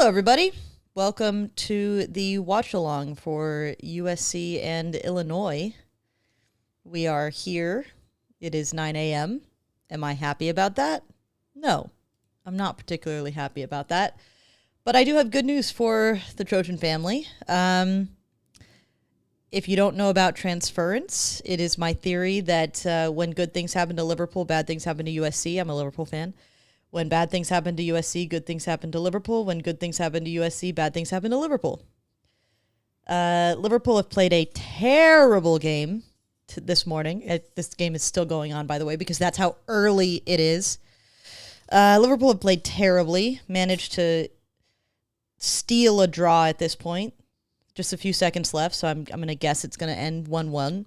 Hello, everybody. Welcome to the Watchalong for USC and Illinois. We are here. It is 9 a.m. Am I happy about that? No, I'm not particularly happy about that. But I do have good news for the Trojan family. If you don't know about transference, it is my theory that when good things happen to Liverpool, bad things happen to USC. I'm a Liverpool fan. When bad things happen to USC, good things happen to Liverpool. When good things happen to USC, bad things happen to Liverpool. Liverpool have played a terrible game this morning. This game is still going on, by the way, because that's how early it is. Liverpool have played terribly, managed to steal a draw at this point. Just a few seconds left, so I'm going to guess it's going to end 1-1.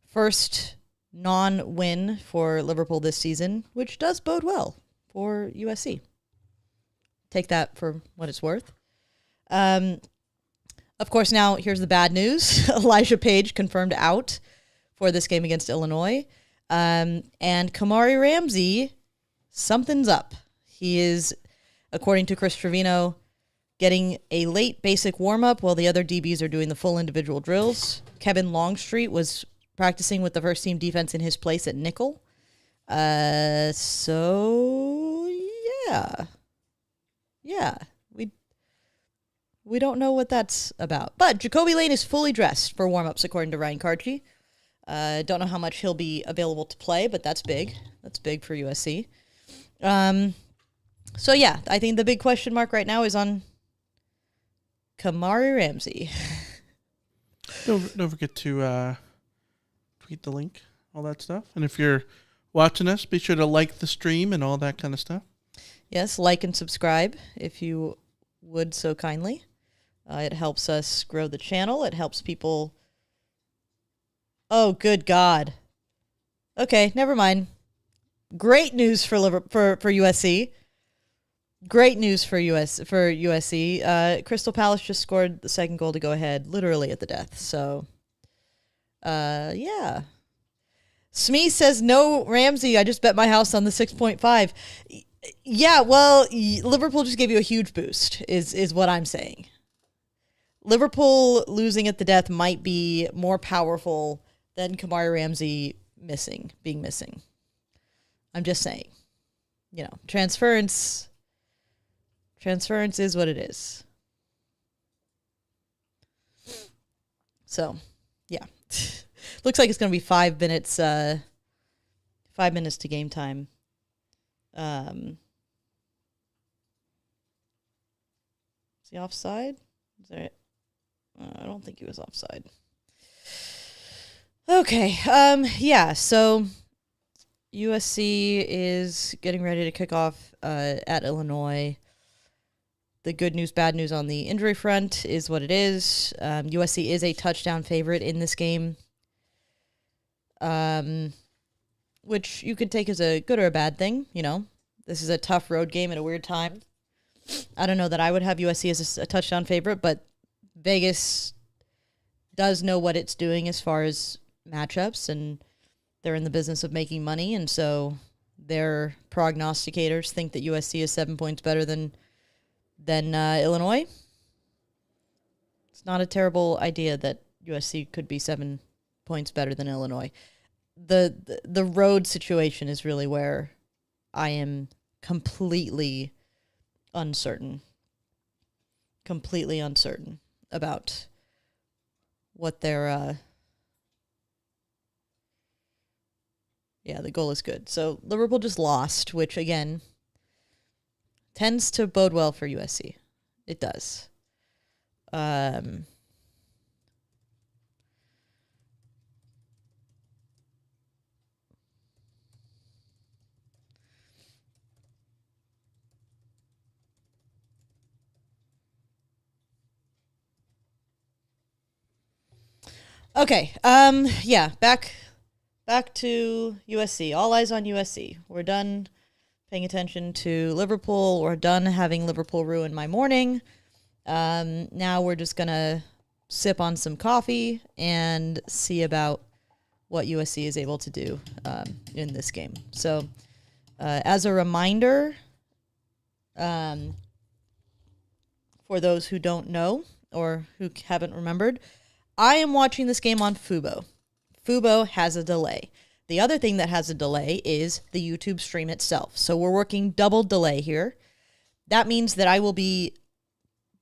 First non-win for Liverpool this season, which does bode well for USC. Take that for what it's worth. Of course, now here's the bad news. Elijah Page confirmed out for this game against Illinois. And Kamari Ramsey, something's up. He is, according to Chris Trevino, getting a late basic warm-up while the other DBs are doing the full individual drills. Kevin Longstreet was practicing with the first-team defense in his place at nickel. So, yeah. We don't know what that's about. But Jacoby Lane is fully dressed for warm-ups, according to Ryan Karchi. Don't know how much he'll be available to play, but that's big. That's big for USC. So, yeah, I think the big question mark right now is on Kamari Ramsey. Don't forget to tweet the link, all that stuff. And if you're watching us, be sure to like the stream and all that kind of stuff. Yes, like and subscribe if you would so kindly. It helps us grow the channel. It helps people. Oh, good God. Okay, never mind. Great news for USC. Great news for USC. Crystal Palace just scored the second goal to go ahead, literally at the death. So, yeah. Smee says, no, Ramsey, I just bet my house on the 6.5. Yeah, well, Liverpool just gave you a huge boost, is what I'm saying. Liverpool losing at the death might be more powerful than Kamari Ramsey being missing. I'm just saying. You know, transference is what it is. So, yeah. Looks like it's going to be 5 minutes. 5 minutes to game time. Is he offside? Is there? I don't think he was offside. Okay. Yeah. So USC is getting ready to kick off at Illinois. The good news, bad news on the injury front is what it is. USC is a touchdown favorite in this game, which you could take as a good or a bad thing. You know, this is a tough road game at a weird time. I don't know that I would have USC as a touchdown favorite, but Vegas does know what it's doing as far as matchups, and they're in the business of making money, and so their prognosticators think that USC is 7 points better than Illinois. It's not a terrible idea that USC could be 7 points better than Illinois. The road situation is really where I am completely uncertain about what their the goal is good. So Liverpool just lost, which again tends to bode well for USC. It does. Okay. Yeah, back to USC. All eyes on USC. We're done paying attention to Liverpool. We're done having Liverpool ruin my morning. Now we're just going to sip on some coffee and see about what USC is able to do in this game. So as a reminder, for those who don't know or who haven't remembered, I am watching this game on Fubo. Fubo has a delay. The other thing that has a delay is the YouTube stream itself. So we're working double delay here. That means that I will be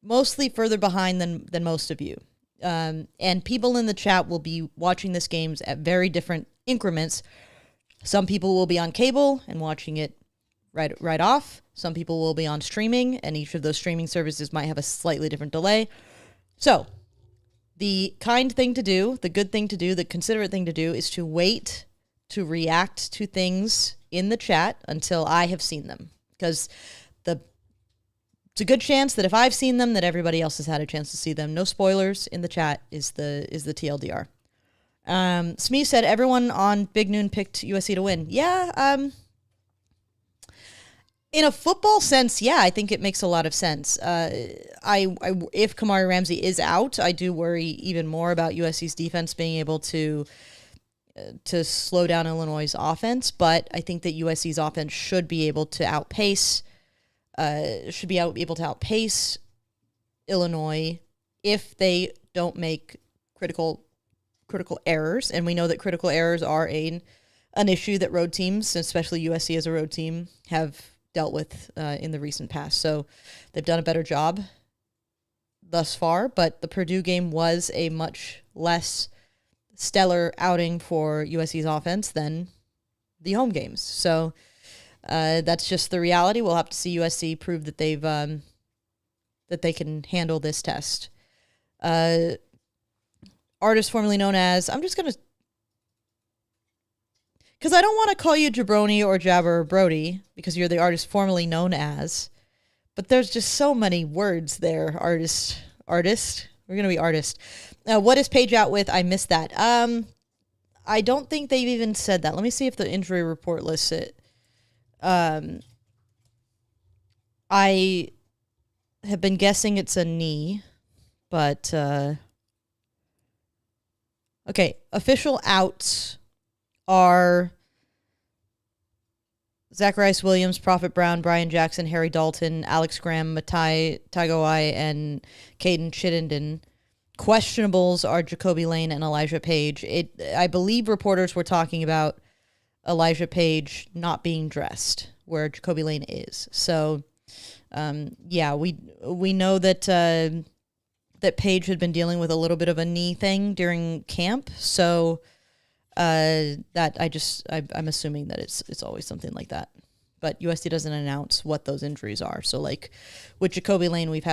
mostly further behind than most of you. And people in the chat will be watching this games at very different increments. Some people will be on cable and watching it right off. Some people will be on streaming, and each of those streaming services might have a slightly different delay. So the kind thing to do, the good thing to do, the considerate thing to do is to wait to react to things in the chat until I have seen them. Because it's a good chance that if I've seen them, that everybody else has had a chance to see them. No spoilers in the chat is the TLDR. Smee said everyone on Big Noon picked USC to win. Yeah, in a football sense, yeah, I think it makes a lot of sense. If Kamari Ramsey is out, I do worry even more about USC's defense being able to slow down Illinois' offense. But I think that USC's offense should be able to outpace Illinois if they don't make critical errors. And we know that critical errors are an issue that road teams, especially USC as a road team, have dealt with in the recent past. So they've done a better job thus far, but the Purdue game was a much less stellar outing for USC's offense than the home games. So that's just the reality. We'll have to see USC prove that that they can handle this test. Artist formerly known as, I'm just going to, because I don't want to call you Jabroni or Jabber or Brody, because you're the artist formerly known as, but there's just so many words there. Artist. We're going to be artist. What is Paige out with? I missed that. I don't think they've even said that. Let me see if the injury report lists it. I have been guessing it's a knee, but okay. Official outs are Zacharias Williams, Prophet Brown, Brian Jackson, Harry Dalton, Alex Graham, Matai Tagoai, and Caden Chittenden. Questionables are Jacoby Lane and Elijah Page. I believe reporters were talking about Elijah Page not being dressed, where Jacoby Lane is. So, yeah, we know that that Page had been dealing with a little bit of a knee thing during camp. So, I'm assuming that it's always something like that. But USC doesn't announce what those injuries are. So, like with Jacoby Lane, we've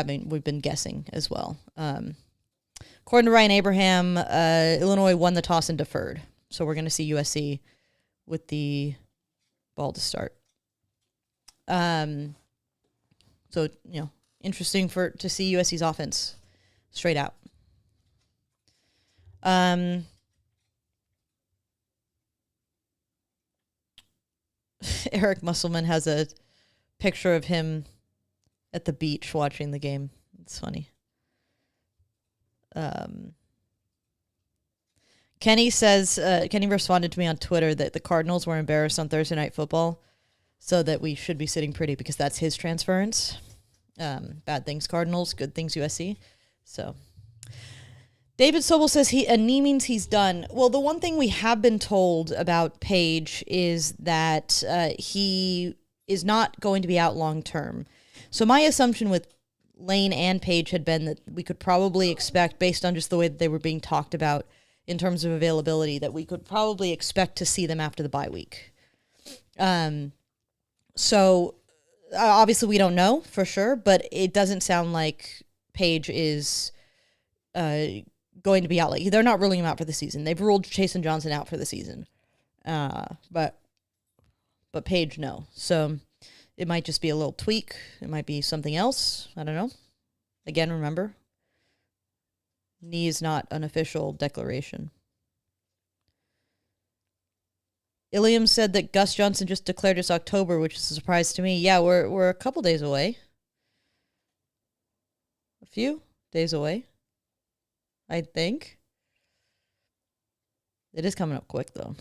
been guessing as well. According to Ryan Abraham, Illinois won the toss and deferred. So we're going to see USC with the ball to start. So, interesting to see USC's offense straight out. Eric Musselman has a picture of him at the beach watching the game. It's funny. Kenny says, Kenny responded to me on Twitter that the Cardinals were embarrassed on Thursday Night Football, so that we should be sitting pretty because that's his transference. Bad things Cardinals, good things USC. So David Sobel says a knee means he's done. Well, the one thing we have been told about Page is that he is not going to be out long term. So my assumption with Lane and Page had been that we could probably expect, based on just the way that they were being talked about in terms of availability, that we could probably expect to see them after the bye week. So obviously we don't know for sure, but it doesn't sound like Page is going to be out. Like, they're not ruling him out for the season. They've ruled Chasen Johnson out for the season. But Page, no. So it might just be a little tweak. It might be something else. I don't know. Again, remember, knee is not an official declaration. Iliam said that Gus Johnson just declared it's October, which is a surprise to me. Yeah, we're a couple days away. A few days away, I think. It is coming up quick, though.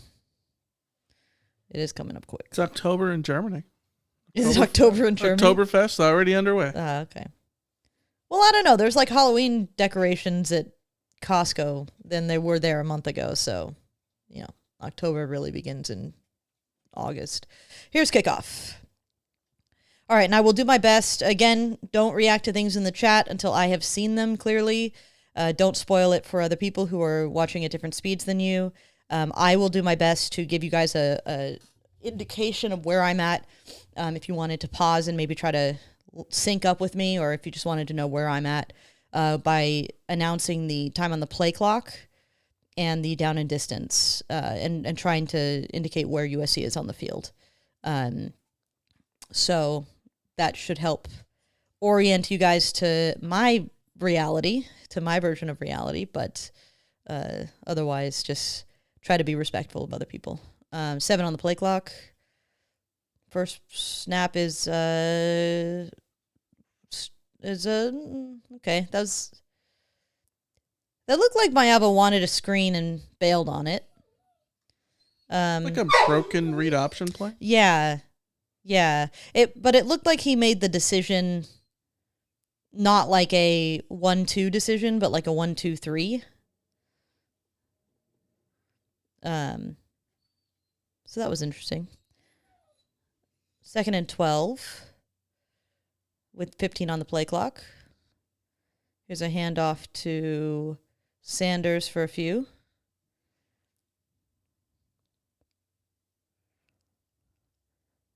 It is coming up quick. It's October in Germany. Is it October in Germany? Oktoberfest already underway. Okay. Well, I don't know. There's like Halloween decorations at Costco than they were there a month ago. So, October really begins in August. Here's kickoff. All right, and I will do my best. Again, don't react to things in the chat until I have seen them clearly. Don't spoil it for other people who are watching at different speeds than you. I will do my best to give you guys a indication of where I'm at. If you wanted to pause and maybe try to sync up with me, or if you just wanted to know where I'm at, by announcing the time on the play clock and the down and distance, and trying to indicate where USC is on the field. So that should help orient you guys to my reality, to my version of reality, but otherwise just try to be respectful of other people. 7 on the play clock. First snap is okay. That looked like Mayava wanted a screen and bailed on it. Like a broken read option play? Yeah. But it looked like he made the decision not like a 1-2 decision, but like a 1-2-3. So that was interesting. 2nd and 12 with 15 on the play clock. Here's a handoff to Sanders for a few.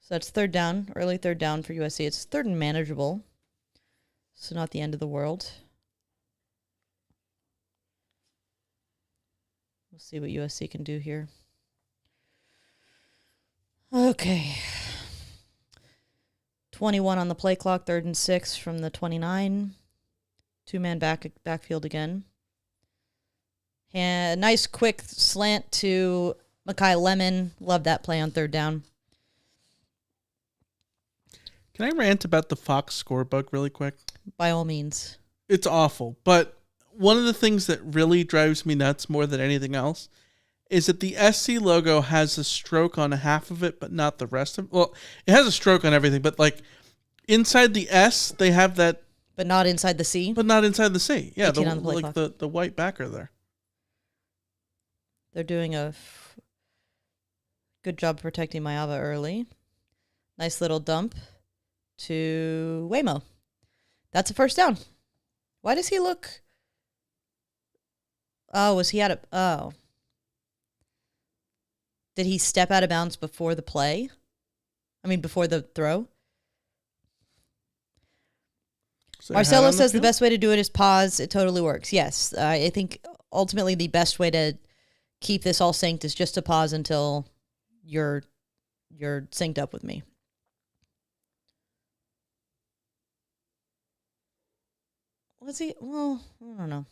So that's 3rd down, early 3rd down for USC. It's 3rd and manageable, so not the end of the world. We'll see what USC can do here. Okay. 21 on the play clock, 3rd and 6 from the 29. 2-man backfield again. And nice quick slant to Mekhi Lemon. Love that play on 3rd down. Can I rant about the Fox scorebook really quick? By all means. It's awful, but one of the things that really drives me nuts more than anything else is that the SC logo has a stroke on half of it, but not the rest of it. Well, it has a stroke on everything, but like inside the S, they have that. But not inside the C? But not inside the C. Yeah, the white backer there. They're doing a good job protecting Mayava early. Nice little dump to Waymo. That's a 1st down. Why does he look... Oh, was he out of... Oh. Did he step out of bounds before the play? Before the throw? Marcelo says the best way to do it is pause. It totally works. Yes. I think ultimately the best way to keep this all synced is just to pause until you're synced up with me. Was he? Well, I don't know.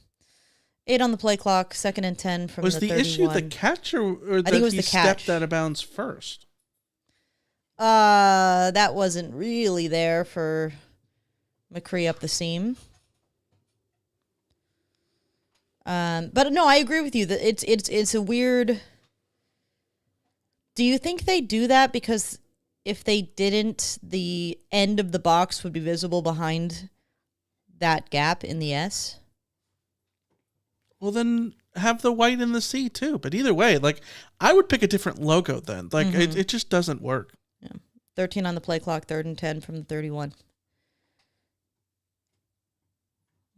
8 on the play clock, 2nd and 10 from the 31. Was the issue the catch or that he stepped out of bounds first? That wasn't really there for McCree up the seam. But no, I agree with you that it's a weird. Do you think they do that because if they didn't, the end of the box would be visible behind that gap in the S? Well, then have the white in the C too. But either way, like I would pick a different logo then. Like it just doesn't work. Yeah. 13 on the play clock, 3rd and 10 from the 31.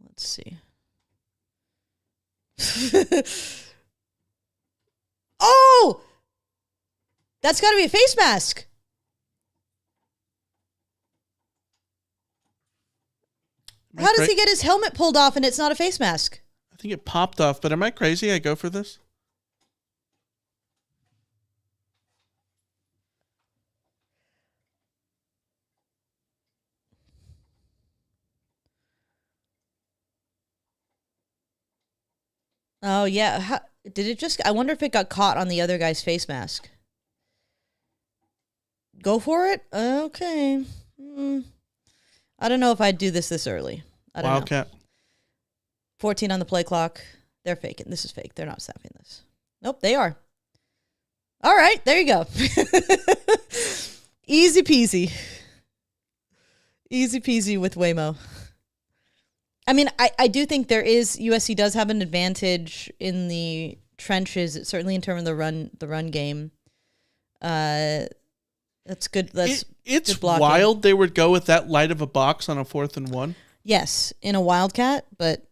Let's see. Oh! That's got to be a face mask. How does he get his helmet pulled off and it's not a face mask? I think it popped off, but am I crazy? I go for this? Oh, yeah. Did it just... I wonder if it got caught on the other guy's face mask. Go for it? Okay. I don't know if I'd do this early. I don't Wildcat. know. 14 on the play clock. They're faking. This is fake. They're not snapping this. Nope, they are. All right, there you go. Easy peasy. Easy peasy with Waymo. I mean, I do think USC does have an advantage in the trenches, certainly in terms of the run game. That's good. It's good blocking. wild they would go with that light of a box on a 4th and 1. Yes, in a Wildcat, but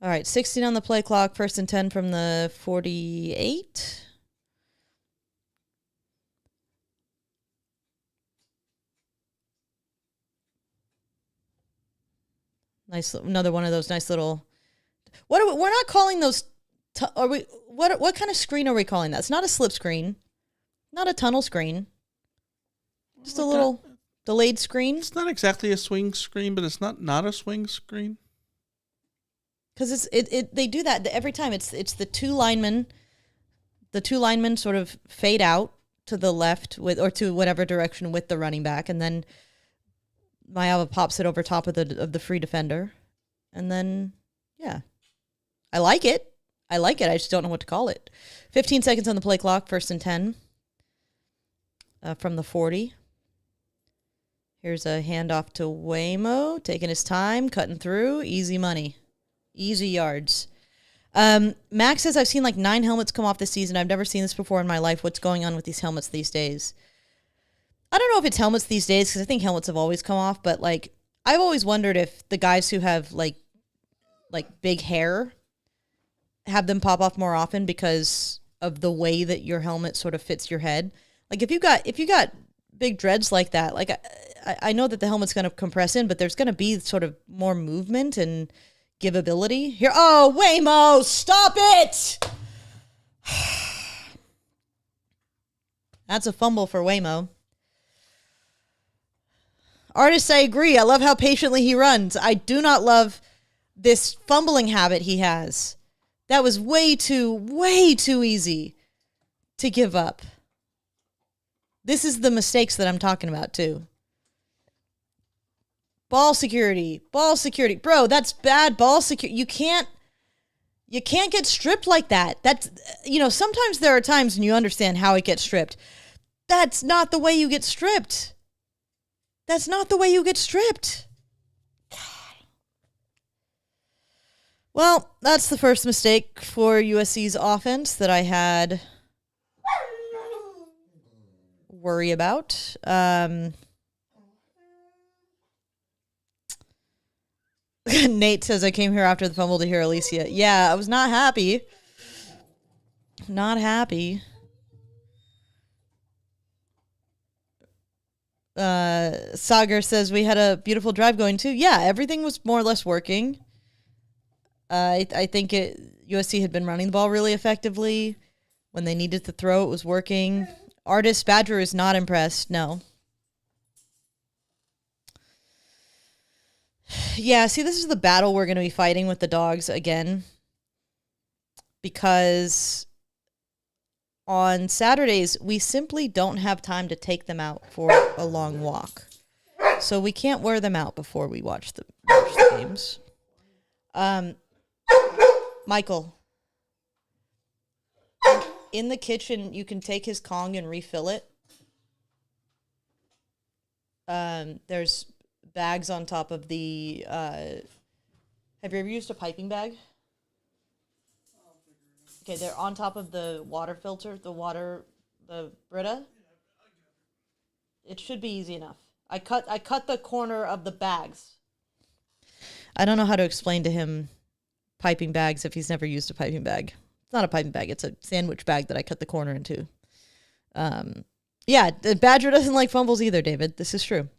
all right, 16 on the play clock, 1st and 10 from the 48. Nice, another one of those nice little. We're not calling those. Are we? What kind of screen are we calling that? It's not a slip screen, not a tunnel screen. Just a little delayed screen. It's not exactly a swing screen, but it's not a swing screen. Because they do that every time. It's the two linemen. The two linemen sort of fade out to the left or to whatever direction with the running back, and then Mayava pops it over top of the free defender, and then yeah, I like it. I just don't know what to call it. 15 seconds on the play clock, 1st and 10 from the 40. Here's a handoff to Waymo, taking his time, cutting through, easy money, easy yards. Max says, I've seen like 9 helmets come off this season. I've never seen this before in my life. What's going on with these helmets these days? I don't know if it's helmets these days because I think helmets have always come off, but like I've always wondered if the guys who have like big hair have them pop off more often because of the way that your helmet sort of fits your head. Like if you got big dreads like that, like I know that the helmet's going to compress in, but there's going to be sort of more movement and giveability here. Oh, Waymo, stop it! That's a fumble for Waymo. Artists, I agree. I love how patiently he runs. I do not love this fumbling habit he has. That was way too easy to give up. This is the mistakes that I'm talking about, too. Ball security. Bro, that's bad ball security. You can't get stripped like that. That's, sometimes there are times when you understand how it gets stripped. That's not the way you get stripped. Well, that's the first mistake for USC's offense that I had worry about. Nate says, I came here after the fumble to hear Alicia. Yeah, I was not happy. Sagar says, we had a beautiful drive going too. Yeah, everything was more or less working. I think USC had been running the ball really effectively. When they needed to throw, it was working. Artist Badger is not impressed. No. Yeah, see, this is the battle we're going to be fighting with the dogs again. Because on Saturdays, we simply don't have time to take them out for a long walk. So we can't wear them out before we watch the games. Michael, in the kitchen, you can take his Kong and refill it. There's bags on top of the, have you ever used a piping bag? Okay, they're on top of the water filter, the Brita. It should be easy enough. I cut the corner of the bags. I don't know how to explain to him piping bags if he's never used a piping bag. It's not a piping bag. It's a sandwich bag that I cut the corner into. Yeah, the Badger doesn't like fumbles either, David. This is true.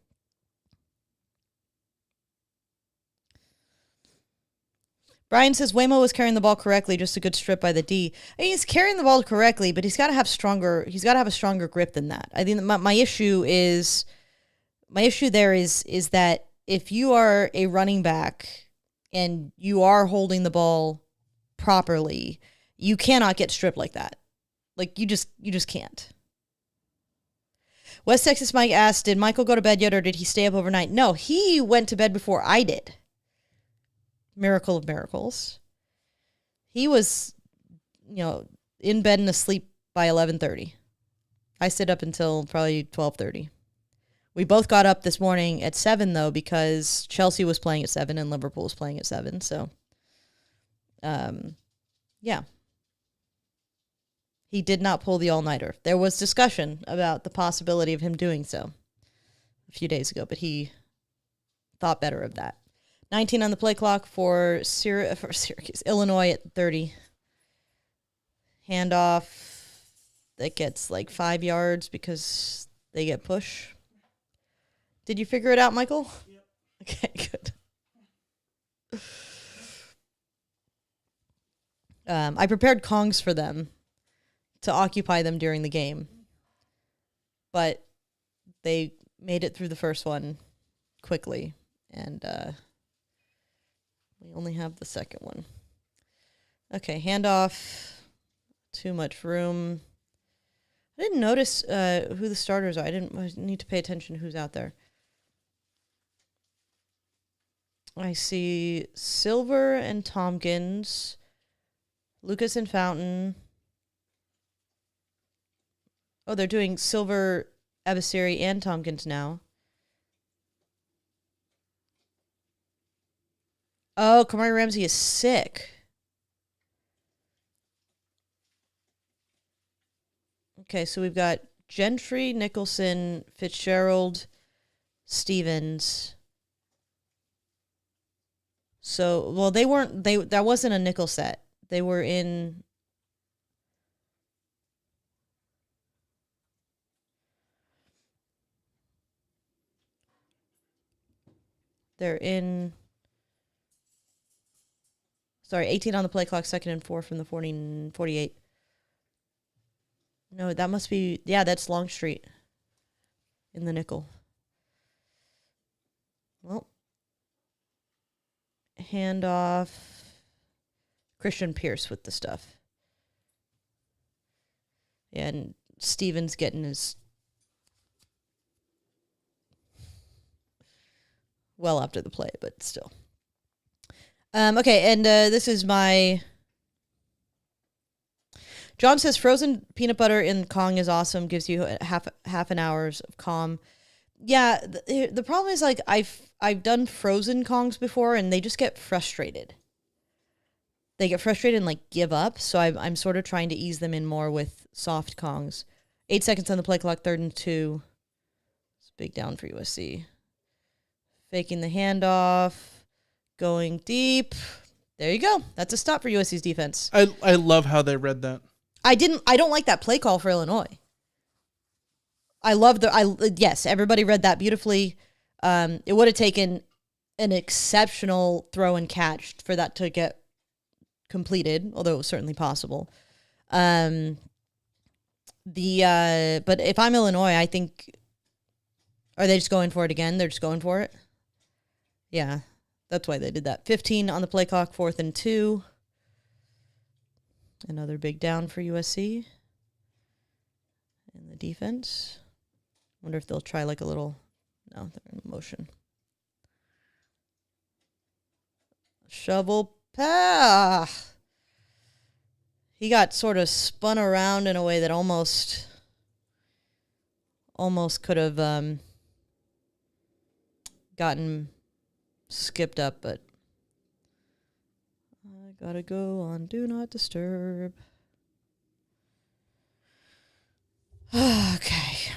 Brian says Waymo was carrying the ball correctly, just a good strip by the D. I mean, he's carrying the ball correctly, but he's got to have a stronger grip than that. I think my issue there is that if you are a running back and you are holding the ball properly, you cannot get stripped like that. Like you just can't. West Texas Mike asked, did Michael go to bed yet or did he stay up overnight? No, he went to bed before I did. Miracle of miracles. He was, in bed and asleep by 11:30. I stayed up until probably 12:30. We both got up this morning at 7, though, because Chelsea was playing at 7 and Liverpool was playing at 7. So, yeah. He did not pull the all-nighter. There was discussion about the possibility of him doing so a few days ago, but he thought better of that. 19 on the play clock for Syracuse. Illinois at 30. Handoff that gets like 5 yards because they get push. Did you figure it out, Michael? Yep. Okay, good. I prepared Kongs for them to occupy them during the game, but they made it through the first one quickly, and we only have the second one. Okay, handoff. Too much room. I didn't notice who the starters are. I need to pay attention to who's out there. I see Silver and Tompkins, Lucas and Fountain. Oh, they're doing Silver, Abasiri, and Tompkins now. Oh, Kamari Ramsey is sick. Okay, so we've got Gentry, Nicholson, Fitzgerald, Stevens. So, well, that wasn't a nickel set. They were in. They're in. Sorry, 18 on the play clock, 2nd and 4 from the 48. No, that must be, yeah, that's Longstreet in the nickel. Well, handoff. Christian Pierce with the stuff. Yeah, and Stevens getting his well after the play, but still. Okay, and this is my... John says frozen peanut butter in Kong is awesome. Gives you half an hour's of calm. Yeah, the problem is like I've done frozen Kongs before, and they just get frustrated. They get frustrated and like give up. So I'm sort of trying to ease them in more with soft Kongs. 8 seconds on the play clock, 3rd and 2. It's a big down for USC. Faking the handoff, going deep. There you go. That's a stop for USC's defense. I love how they read that. I don't like that play call for Illinois. Yes, everybody read that beautifully. It would have taken an exceptional throw and catch for that to get completed, although it was certainly possible. But if I'm Illinois, I think, are they just going for it again? They're just going for it? Yeah, that's why they did that. 15 on the play clock, 4th and 2. Another big down for USC in the defense. Wonder if they'll try like a little... No, they're in motion. Shovel pass. He got sort of spun around in a way that almost could have gotten skipped up, but I gotta go on Do Not Disturb. Okay.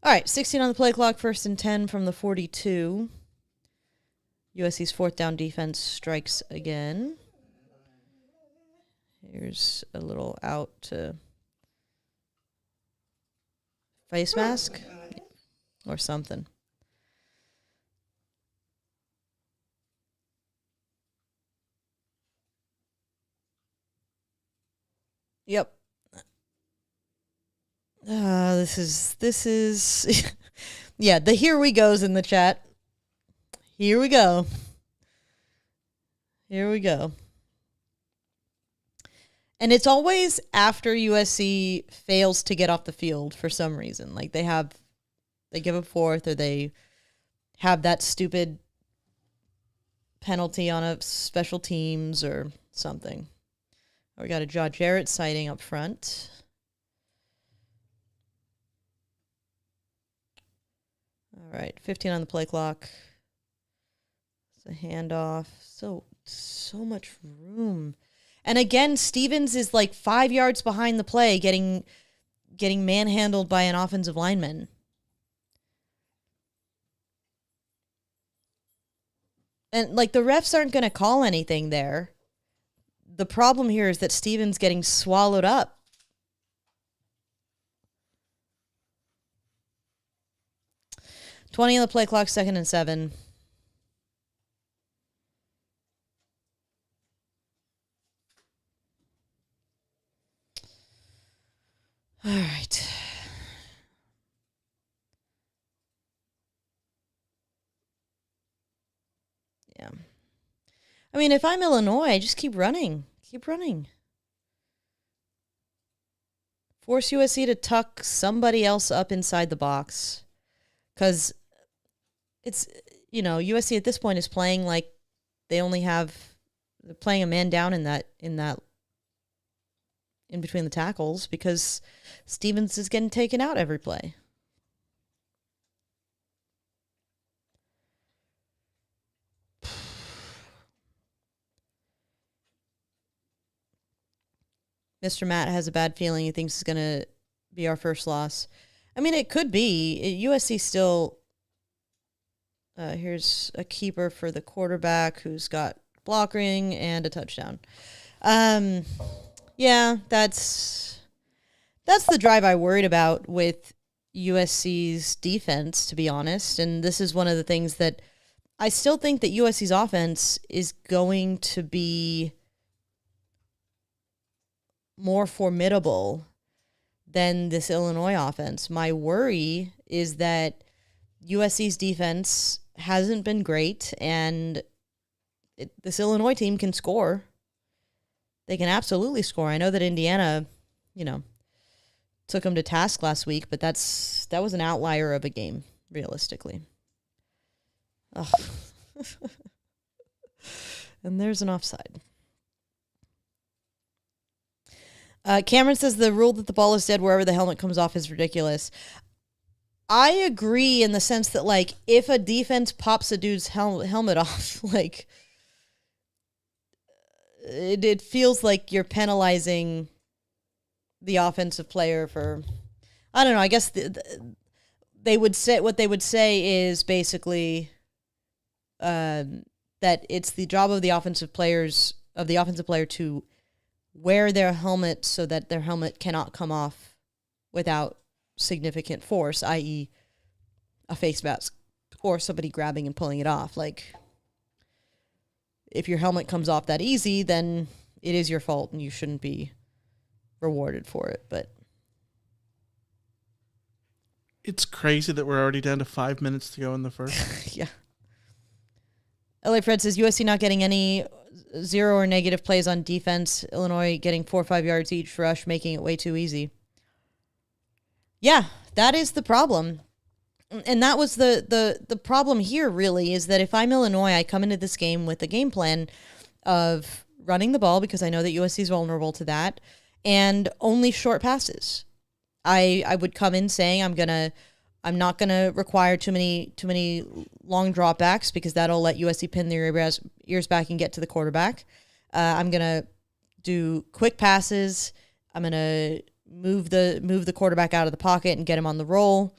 All right, 16 on the play clock, 1st and 10 from the 42. USC's 4th down defense strikes again. Here's a little out to face mask or something. Yep. This is yeah, the here we goes in the chat. Here we go. Here we go. And it's always after USC fails to get off the field for some reason. Like they give a 4th, or they have that stupid penalty on a special teams or something. We got a Jaw Jarrett sighting up front. All right, 15 on the play clock. It's a handoff. So much room. And again, Stevens is like 5 yards behind the play, getting manhandled by an offensive lineman. And like the refs aren't going to call anything there. The problem here is that Stevens getting swallowed up. $20 on the play clock, 2nd and 7. All right. Yeah. I mean, if I'm Illinois, just keep running. Keep running. Force USC to tuck somebody else up inside the box. Because it's, USC at this point is playing like they're playing a man down in between the tackles because Stevens is getting taken out every play. Mr. Matt has a bad feeling. He thinks it's going to be our first loss. I mean, it could be. USC still... here's a keeper for the quarterback who's got blocking and a touchdown. Yeah, that's the drive I worried about with USC's defense, to be honest. And this is one of the things that I still think that USC's offense is going to be more formidable than this Illinois offense. My worry is that USC's defense hasn't been great, and this Illinois team can score. They can absolutely score. I know that Indiana, took them to task last week, but that was an outlier of a game, realistically. Oh. And there's an offside. Cameron says the rule that the ball is dead wherever the helmet comes off is ridiculous. I agree in the sense that, like, if a defense pops a dude's helmet off, like, it feels like you're penalizing the offensive player for, I don't know, I guess they would say, what they would say is basically that it's the job of the offensive player to wear their helmet so that their helmet cannot come off without significant force, i.e. a face mask or somebody grabbing and pulling it off. Like, if your helmet comes off that easy, then it is your fault and you shouldn't be rewarded for it. But it's crazy that we're already down to 5 minutes to go in the first. Yeah. LA Fred says USC not getting any 0 or negative plays on defense. Illinois getting 4 or 5 yards each rush, making it way too easy. Yeah, that is the problem. And that was the problem here, really, is that if I'm Illinois, I come into this game with a game plan of running the ball because I know that USC is vulnerable to that, and only short passes. I would come in saying I'm not gonna require too many long dropbacks because that'll let USC pin their ears back and get to the quarterback. I'm gonna do quick passes. I'm gonna move the quarterback out of the pocket and get him on the roll,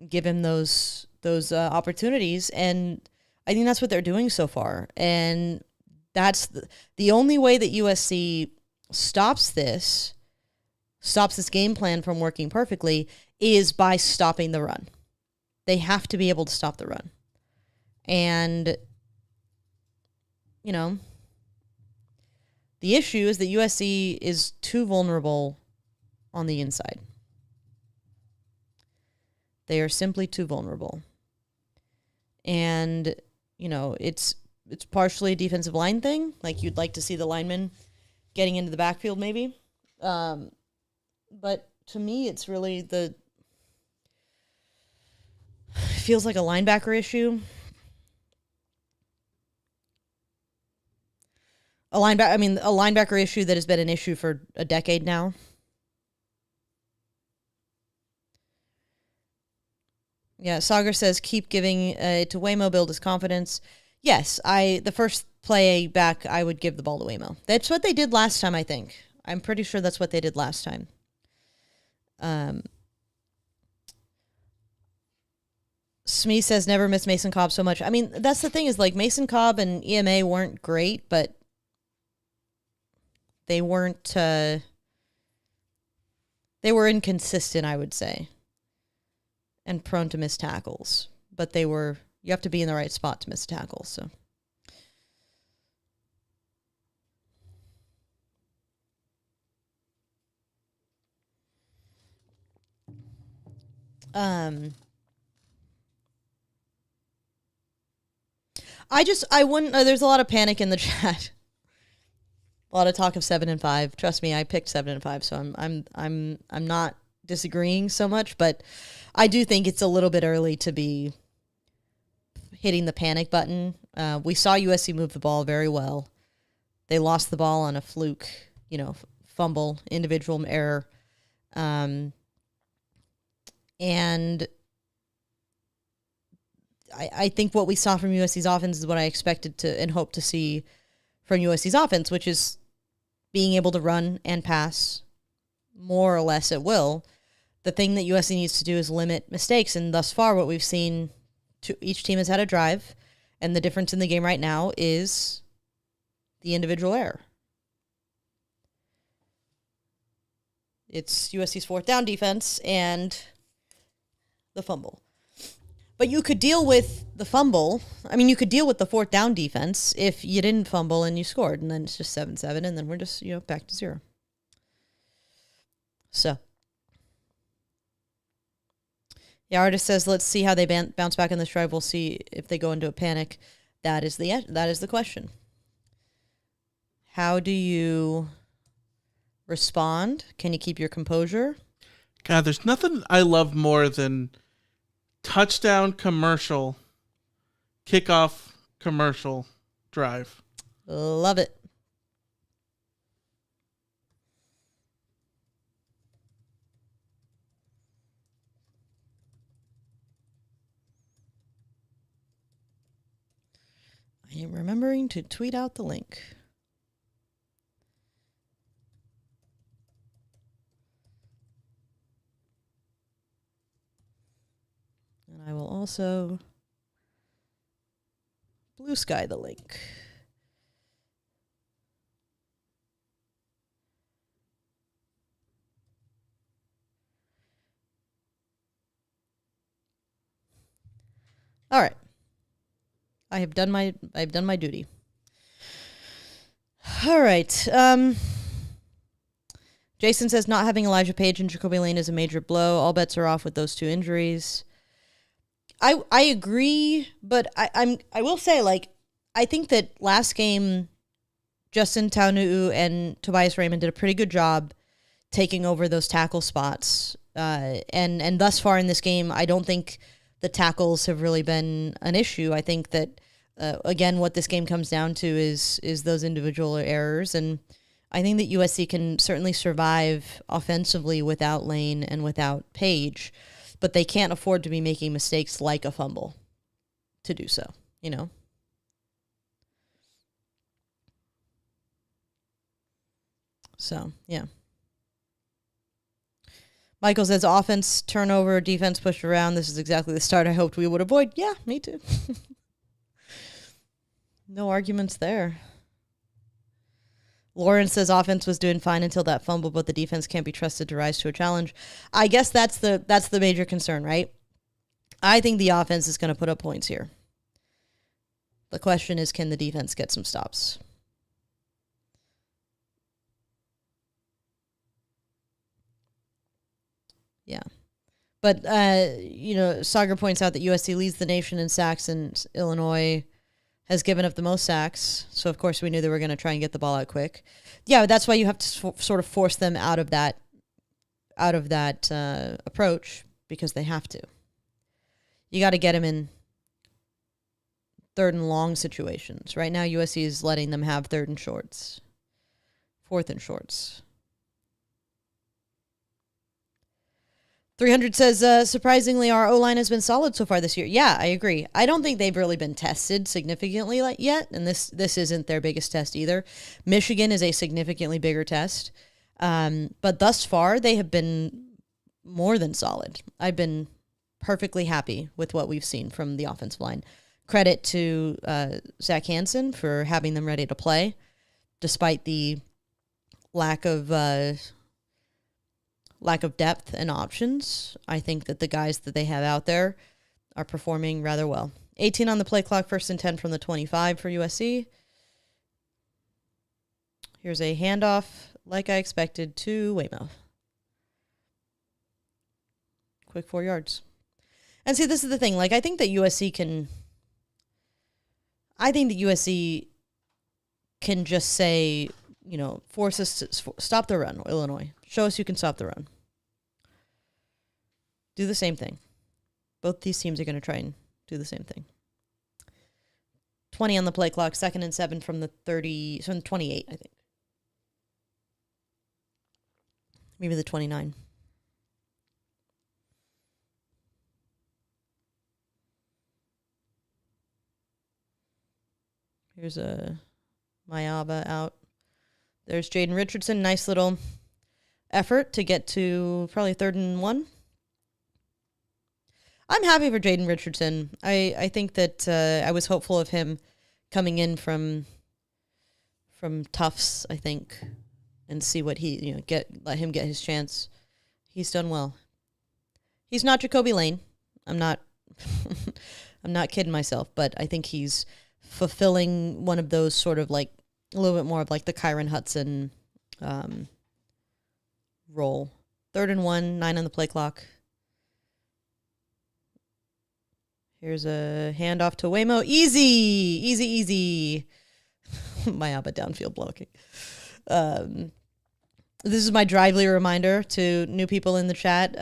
give him those opportunities, and I think that's what they're doing so far. And that's the only way that USC stops this game plan from working perfectly is by stopping the run. They have to be able to stop the run. And, the issue is that USC is too vulnerable on the inside. They are simply too vulnerable. And, it's partially a defensive line thing. Like, you'd like to see the linemen getting into the backfield maybe. But to me, it's really feels like a linebacker issue. A linebacker issue that has been an issue for a decade now. Yeah, Sagar says keep giving to Waymo, build his confidence. Yes, the first play back, I would give the ball to Waymo. That's what they did last time, I think. I'm pretty sure that's what they did last time. Smee says never miss Mason Cobb so much. I mean, that's the thing is like Mason Cobb and EMA weren't great, but they weren't. They were inconsistent, I would say, and prone to miss tackles. But they were. You have to be in the right spot to miss tackles. So. I wouldn't. There's a lot of panic in the chat. A lot of talk of 7-5. Trust me, I picked 7-5, so I'm not disagreeing so much, but I do think it's a little bit early to be hitting the panic button. We saw USC move the ball very well. They lost the ball on a fluke, fumble, individual error, and I think what we saw from USC's offense is what I expected to and hoped to see from USC's offense, which is being able to run and pass more or less at will. The thing that USC needs to do is limit mistakes, and thus far what we've seen, each team has had a drive, and the difference in the game right now is the individual error. It's USC's fourth down defense and the fumble. But you could deal with the fumble. I mean, you could deal with the fourth down defense if you didn't fumble and you scored, and then it's just 7-7, and then we're just, back to 0. So. Yeah, Artist says, let's see how they bounce back in this drive. We'll see if they go into a panic. That is the question. How do you respond? Can you keep your composure? God, there's nothing I love more than touchdown commercial, kickoff commercial drive. Love it. I am remembering to tweet out the link. And I will also blue sky the link. All right. I've done my duty. All right. Jason says not having Elijah Page and Jacoby Lane is a major blow. All bets are off with those two injuries. I agree, but I will say, like, I think that last game Justin Taunuu and Tobias Raymond did a pretty good job taking over those tackle spots. And thus far in this game, I don't think the tackles have really been an issue. I think that, again, what this game comes down to is those individual errors. And I think that USC can certainly survive offensively without Lane and without Page, but they can't afford to be making mistakes like a fumble to do so, So, yeah. Michael says, offense, turnover, defense pushed around. This is exactly the start I hoped we would avoid. Yeah, me too. No arguments there. Lauren says, offense was doing fine until that fumble, but the defense can't be trusted to rise to a challenge. I guess that's the major concern, right? I think the offense is going to put up points here. The question is, can the defense get some stops? Yeah. But, Sagar points out that USC leads the nation in sacks, and Illinois has given up the most sacks. So, of course, we knew they were going to try and get the ball out quick. Yeah, that's why you have to sort of force them out of that approach, because they have to. You got to get them in third and long situations. Right now, USC is letting them have third and shorts, fourth and shorts. 300 says, surprisingly, our O-line has been solid so far this year. Yeah, I agree. I don't think they've really been tested significantly yet, and this isn't their biggest test either. Michigan is a significantly bigger test, but thus far, they have been more than solid. I've been perfectly happy with what we've seen from the offensive line. Credit to Zach Hansen for having them ready to play, despite the lack of depth and options. I think that the guys that they have out there are performing rather well. 18 on the play clock, 1st and 10 from the 25 for USC. Here's a handoff, like I expected, to Weymouth. Quick 4 yards. And see, this is the thing. Like, I think that USC can just say, force us to stop the run, Illinois. Show us you can stop the run. Do the same thing. Both these teams are going to try and do the same thing. 20 on the play clock, 2nd and 7 from the 28, I think. Maybe the 29. Here's a Mayaba out. There's Jaden Richardson. Nice little effort to get to probably 3rd and 1. I'm happy for Jaden Richardson. I think that I was hopeful of him coming in from Tufts, I think, and see what he let him get his chance. He's done well. He's not Jacoby Lane. I'm not I'm not kidding myself, but I think he's fulfilling one of those sort of like a little bit more of like the Kyron Hudson role. 3rd and 1, 9 on the play clock. Here's a handoff to Waymo. Easy. Mayaba downfield blocking. This is my drively reminder to new people in the chat.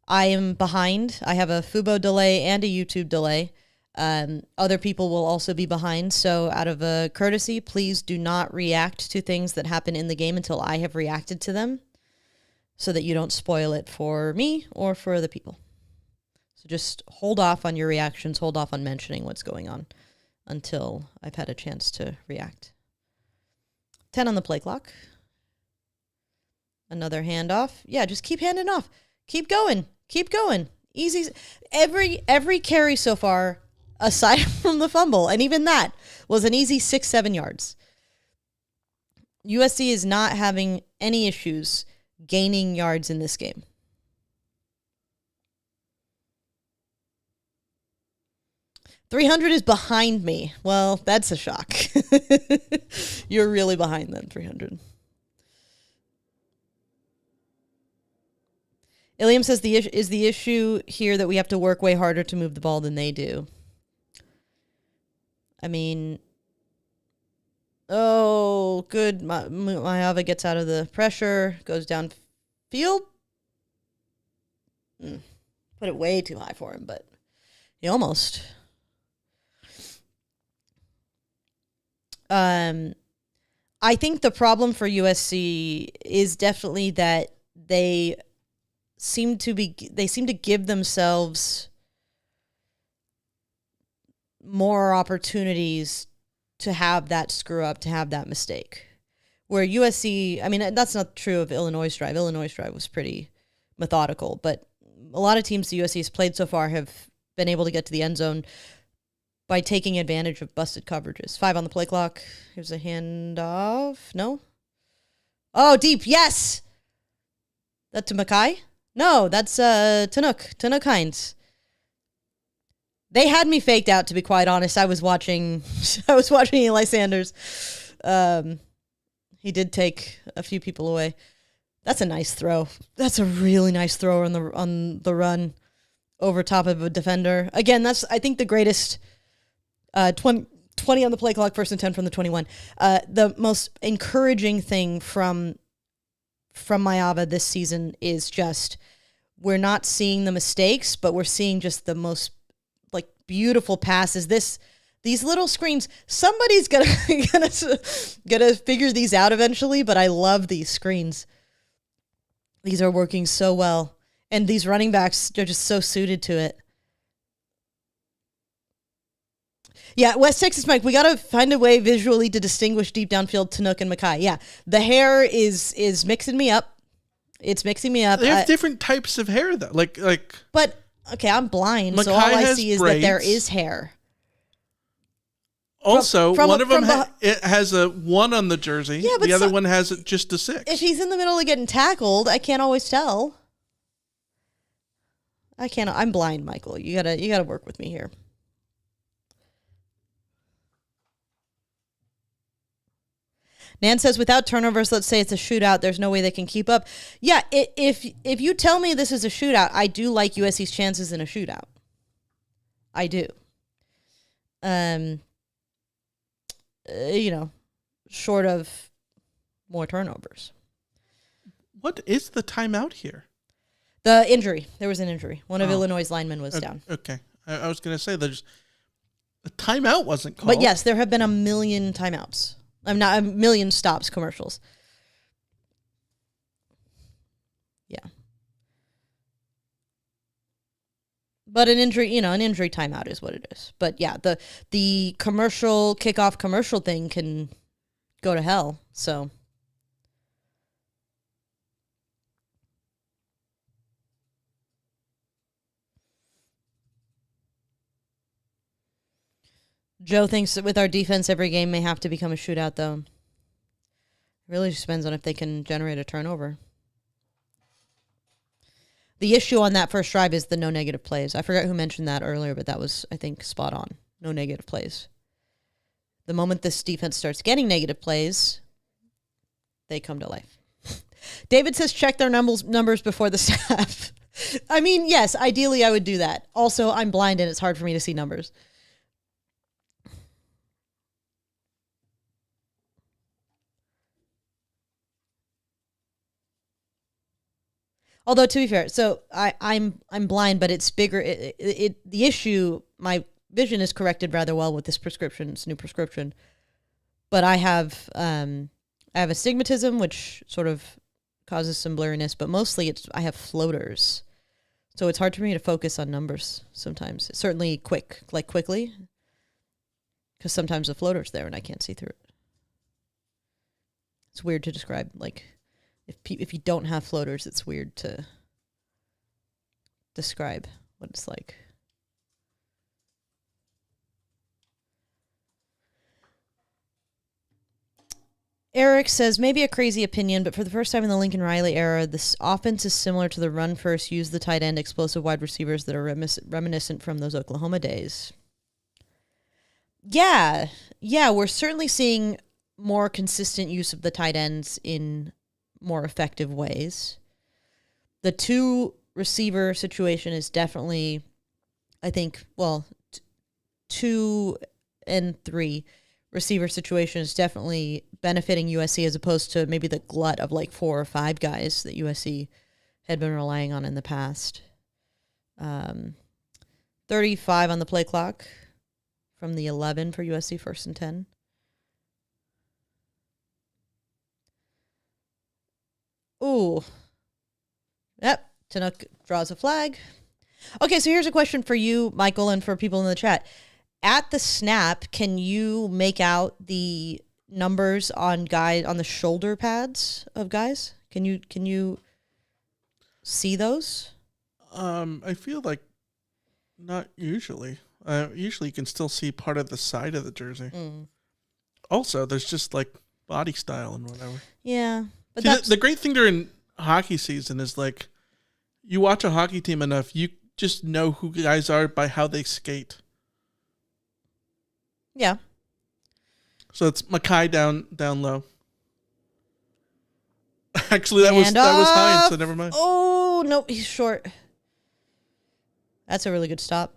I am behind. I have a Fubo delay and a YouTube delay. Other people will also be behind. So out of a courtesy, please do not react to things that happen in the game until I have reacted to them so that you don't spoil it for me or for other people. So just hold off on your reactions. Hold off on mentioning what's going on until I've had a chance to react. 10 on the play clock. Another handoff. Yeah, just keep handing off. Keep going. Easy. Every carry so far, aside from the fumble, and even that was an easy 6-7 yards. USC is not having any issues gaining yards in this game. $300 is behind me. Well, that's a shock. You're really behind then, 300. Iliam says is the issue here that we have to work way harder to move the ball than they do. I mean, good. Mayava gets out of the pressure, goes downfield. Put it way too high for him, but he almost. I think the problem for USC is definitely that they seem to give themselves more opportunities to have that screw up, to have that mistake. Where USC, I mean, that's not true of Illinois' drive. Illinois' drive was pretty methodical, but a lot of teams the USC has played so far have been able to get to the end zone by taking advantage of busted coverages. 5 on the play clock. Here's a handoff. No? Oh, deep. Yes! That to Mackay? No, that's Tanuk Hines. They had me faked out, to be quite honest. I was watching Eli Sanders. He did take a few people away. That's a nice throw. That's a really nice throw on the run over top of a defender. Again, that's, I think, the greatest 20 on the play clock, 1st and 10 from the 21. The most encouraging thing from Mayava this season is just we're not seeing the mistakes, but we're seeing just the most beautiful passes. These little screens, somebody's gonna gonna figure these out eventually, but I love these screens. These are working so well. And these running backs are just so suited to it. Yeah, West Texas Mike, we got to find a way visually to distinguish deep downfield Tanook and Mackay. Yeah, the hair is mixing me up. It's mixing me up. They have different types of hair, though. But, okay, I'm blind, Mackay so all I see is braids. that there is hair. Also, one of them it has a 1 on the jersey. Yeah, but the other one has just a 6. If he's in the middle of getting tackled, I can't always tell. I'm blind, Michael. You gotta work with me here. Nan says, without turnovers, let's say it's a shootout, there's no way they can keep up. Yeah, if you tell me this is a shootout, I do like USC's chances in a shootout. I do. Short of more turnovers. What is the timeout here? The injury. There was an injury. One of Illinois' linemen was down. Okay. I was going to say, the timeout wasn't called. But yes, there have been a million timeouts. I'm not a million stops commercials. Yeah. But an injury timeout is what it is. But yeah, the kickoff commercial thing can go to hell. So Joe thinks that with our defense, every game may have to become a shootout, though. It really just depends on if they can generate a turnover. The issue on that first drive is the no negative plays. I forgot who mentioned that earlier, but that was, I think, spot on. No negative plays. The moment this defense starts getting negative plays, they come to life. David says check their numbers before the snap. I mean, yes, ideally I would do that. Also, I'm blind and it's hard for me to see numbers. Although, to be fair, so I'm blind, but it's bigger. The issue, my vision is corrected rather well with this new prescription. But I have astigmatism, which sort of causes some blurriness. But mostly, I have floaters, so it's hard for me to focus on numbers sometimes. Certainly, quickly, because sometimes the floater's there and I can't see through it. It's weird to describe, like. If you don't have floaters, it's weird to describe what it's like. Eric says, maybe a crazy opinion, but for the first time in the Lincoln Riley era, this offense is similar to the run first, use the tight end, explosive wide receivers that are reminiscent from those Oklahoma days. Yeah, we're certainly seeing more consistent use of the tight ends in more effective ways. The 2 receiver situation is definitely, I think, 2 and 3 receiver situation is definitely benefiting USC as opposed to maybe the glut of like 4 or 5 guys that USC had been relying on in the past. 35 on the play clock from the 11 for USC, 1st and 10. Ooh. Yep. Tanook draws a flag. Okay, so here's a question for you, Michael, and for people in the chat. At the snap, can you make out the numbers on the shoulder pads of guys? Can you see those? I feel like not usually. Usually you can still see part of the side of the jersey. Also, there's just like body style and whatever. Yeah. But see, the great thing during hockey season is like you watch a hockey team enough, you just know who guys are by how they skate. Yeah. So it's Mackay down low. Actually, that was Hines, so never mind. Oh, no, he's short. That's a really good stop.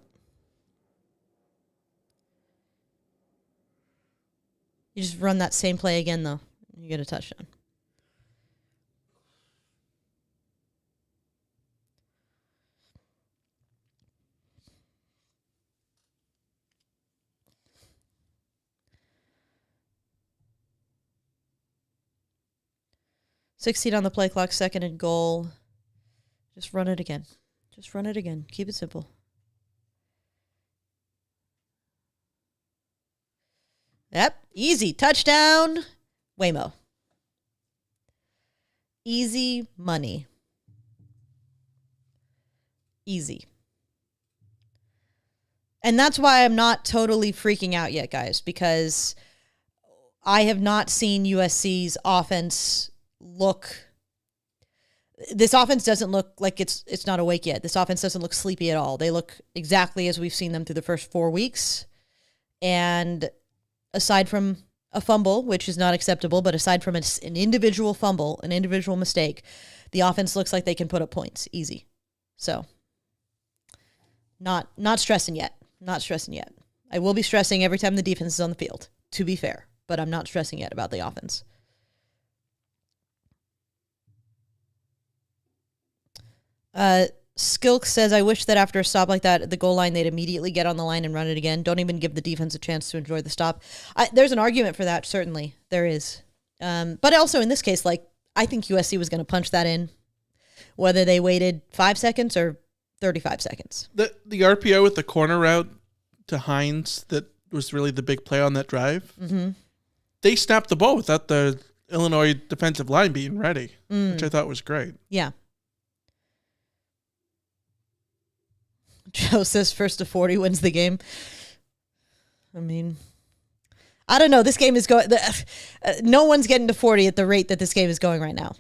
You just run that same play again, though. You get a touchdown. 16 on the play clock, 2nd and goal. Just run it again. Just run it again. Keep it simple. Yep. Easy. Touchdown. Waymo. Easy money. Easy. And that's why I'm not totally freaking out yet, guys, because I have not seen USC's offense look. This offense doesn't look like it's not awake yet. This offense doesn't look sleepy at all. They look exactly as we've seen them through the first 4 weeks. And aside from a fumble, which is not acceptable, but aside from an individual fumble, an individual mistake, the offense looks like they can put up points easy. So, not stressing yet. Not stressing yet. I will be stressing every time the defense is on the field, to be fair, but I'm not stressing yet about the offense. Skilk says, I wish that after a stop like that at the goal line, they'd immediately get on the line and run it again. Don't even give the defense a chance to enjoy the stop. There's an argument for that, certainly. There is. But also in this case, I think USC was going to punch that in, whether they waited 5 seconds or 35 seconds. The RPO with the corner route to Hines that was really the big play on that drive. Mm-hmm. They snapped the ball without the Illinois defensive line being ready, which I thought was great. Yeah. Joe says 1st to 40 wins the game. I mean, I don't know. This game is going. No one's getting to 40 at the rate that this game is going right now.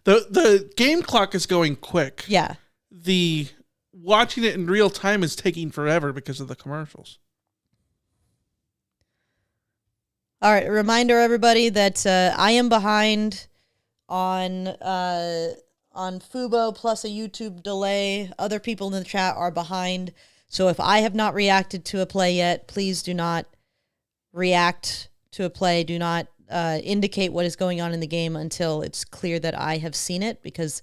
The game clock is going quick. Yeah. The watching it in real time is taking forever because of the commercials. All right. A reminder, everybody, that I am behind on Fubo plus a YouTube delay. Other people in the chat are behind. So if I have not reacted to a play yet, please do not react to a play. Do not indicate what is going on in the game until it's clear that I have seen it, because,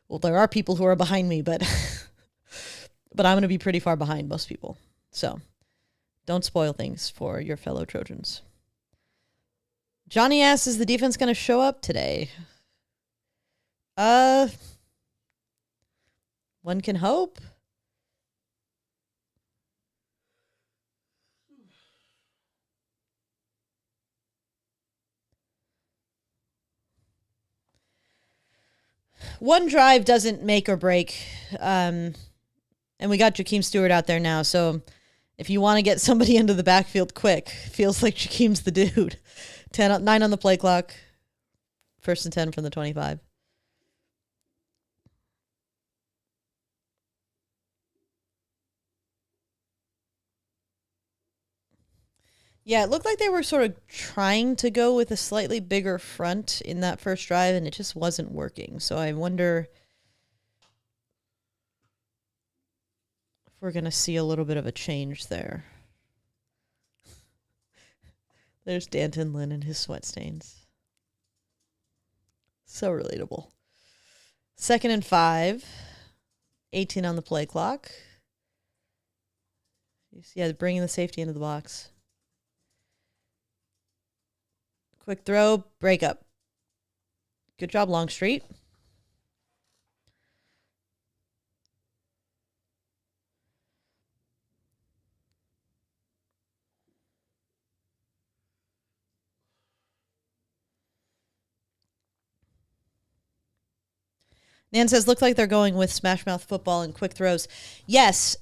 well, there are people who are behind me, but but I'm going to be pretty far behind most people. So don't spoil things for your fellow Trojans. Johnny asks, is the defense going to show up today? One can hope. One drive doesn't make or break. And we got Jakeem Stewart out there now. So if you want to get somebody into the backfield quick, feels like Jakeem's the dude. 9 on the play clock. 1st and 10 from the 25. Yeah, it looked like they were sort of trying to go with a slightly bigger front in that first drive, and it just wasn't working. So I wonder if we're going to see a little bit of a change there. There's Danton Lynn and his sweat stains. So relatable. 2nd and 5. 18 on the play clock. Yeah, bringing the safety into the box. Quick throw, break up. Good job, Longstreet. Nan says, looks like they're going with smash mouth football and quick throws. Yes.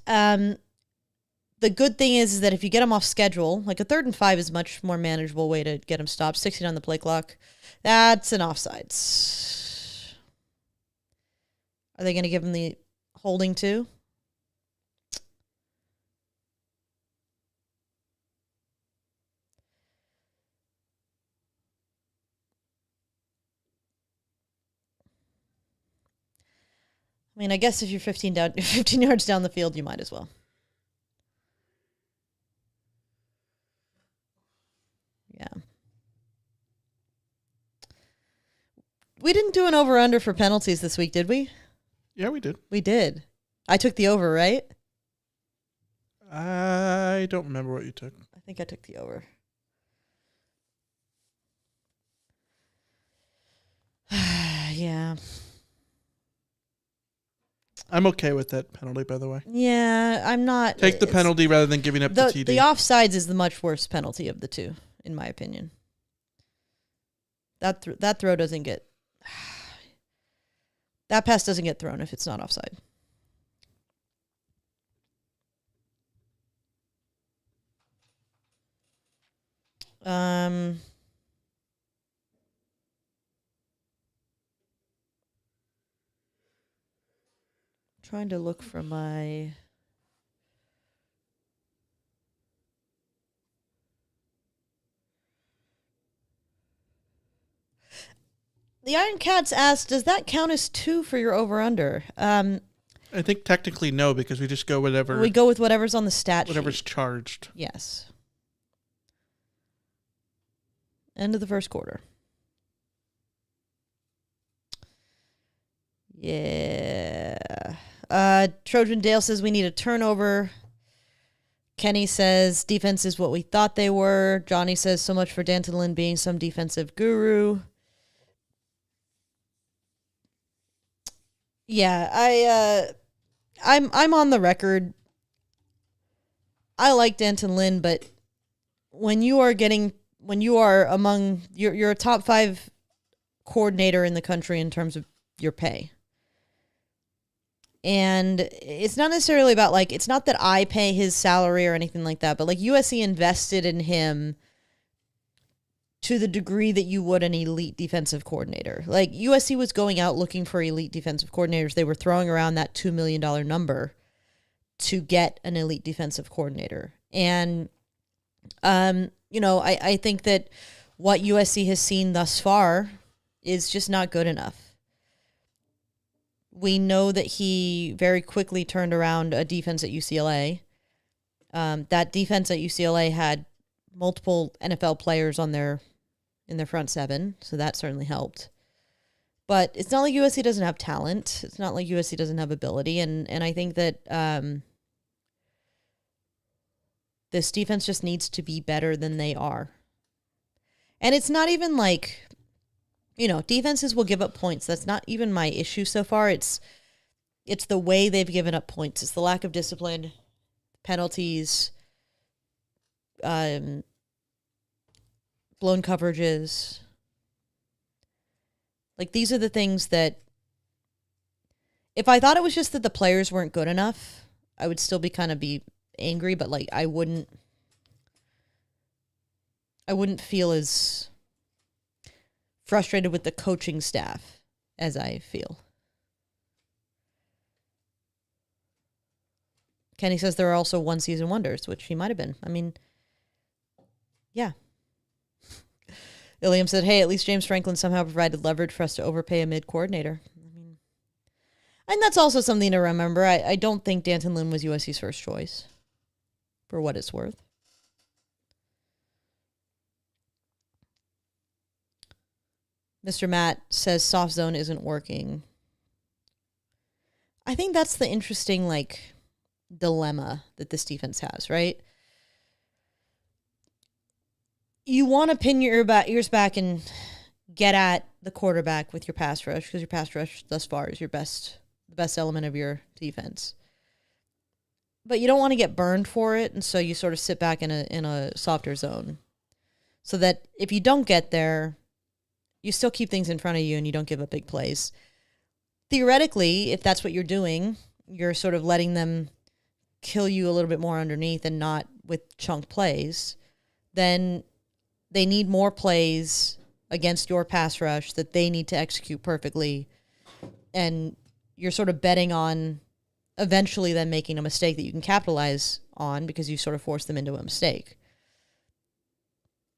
The good thing is that if you get them off schedule, like a 3rd and 5 is a much more manageable way to get them stopped. 16 on the play clock. That's an offsides. Are they going to give them the holding too? I mean, I guess if you're 15 yards down the field, you might as well. Yeah. We didn't do an over-under for penalties this week, did we? Yeah, we did. We did. I took the over, right? I don't remember what you took. I think I took the over. Yeah. I'm okay with that penalty, by the way. Yeah, I'm not. Take the penalty rather than giving up the TD. The offsides is the much worse penalty of the two, in my opinion. That throw doesn't get... That pass doesn't get thrown if it's not offside. Trying to look for my... The Iron Cats asked, does that count as 2 for your over-under? I think technically no, because we just go whatever... We go with whatever's on the stat whatever's sheet. charged. Yes. End of the first quarter. Yeah. Trojan Dale says we need a turnover. Kenny says defense is what we thought they were. Johnny says so much for Danton Lynn being some defensive guru. Yeah, I'm on the record. I like Danton Lynn, but when you are among you're a top 5 coordinator in the country in terms of your pay. And it's not necessarily about it's not that I pay his salary or anything like that, but USC invested in him to the degree that you would an elite defensive coordinator. USC was going out looking for elite defensive coordinators. They were throwing around that $2 million number to get an elite defensive coordinator. And, I think that what USC has seen thus far is just not good enough. We know that he very quickly turned around a defense at UCLA. That defense at UCLA had multiple NFL players in their front seven, so that certainly helped. But it's not like USC doesn't have talent. It's not like USC doesn't have ability, and I think that this defense just needs to be better than they are. And it's not even defenses will give up points. That's not even my issue so far. It's the way they've given up points. It's the lack of discipline, penalties, blown coverages. These are the things that if I thought it was just that the players weren't good enough, I would still be angry, but I wouldn't feel as frustrated with the coaching staff as I feel. Kenny says there are also one-season wonders, which he might have been. I mean, yeah. Iliam said, hey, at least James Franklin somehow provided leverage for us to overpay a mid-coordinator. And that's also something to remember. I don't think Danton Lynn was USC's first choice, for what it's worth. Mr. Matt says soft zone isn't working. I think that's the interesting, dilemma that this defense has, right? You want to pin your ears back and get at the quarterback with your pass rush, because your pass rush thus far is the best element of your defense. But you don't want to get burned for it, and so you sort of sit back in a softer zone, so that if you don't get there, you still keep things in front of you and you don't give up big plays. Theoretically, if that's what you're doing, you're sort of letting them kill you a little bit more underneath and not with chunk plays, then they need more plays against your pass rush that they need to execute perfectly. And you're sort of betting on eventually them making a mistake that you can capitalize on because you sort of force them into a mistake.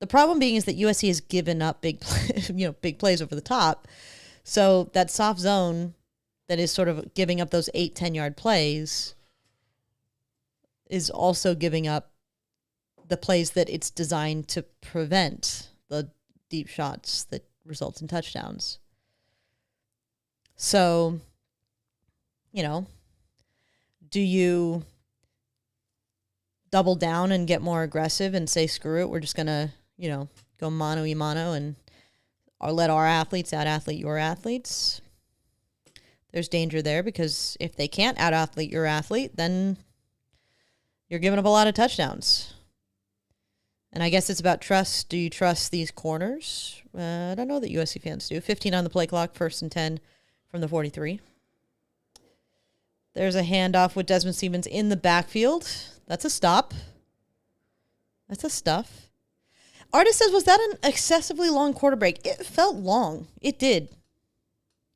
The problem being is that USC has given up big plays over the top. So that soft zone that is sort of giving up those 8-10 yard plays is also giving up the plays that it's designed to prevent, the deep shots that result in touchdowns. So, do you double down and get more aggressive and say, screw it, we're just going to, go mano-y-mano and or let our athletes out-athlete your athletes. There's danger there because if they can't out-athlete your athlete, then you're giving up a lot of touchdowns. And I guess it's about trust. Do you trust these corners? I don't know that USC fans do. 15 on the play clock, 1st and 10 from the 43. There's a handoff with Desmond Stevens in the backfield. That's a stop. That's a stuff. Artist says, was that an excessively long quarter break? It felt long. It did.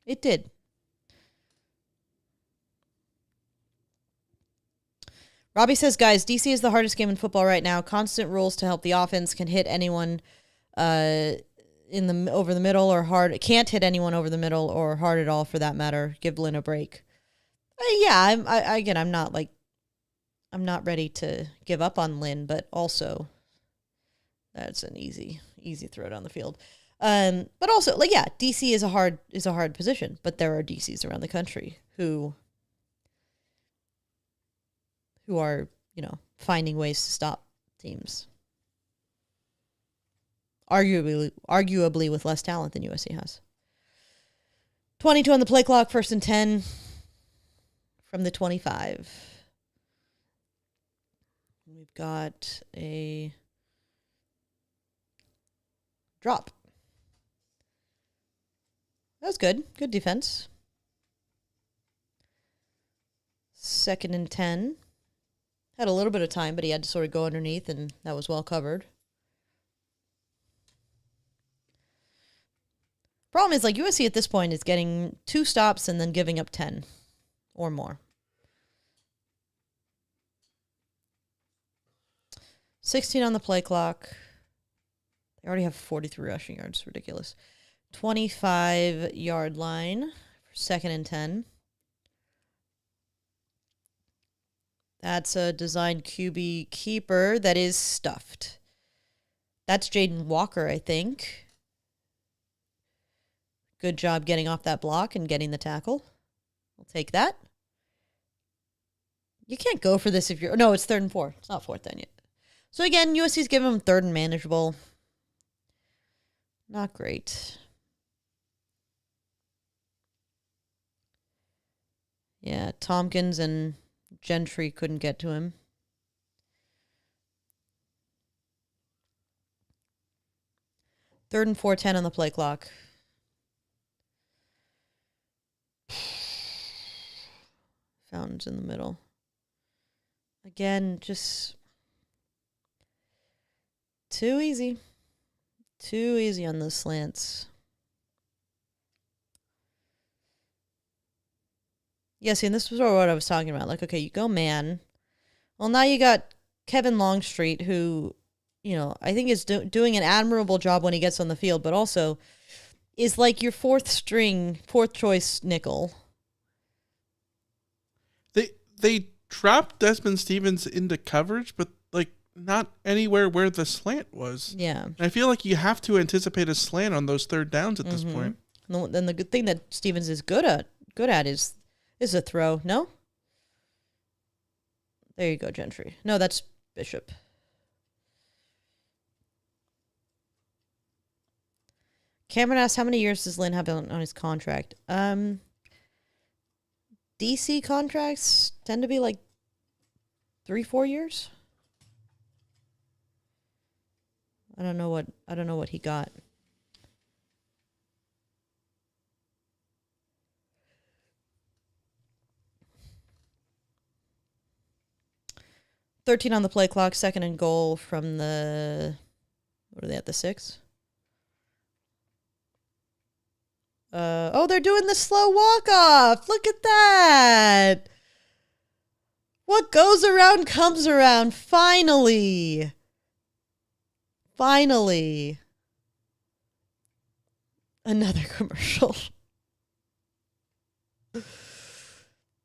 It did. Robbie says, guys, DC is the hardest game in football right now. Constant rules to help the offense can hit anyone over the middle or hard. Can't hit anyone over the middle or hard at all for that matter. Give Lynn a break. I'm not ready to give up on Lynn, but also that's an easy throw down the field. But also, DC is a hard position, but there are DCs around the country who are, finding ways to stop teams. Arguably with less talent than USC has. 22 on the play clock, 1st and 10 from the 25. We've got a drop. That was good. Good defense. 2nd and 10. Had a little bit of time, but he had to sort of go underneath, and that was well covered. Problem is, USC at this point is getting 2 stops and then giving up 10 or more. 16 on the play clock. They already have 43 rushing yards. Ridiculous. 25-yard line for 2nd and 10. That's a designed QB keeper that is stuffed. That's Jaden Walker, I think. Good job getting off that block and getting the tackle. I'll take that. You can't go for this if you're... No, it's 3rd and 4. It's not 4th down yet. So again, USC's giving them 3rd and manageable. Not great. Yeah, Tompkins and Gentry couldn't get to him. Third and 4:10 on the play clock. Fountains in the middle. Again, just too easy. Too easy on those slants. Yeah, see, and this was what I was talking about. Okay, you go man. Well, now you got Kevin Longstreet, who, I think is doing an admirable job when he gets on the field, but also is your 4th choice nickel. They dropped Desmond Stevens into coverage, but not anywhere where the slant was. Yeah. And I feel like you have to anticipate a slant on those 3rd downs at this point. Then the good thing that Stevens is good at is a throw. No? There you go, Gentry. No, that's Bishop. Cameron asks, how many years does Lynn have on his contract? DC contracts tend to be 3-4 years. I don't know what he got. $13 on the play clock, 2nd and goal from the, what are they at, the 6? They're doing the slow walk-off. Look at that. What goes around comes around. Finally. Another commercial.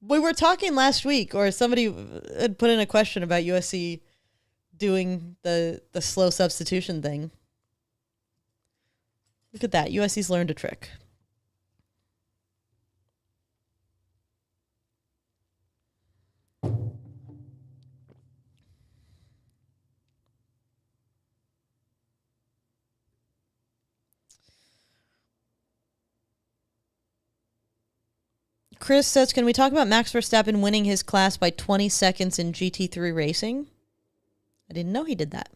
We were talking last week, or somebody had put in a question about USC doing the slow substitution thing. Look at that. USC's learned a trick. Chris says, can we talk about Max Verstappen winning his class by 20 seconds in GT3 racing? I didn't know he did that.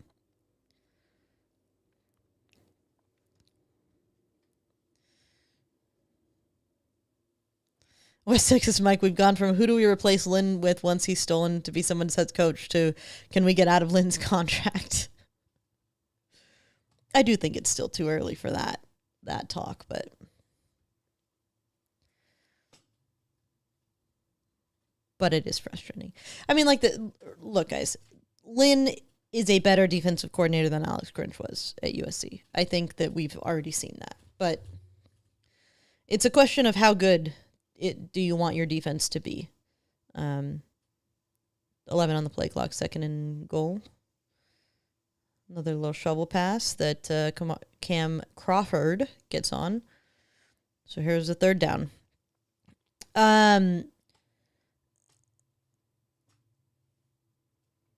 West Texas Mike, we've gone from who do we replace Lynn with once he's stolen to be someone's head coach to can we get out of Lynn's contract? I do think it's still too early for that talk, but it is frustrating. I mean, look, guys, Lynn is a better defensive coordinator than Alex Grinch was at USC. I think that we've already seen that, but it's a question of how good do you want your defense to be? 11 on the play clock, second and goal. Another little shovel pass that Cam Crawford gets on. So here's the third down.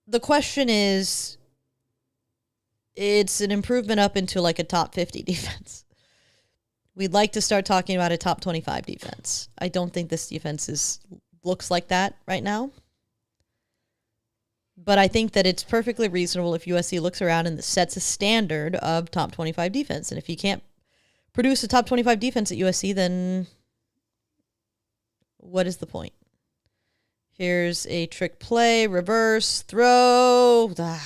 The question is, it's an improvement up into like a top 50 defense. We'd like to start talking about a top 25 defense. I don't think this defense looks like that right now. But I think that it's perfectly reasonable if USC looks around and sets a standard of top 25 defense. And if you can't produce a top 25 defense at USC, then what is the point? Here's a trick play, reverse, throw. Yeah,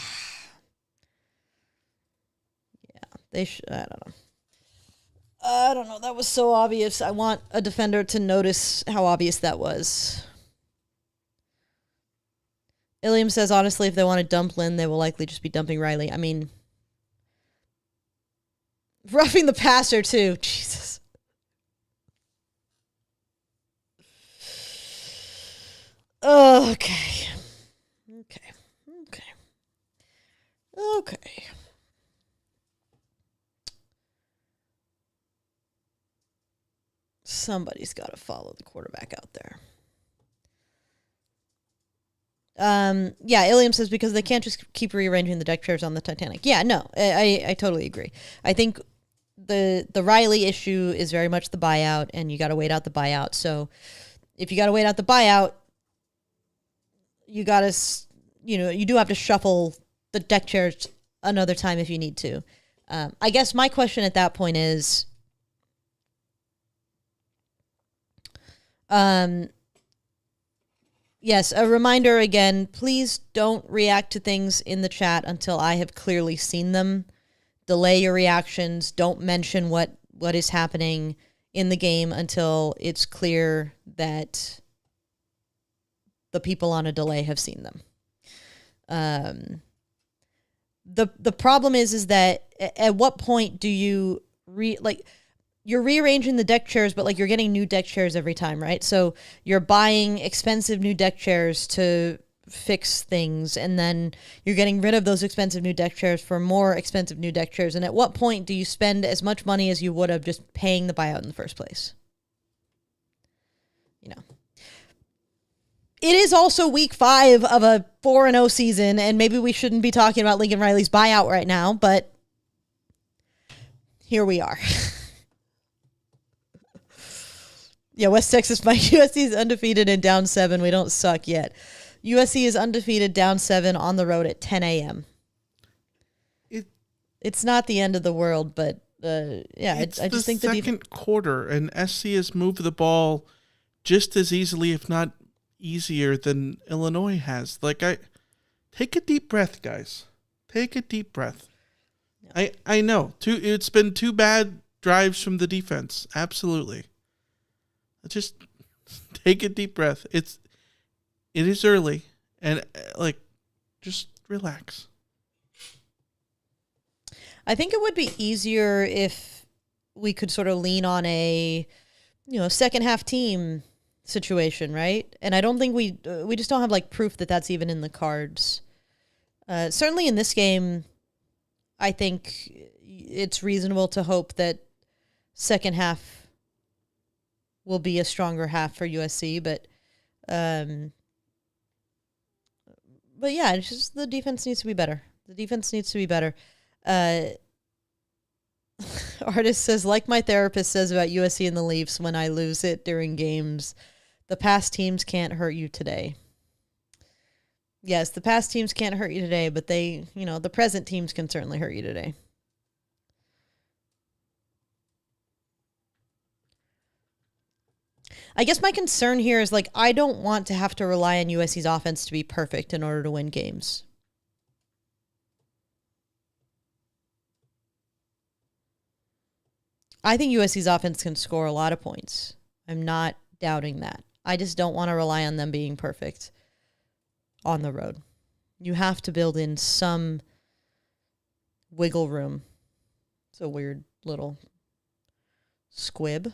I don't know. That was so obvious. I want a defender to notice how obvious that was. Iliam says, honestly, if they want to dump Lynn, they will likely just be dumping Riley. I mean, roughing the passer, too. Jesus. Okay. Somebody's got to follow the quarterback out there. Yeah, Iliam says because they can't just keep rearranging the deck chairs on the Titanic. Yeah, no, I totally agree. I think the Riley issue is very much the buyout, and you got to wait out the buyout. So if you got to wait out the buyout, you got to, you do have to shuffle the deck chairs another time if you need to. I guess my question at that point is, yes, a reminder again, please don't react to things in the chat until I have clearly seen them. Delay your reactions. Don't mention what is happening in the game until it's clear that the people on a delay have seen them. The problem is that at what point do you you're rearranging the deck chairs, but you're getting new deck chairs every time, right? So you're buying expensive new deck chairs to fix things, and then you're getting rid of those expensive new deck chairs for more expensive new deck chairs. And at what point do you spend as much money as you would have just paying the buyout in the first place? It is also week 5 of a 4-0 season, and maybe we shouldn't be talking about Lincoln Riley's buyout right now, but here we are. Yeah, West Texas, my USC is undefeated and down 7. We don't suck yet. USC is undefeated, down 7 on the road at 10 a.m. It's not the end of the world, but I just think the second quarter, and SC has moved the ball just as easily, if not easier, than Illinois has. Take a deep breath, guys. Take a deep breath. Yeah. I know. It's been 2 bad drives from the defense. Absolutely. Just take a deep breath. It is early, and just relax. I think it would be easier if we could sort of lean on a, second half team situation, right? And I don't think we just don't have proof that that's even in the cards. Certainly in this game, I think it's reasonable to hope that second half will be a stronger half for USC, but yeah, it's just the defense needs to be better. Artist says, like my therapist says about USC and the Leafs, when I lose it during games, The past teams can't hurt you today. Yes, the past teams can't hurt you today, but the present teams can certainly hurt you today. I guess my concern here is I don't want to have to rely on USC's offense to be perfect in order to win games. I think USC's offense can score a lot of points. I'm not doubting that. I just don't want to rely on them being perfect on the road. You have to build in some wiggle room. It's a weird little squib.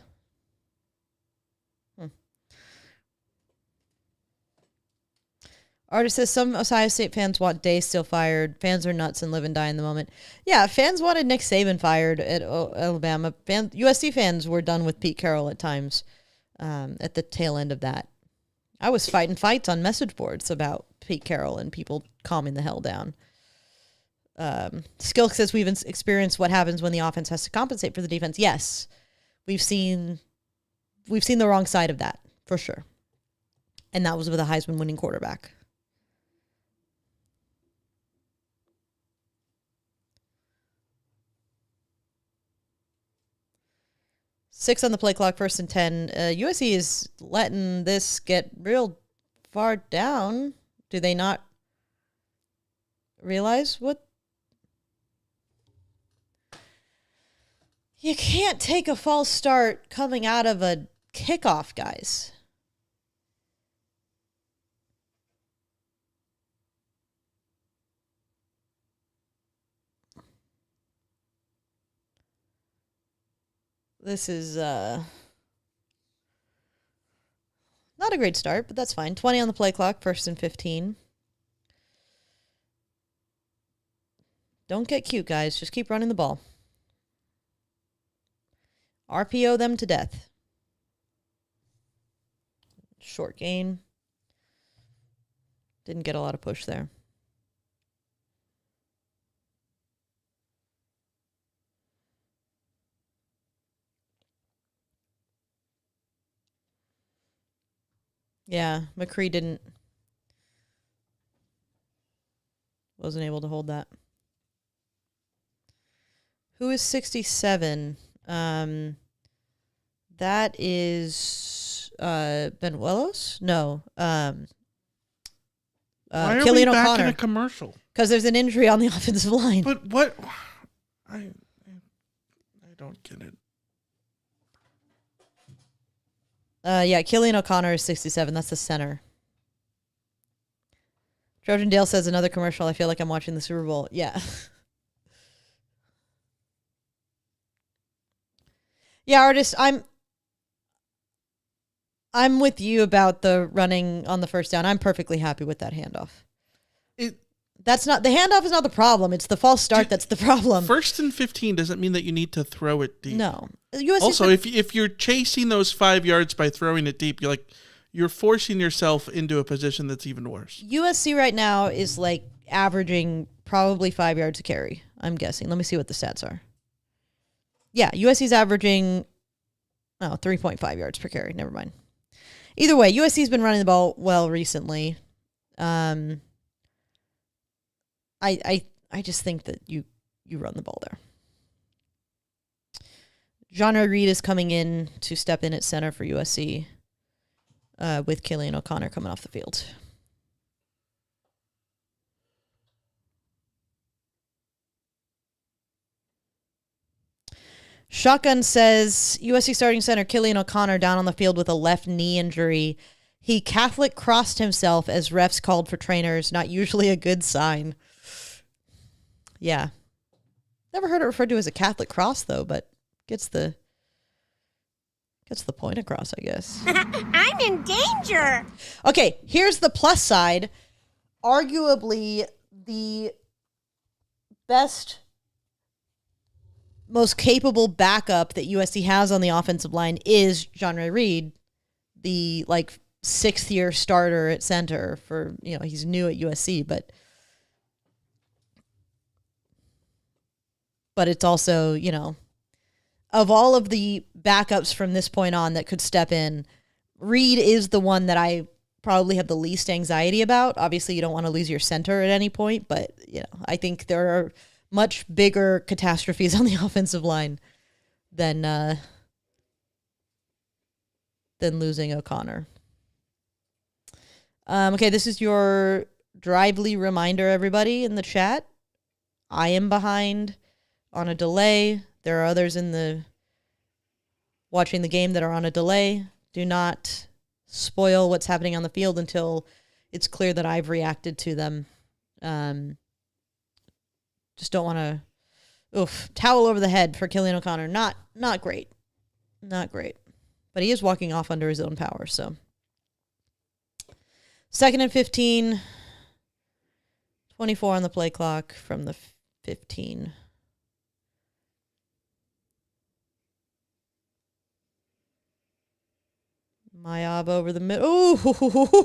Artist says some Ohio State fans want Day still fired. Fans are nuts and live and die in the moment. Yeah, fans wanted Nick Saban fired at Alabama. USC fans were done with Pete Carroll at times at the tail end of that. I was fighting fights on message boards about Pete Carroll and people calming the hell down. Skilk says we've experienced what happens when the offense has to compensate for the defense. Yes, we've seen the wrong side of that, for sure. And that was with a Heisman winning quarterback. Six on the play clock, 1st and 10. USC is letting this get real far down. Do they not realize what? You can't take a false start coming out of a kickoff, guys. This is not a great start, but that's fine. 20 on the play clock, 1st and 15. Don't get cute, guys. Just keep running the ball. RPO them to death. Short gain. Didn't get a lot of push there. Yeah, McCree wasn't able to hold that. Who is 67? That is Benuelos? No. Why are Killian we back O'Connor. in a commercial? Because there's an injury on the offensive line. But what? I don't get it. Yeah, Killian O'Connor is 67. That's the center. Trojan Dale says another commercial. I feel like I'm watching the Super Bowl. Yeah. Yeah, Artist, I'm with you about the running on the first down. I'm perfectly happy with that handoff. The handoff is not the problem. It's the false start that's the problem. 1st and 15 doesn't mean that you need to throw it deep. No. Also, if you're chasing those 5 yards by throwing it deep, you're forcing yourself into a position that's even worse. USC right now is averaging probably 5 yards a carry, I'm guessing. Let me see what the stats are. Yeah, USC's averaging 3.5 yards per carry. Never mind. Either way, USC's been running the ball well recently. I just think that you run the ball there. John Reed is coming in to step in at center for USC with Killian O'Connor coming off the field. Shotgun says USC starting center Killian O'Connor down on the field with a left knee injury. He Catholic crossed himself as refs called for trainers. Not usually a good sign. Yeah. Never heard it referred to as a Catholic cross, though, but gets the point across, I guess. I'm in danger. Okay, here's the plus side. Arguably the best, most capable backup that USC has on the offensive line is John Reed, the 6th-year starter at center for, he's new at USC, but it's also, of all of the backups from this point on that could step in, Reed is the one that I probably have the least anxiety about. Obviously, you don't want to lose your center at any point, but I think there are much bigger catastrophes on the offensive line than losing O'Connor. Okay, this is your drively reminder, everybody in the chat. I am behind on a delay. There are others watching the game that are on a delay. Do not spoil what's happening on the field until it's clear that I've reacted to them. Just don't want to, towel over the head for Killian O'Connor. Not great. Not great. But he is walking off under his own power, so. 2nd and 15. 24 on the play clock from the 15. Mayab over the middle.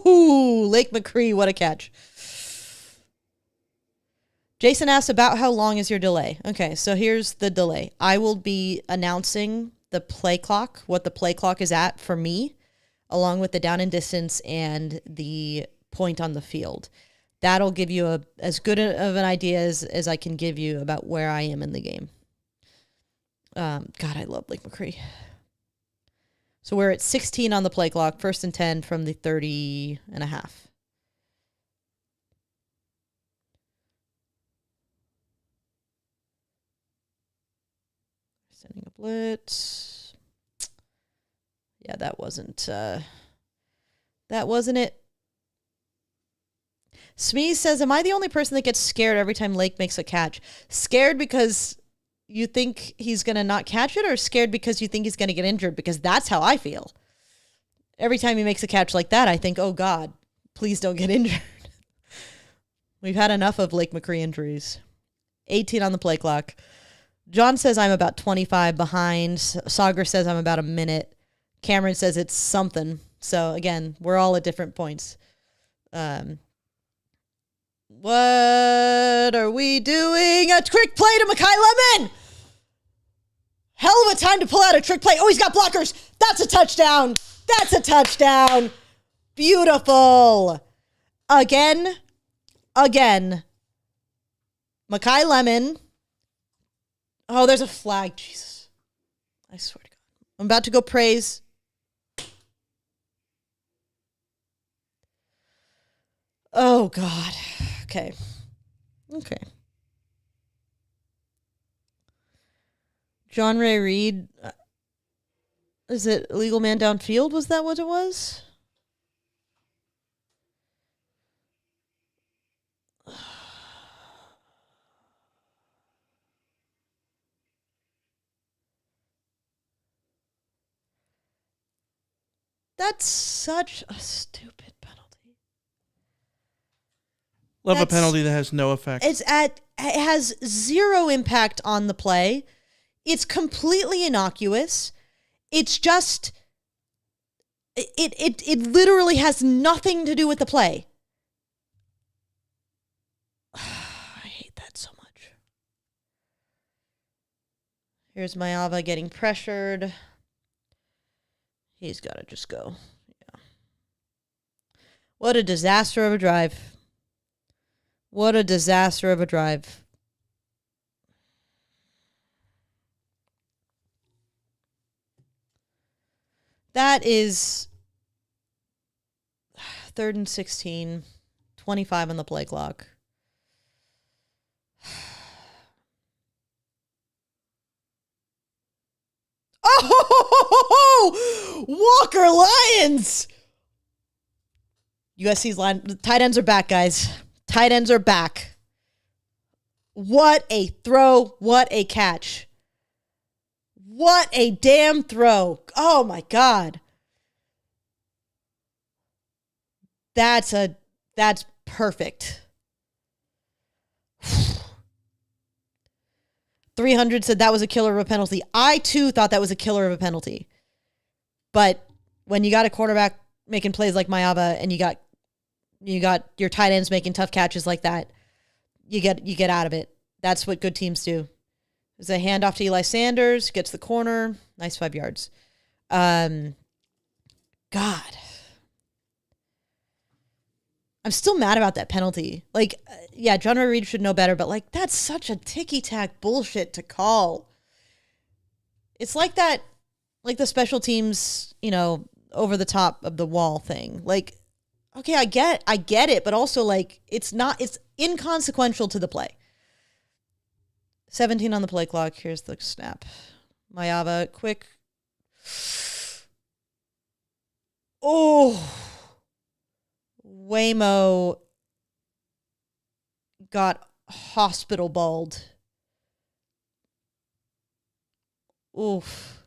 Ooh, Lake McCree, what a catch. Jason asks about how long is your delay. Okay, so here's the delay. I will be announcing the play clock, what the play clock is at for me, along with the down and distance and the point on the field. That'll give you as good of an idea as I can give you about where I am in the game. God, I love Lake McCree. So we're at 16 on the play clock, 1st and 10 from the 30 and a half. Sending a blitz. Yeah, that wasn't it. Smee says, am I the only person that gets scared every time Lake makes a catch? Scared because you think he's going to not catch it, or scared because you think he's going to get injured? Because that's how I feel. Every time he makes a catch like that, I think, oh, God, please don't get injured. We've had enough of Lake McCree injuries. 18 on the play clock. John says I'm about 25 behind. Sagar says I'm about a minute. Cameron says it's something. So, again, we're all at different points. What are we doing? A quick play to Makai Lemon. Hell of a time to pull out a trick play. Oh, he's got blockers. That's a touchdown. That's a touchdown. Beautiful. Again. Makai Lemon. Oh, there's a flag. Jesus. I swear to God. I'm about to go praise. Oh, God. Okay. John Ray Reed. Is it illegal man downfield? Was that what it was? That's such a stupid penalty. Love a penalty that has no effect. It has zero impact on the play. It's completely innocuous. It's just it literally has nothing to do with the play. I hate that so much. Here's Mayava getting pressured. He's got to just go. Yeah. What a disaster of a drive. What a disaster of a drive. That is 3rd and 16, 25 on the play clock. Oh, Walker Lions. USC's line. Tight ends are back, guys. Tight ends are back. What a throw. What a catch. What a damn throw. Oh, my God. That's perfect. 300 said that was a killer of a penalty. I, too, thought that was a killer of a penalty. But when you got a quarterback making plays like Mayava and you got your tight ends making tough catches like that, you get out of it. That's what good teams do. There's a handoff to Eli Sanders, gets the corner, nice 5 yards. God. I'm still mad about that penalty. Like, yeah, John Reed should know better, but like, that's such a ticky-tack bullshit to call. It's like that, like the special teams, over the top of the wall thing. Like, okay, I get it, but also like, it's inconsequential to the play. 17 on the play clock. Here's the snap. Mayava, quick. Oh. Waymo got hospital balled. Oof.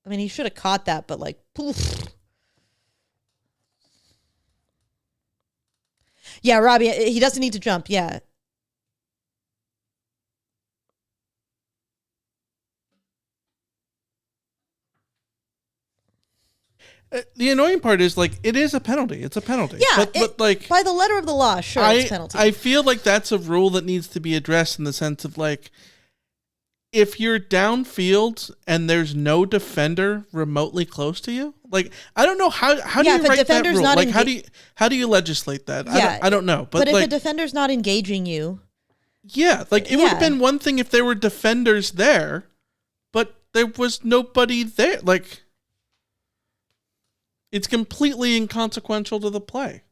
I mean, he should have caught that, but like, poof. Yeah, Robbie, he doesn't need to jump. Yeah. The annoying part is, like, it is a penalty. It's a penalty. Yeah, but like, by the letter of the law, sure, it's a penalty. I feel like that's a rule that needs to be addressed in the sense of, like, if you're downfield and there's no defender remotely close to you, like, I don't know how do you write that rule? Like, how do you legislate that? Yeah, I don't know. But if like, a defender's not engaging you, yeah, like it would have been one thing if there were defenders there, but there was nobody there. Like, it's completely inconsequential to the play.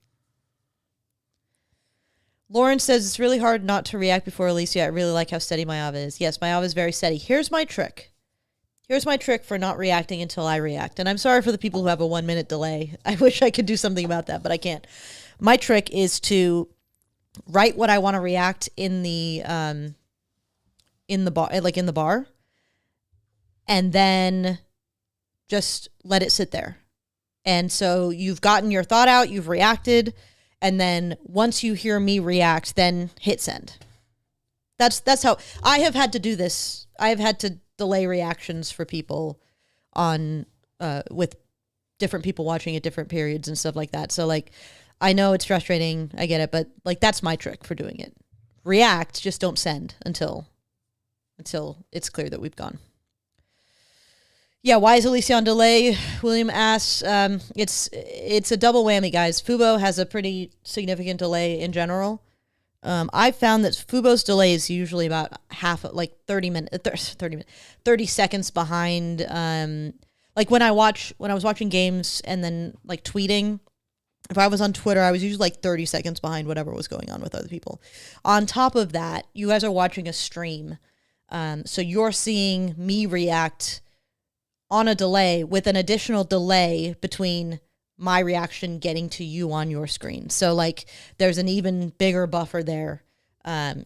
Lauren says it's really hard not to react before Alicia. I really like how steady Mayava is. Yes, Mayava is very steady. Here's my trick. Here's my trick for not reacting until I react. And I'm sorry for the people who have a 1 minute delay. I wish I could do something about that, but I can't. My trick is to write what I want to react in the bar, and then just let it sit there. And so you've gotten your thought out, you've reacted, and then once you hear me react, then hit send. That's how I have had to do this. I have had to delay reactions for people on with different people watching at different periods and stuff like that. So like, I know it's frustrating, I get it, but like that's my trick for doing it. React, just don't send until it's clear that we've gone. Yeah, why is Alicia on delay? William asks. It's a double whammy, guys. Fubo has a pretty significant delay in general. I've found that Fubo's delay is usually about 30 seconds behind. Like when I was watching games and then like tweeting, if I was on Twitter, I was usually like 30 seconds behind whatever was going on with other people. On top of that, you guys are watching a stream. So you're seeing me react on a delay with an additional delay between my reaction getting to you on your screen. So like there's an even bigger buffer there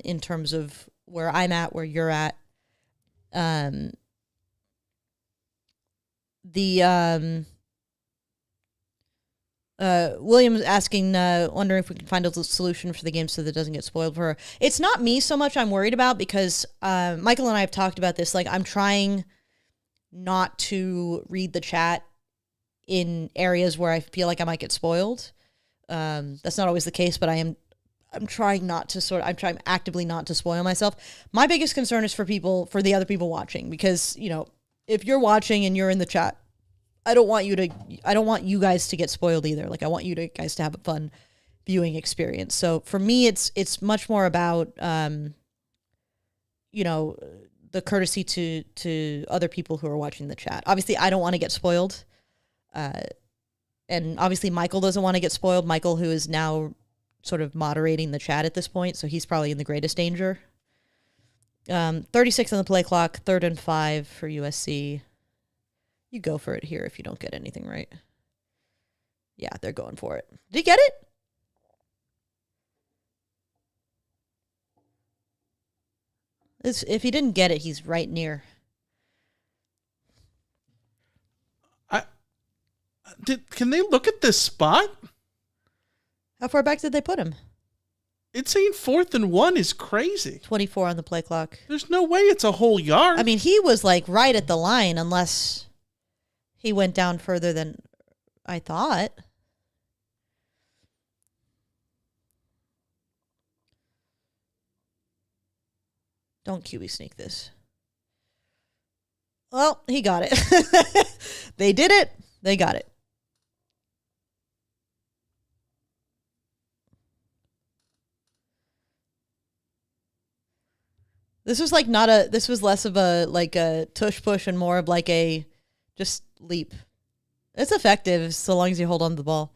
in terms of where I'm at, where you're at. William's asking, wondering if we can find a solution for the game so that it doesn't get spoiled for her. It's not me so much I'm worried about because Michael and I have talked about this. Like I'm trying not to read the chat in areas where I feel like I might get spoiled. That's not always the case, but I'm trying not to I'm trying actively not to spoil myself. My biggest concern is for the other people watching, because, if you're watching and you're in the chat, I don't want you guys to get spoiled either. Like I want you guys to have a fun viewing experience. So for me, it's much more about, the courtesy to other people who are watching the chat. Obviously, I don't want to get spoiled. And obviously, Michael doesn't want to get spoiled. Michael, who is now sort of moderating the chat at this point, so he's probably in the greatest danger. 36 on the play clock, 3rd and 5 for USC. You go for it here if you don't get anything right. Yeah, they're going for it. Did he get it? If he didn't get it, he's right near. Can they look at this spot? How far back did they put him? It's saying 4th and 1 is crazy. 24 on the play clock. There's no way it's a whole yard. I mean, he was like right at the line unless he went down further than I thought. Don't QB sneak this. Well, he got it. They did it. They got it. This was like not a, this was less of a, like a tush push and more of like a just leap. It's effective so long as you hold on to the ball.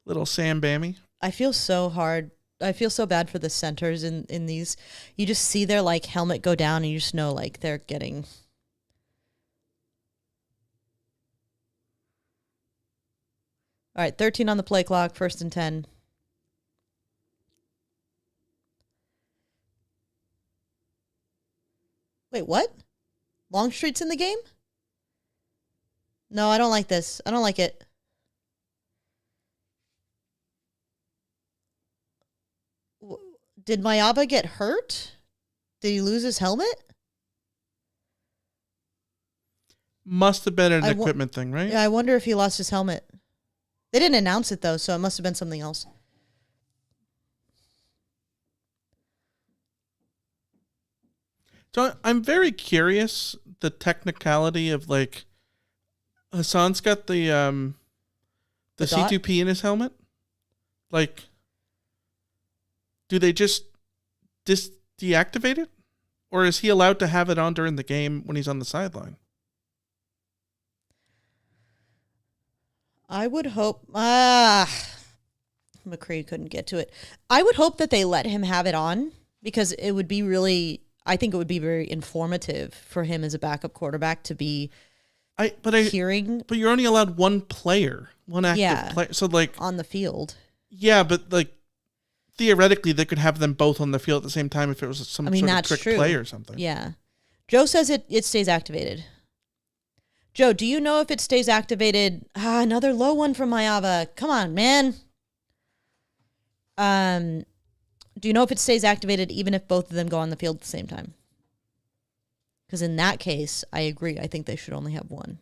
Little Sam Bammy. I feel so hard. I feel so bad for the centers in these. You just see their like helmet go down and you just know like they're getting. All right, 13 on the play clock, 1st and 10. Wait, what? Longstreet's in the game? No, I don't like this. I don't like it. Did Mayaba get hurt? Did he lose his helmet? Must have been an equipment thing, right? Yeah, I wonder if he lost his helmet. They didn't announce it, though, so it must have been something else. So I'm very curious the technicality of like Hassan's got the C2P in his helmet. Like, do they just deactivate it? Or is he allowed to have it on during the game when he's on the sideline? I would hope... McCree couldn't get to it. I would hope that they let him have it on because it would be really... I think it would be very informative for him as a backup quarterback to be hearing... But you're only allowed one player, one active player. So, like... On the field. Yeah, but, like, theoretically, they could have them both on the field at the same time if it was some sort of trick play or something. Yeah. Joe says it stays activated. Joe, do you know if it stays activated? Another low one from Mayava. Come on, man. Do you know if it stays activated even if both of them go on the field at the same time? Because in that case, I agree. I think they should only have one.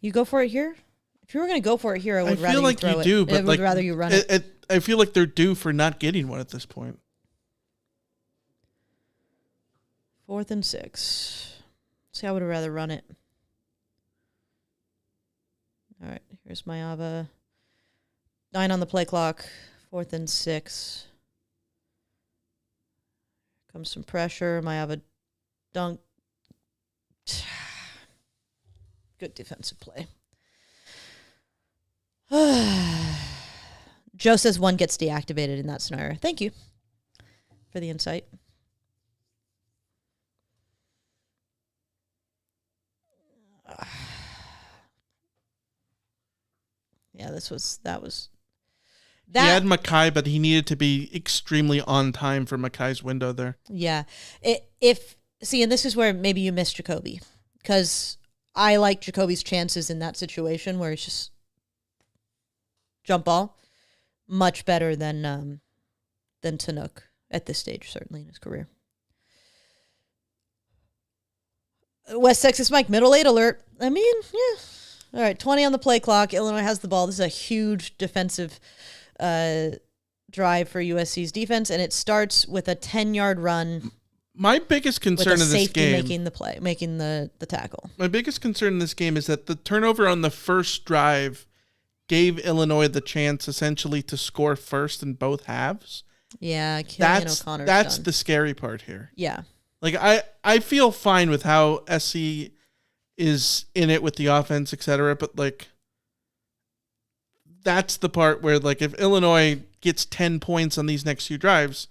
You go for it here? If you were going to go for it here, I would rather you throw it. Do, but I would rather you run it. I feel like they're due for not getting one at this point. 4th and 6. See, I would have rather run it. All right, here's Mayava. 9 on the play clock. 4th and 6. Comes some pressure. Mayava dunk. Good defensive play. Joe says one gets deactivated in that scenario. Thank you for the insight. Yeah, that was. He had Mackay, but he needed to be extremely on time for Mackay's window there. Yeah. And this is where maybe you missed Jacoby. Because I like Jacoby's chances in that situation where it's just jump ball. Much better than Tanook at this stage, certainly in his career. West Texas Mike, middle 8 alert. I mean, yeah. All right, 20 on the play clock. Illinois has the ball. This is a huge defensive drive for USC's defense, and it starts with a 10-yard run. My biggest concern in this game, making the tackle. My biggest concern in this game is that the turnover on the first drive gave Illinois the chance essentially to score first in both halves. Yeah, Killian O'Connor's that's done. The scary part here. Yeah. Like I feel fine with how SC is in it with the offense, etc. But like, that's the part where like if Illinois gets 10 points on these next few drives,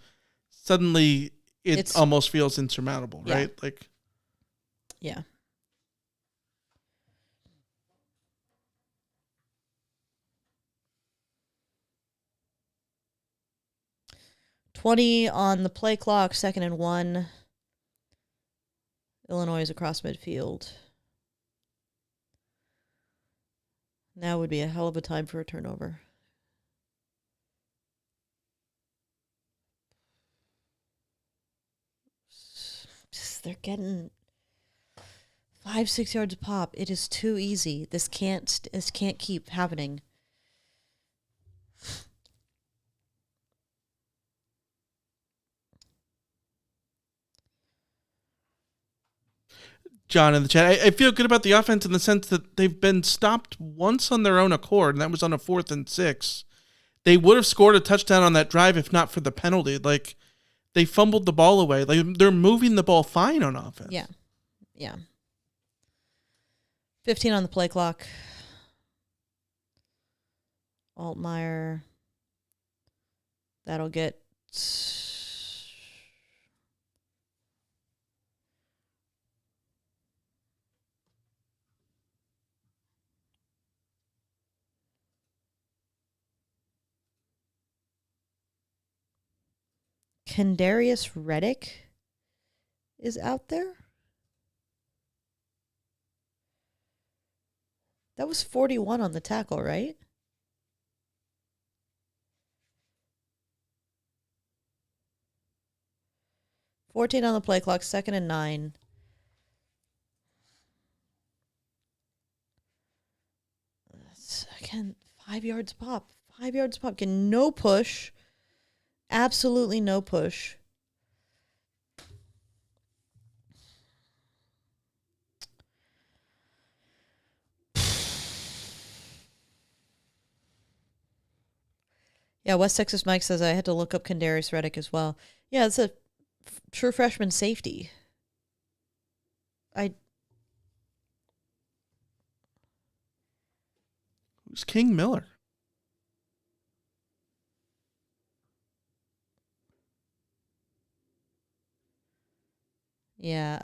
suddenly it almost feels insurmountable, right? Like, yeah. $20 on the play clock, 2nd and 1. Illinois is across midfield. Now would be a hell of a time for a turnover. They're getting 5-6 yards a pop. It is too easy. This can't keep happening. John in the chat. I feel good about the offense in the sense that they've been stopped once on their own accord, and that was on a 4th and 6. They would have scored a touchdown on that drive if not for the penalty. Like, they fumbled the ball away. Like, they're moving the ball fine on offense. Yeah. Yeah. 15 on the play clock. Altmaier. That'll get... Kendarius Reddick is out there. That was 41 on the tackle, right? $14 on the play clock, 2nd and 9. Again, 5 yards pop. 5 yards pop. Again, no push. Absolutely no push. Yeah, West Texas Mike says I had to look up Kendarius Reddick as well. Yeah, it's a true freshman safety. Who's King Miller? Yeah.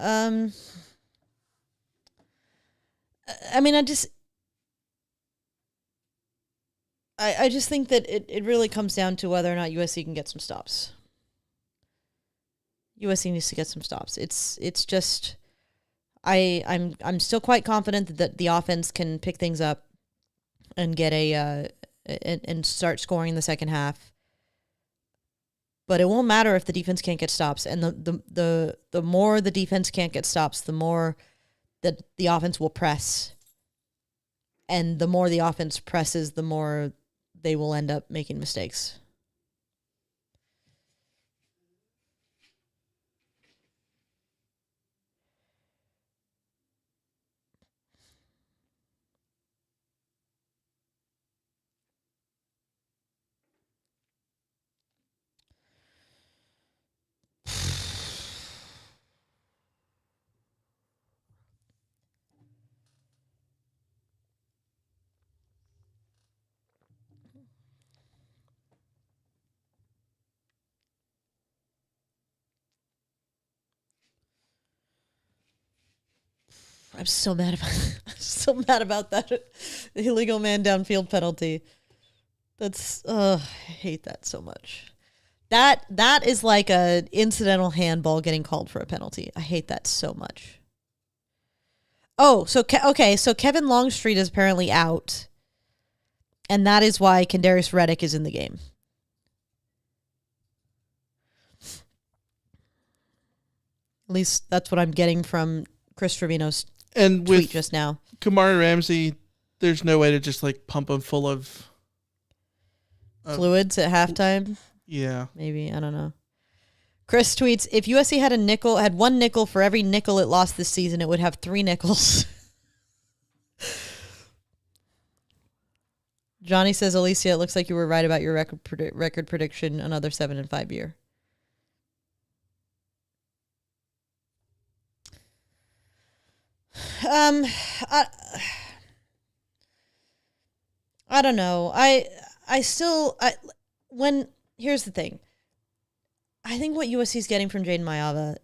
I mean, I just think that it really comes down to whether or not USC can get some stops. USC needs to get some stops. It's just I'm still quite confident that the offense can pick things up and get and start scoring in the second half. But it won't matter if the defense can't get stops. And the more the defense can't get stops, the more that the offense will press. And the more the offense presses, the more they will end up making mistakes. I'm so mad about that illegal man downfield penalty. That's I hate that so much. That is like a incidental handball getting called for a penalty. I hate that so much. Oh, so Kevin Longstreet is apparently out, and that is why Kendarius Reddick is in the game. At least that's what I'm getting from Chris Trevino's tweet just now. Kamari Ramsey, there's no way to just like pump him full of fluids at halftime. Yeah, maybe, I don't know. Chris tweets, if USC had one nickel for every nickel it lost this season, it would have 3 nickels. Johnny says, Alicia, it looks like you were right about your record prediction, another 7-5 year. I don't know. Here's the thing. I think what USC is getting from Jaden Mayava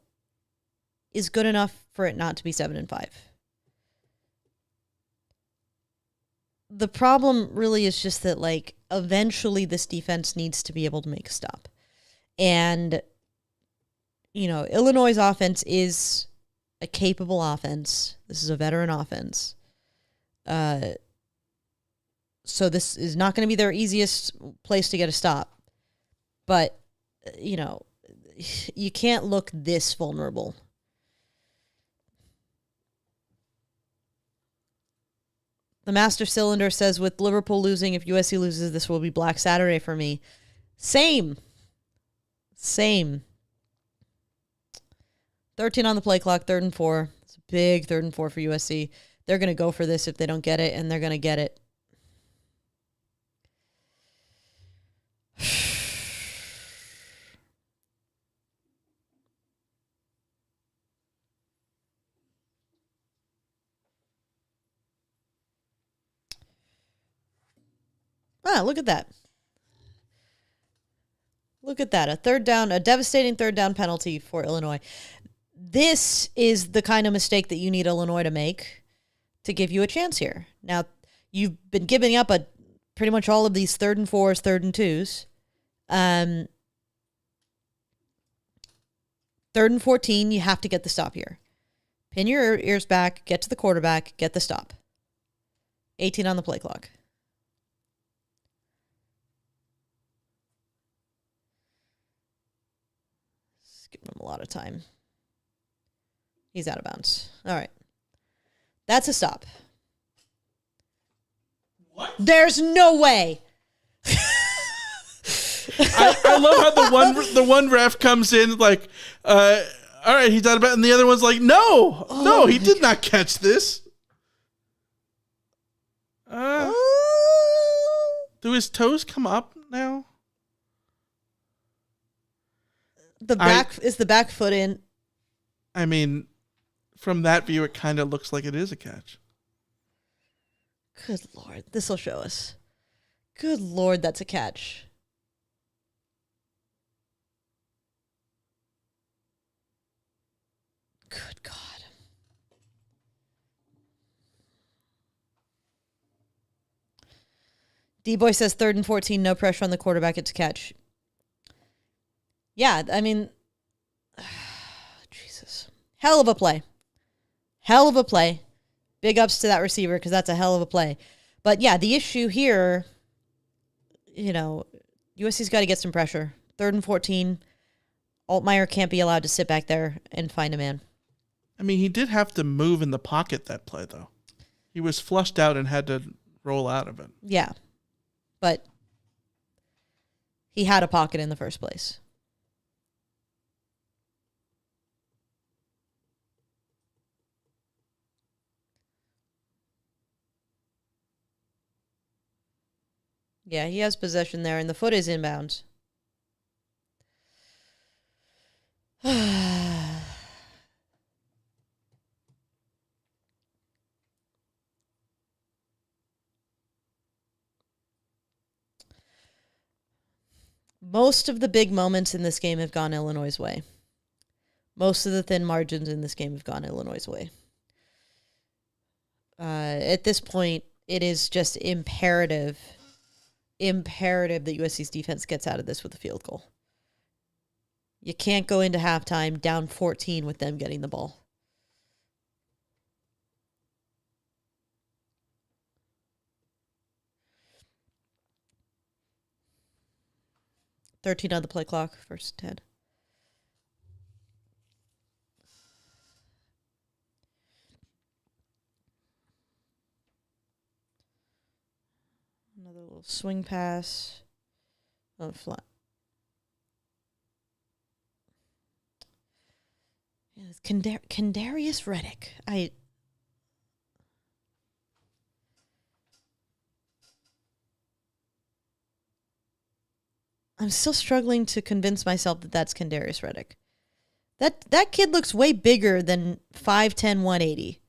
is good enough for it not to be 7-5. The problem really is just that, like, eventually this defense needs to be able to make a stop. And, you know, Illinois' offense is a capable offense. This is a veteran offense. So this is not going to be their easiest place to get a stop. But, you know, you can't look this vulnerable. The Master Cylinder says, with Liverpool losing, if USC loses, this will be Black Saturday for me. Same. 13 on the play clock, 3rd and 4. It's a Big 3rd and 4 for USC. They're going to go for this if they don't get it, and they're going to get it. Look at that. Look at that. A devastating 3rd down penalty for Illinois. This is the kind of mistake that you need Illinois to make to give you a chance here. Now, you've been giving up pretty much all of these 3rd and 4s, 3rd and 2s. 3rd and 14, you have to get the stop here. Pin your ears back, get to the quarterback, get the stop. 18 on the play clock. Just giving him a lot of time. He's out of bounds. All right. That's a stop. What? There's no way. I love how the one ref comes in like, all right, he's out of bounds, and the other one's like, no, he did not catch this. Do his toes come up now? Is the back foot in? I mean, from that view, it kind of looks like it is a catch. Good Lord, this will show us. Good Lord, that's a catch. Good God. D-Boy says 3rd and 14, no pressure on the quarterback, it's a catch. Yeah, I mean, Jesus. Hell of a play. Hell of a play. Big ups to that receiver because that's a hell of a play. But yeah, the issue here, USC's got to get some pressure. 3rd and 14, Altmaier can't be allowed to sit back there and find a man. I mean, he did have to move in the pocket that play, though. He was flushed out and had to roll out of it. Yeah. But he had a pocket in the first place. Yeah, he has possession there, and the foot is inbounds. Most of the big moments in this game have gone Illinois' way. Most of the thin margins in this game have gone Illinois' way. At this point, it is just imperative that USC's defense gets out of this with a field goal. You can't go into halftime down 14 with them getting the ball. $13 on the play clock, first 10. Another little swing pass. Oh, flat. Yeah, it's Kendarius Reddick. I'm still struggling to convince myself that that's Kendarius Reddick. That kid looks way bigger than 5'10", 180.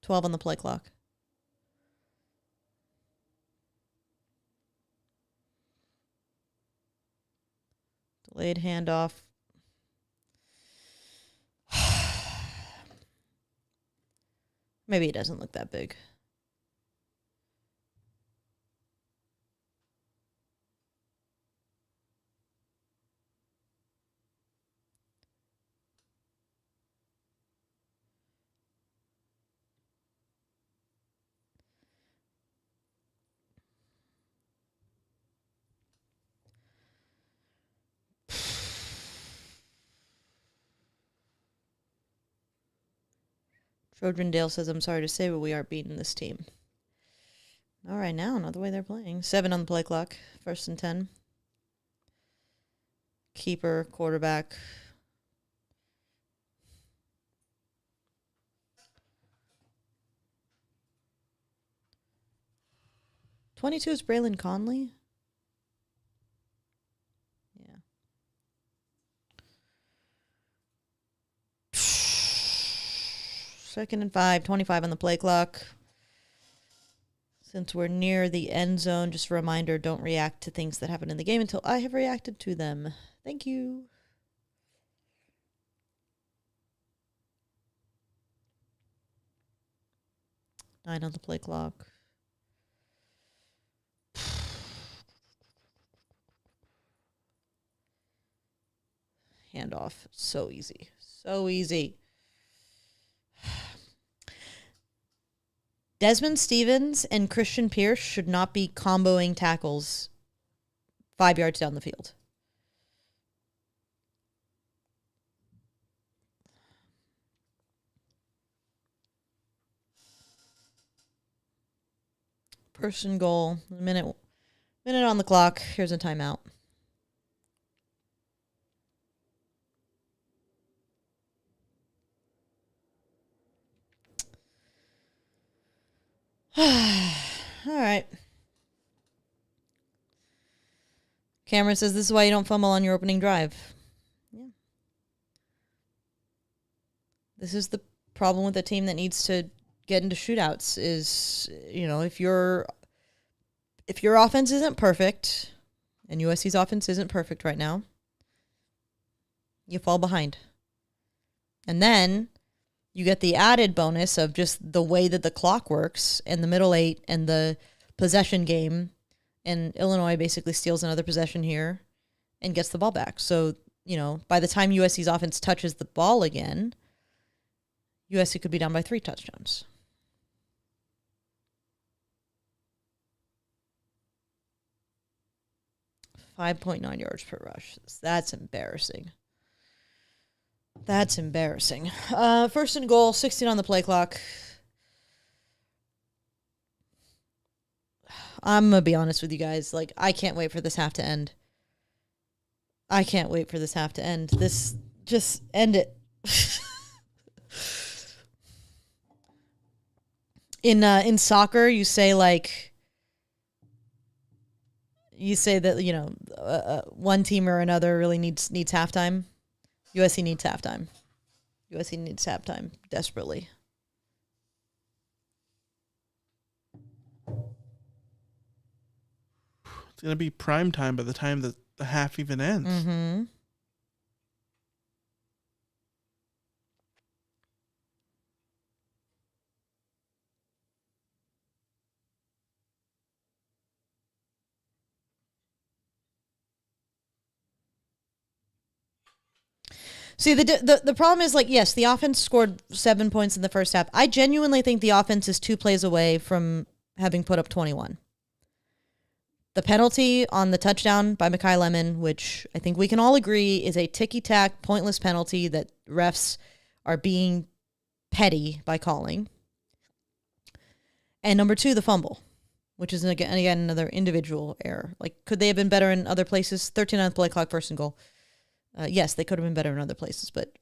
$12 on the play clock. Delayed handoff. Maybe it doesn't look that big. Trojan Dale says, I'm sorry to say, but we aren't beating this team. All right, now, not the way they're playing. 7 on the play clock. 1st and 10. Keeper, quarterback. $22 is Braylon Conley. Yeah. 2nd and 5, 25 on the play clock. Since we're near the end zone, just a reminder, don't react to things that happen in the game until I have reacted to them. Thank you. Nine on the play clock. Handoff. So easy. So easy. Desmond Stevens and Christian Pierce should not be comboing tackles 5 yards down the field. Person goal. Minute on the clock. Here's a timeout. All right. Cameron says this is why you don't fumble on your opening drive. Yeah. This is the problem with a team that needs to get into shootouts is, if your offense isn't perfect, and USC's offense isn't perfect right now, you fall behind. And then you get the added bonus of just the way that the clock works and the middle eight and the possession game. And Illinois basically steals another possession here and gets the ball back. So, by the time USC's offense touches the ball again, USC could be down by 3 touchdowns. .9 yards per rush. That's embarrassing. That's embarrassing. 1st and goal, 16 on the play clock. I'm going to be honest with you guys. I can't wait for this half to end. I can't wait for this half to end. Just end it. In soccer, you say that, one team or another really needs halftime. USC needs halftime. USC needs halftime desperately. It's going to be prime time by the time that the half even ends. Mm-hmm. See, the problem is, yes, the offense scored 7 points in the first half. I genuinely think the offense is 2 plays away from having put up 21. The penalty on the touchdown by Mekhi Lemon, which I think we can all agree is a ticky-tack, pointless penalty that refs are being petty by calling. And number 2, the fumble, which is, again another individual error. Could they have been better in other places? 13 on the play clock, 1st and goal. Yes, they could have been better in other places, but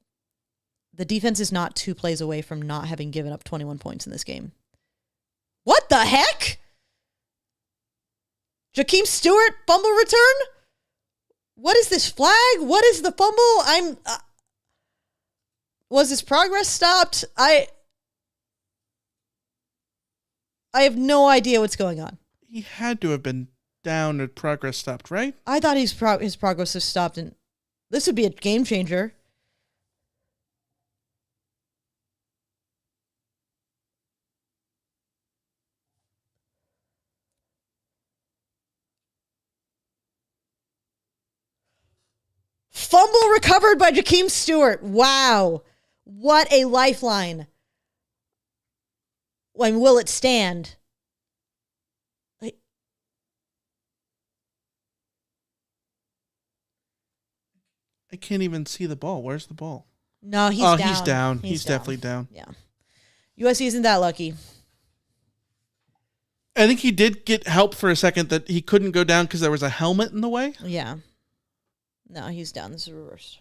the defense is not 2 plays away from not having given up 21 points in this game. What the heck? Jakeem Stewart, fumble return? What is this flag? What is the fumble? Was his progress stopped? I have no idea what's going on. He had to have been down and progress stopped, right? I thought his progress was stopped, and this would be a game changer. Fumble recovered by Jakeem Stewart. Wow. What a lifeline. When will it stand? I can't even see the ball. Where's the ball? No, he's down. He's down. He's definitely down. Yeah. USC isn't that lucky. I think he did get help for a second that he couldn't go down because there was a helmet in the way. Yeah. No, he's down. This is reversed.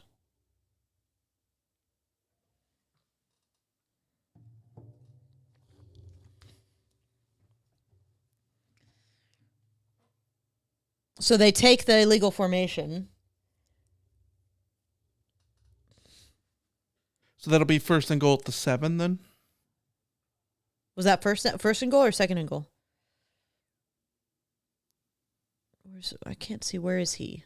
So they take the illegal formation. So that'll be first and goal at the 7 then? Was that first and goal or second and goal? I can't see. Where is he?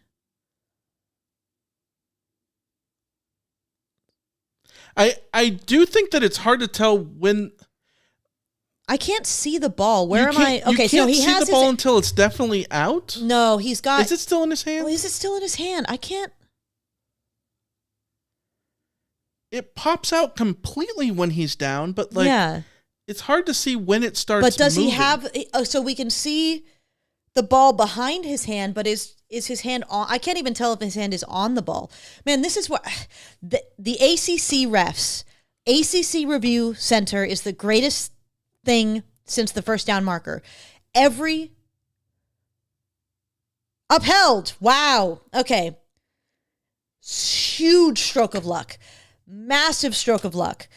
I do think that it's hard to tell when. I can't see the ball. Where am I? Okay, you can't so he see has the ball until it's definitely out. No, he's got. Is it still in his hand? Oh, is it still in his hand? I can't. It pops out completely when he's down, but yeah, it's hard to see when it starts. But does moving. he have? So we can see the ball behind his hand, but is his hand on? I can't even tell if his hand is on the ball. Man, this is what the ACC refs, ACC Review Center is the greatest thing since the first down marker. Every upheld. Wow. Okay. Huge stroke of luck. Massive stroke of luck.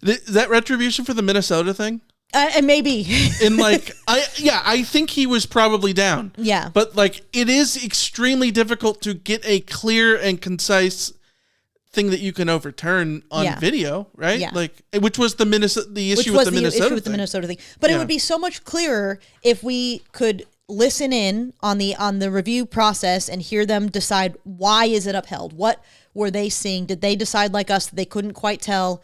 Is that retribution for the Minnesota thing? And maybe. In I think he was probably down. Yeah. But it is extremely difficult to get a clear and concise thing that you can overturn on video, right? Yeah. Which was the issue with the Minnesota thing. But it would be so much clearer if we could listen in on the review process and hear them decide, why is it upheld? What were they seeing? Did they decide like us that they couldn't quite tell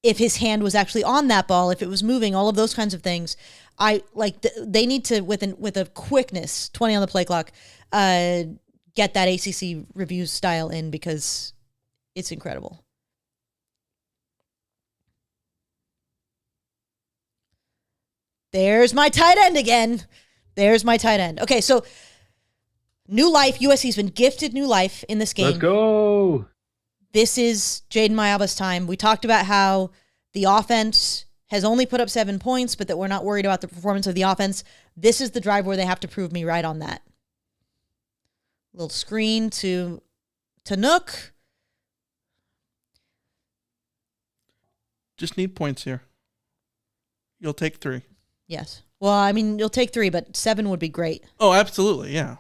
if his hand was actually on that ball, if it was moving, all of those kinds of things? They need to, with a quickness, 20 on the play clock, get that ACC review style in, because it's incredible. There's my tight end again. There's my tight end. Okay, so new life. USC's been gifted new life in this game. Let's go. This is Jaden Mayaba's time. We talked about how the offense has only put up 7 points, but that we're not worried about the performance of the offense. This is the drive where they have to prove me right on that. Little screen to Nook. Just need points here. You'll take 3. Yes. Well, I mean, you'll take 3, but 7 would be great. Oh, absolutely, yeah.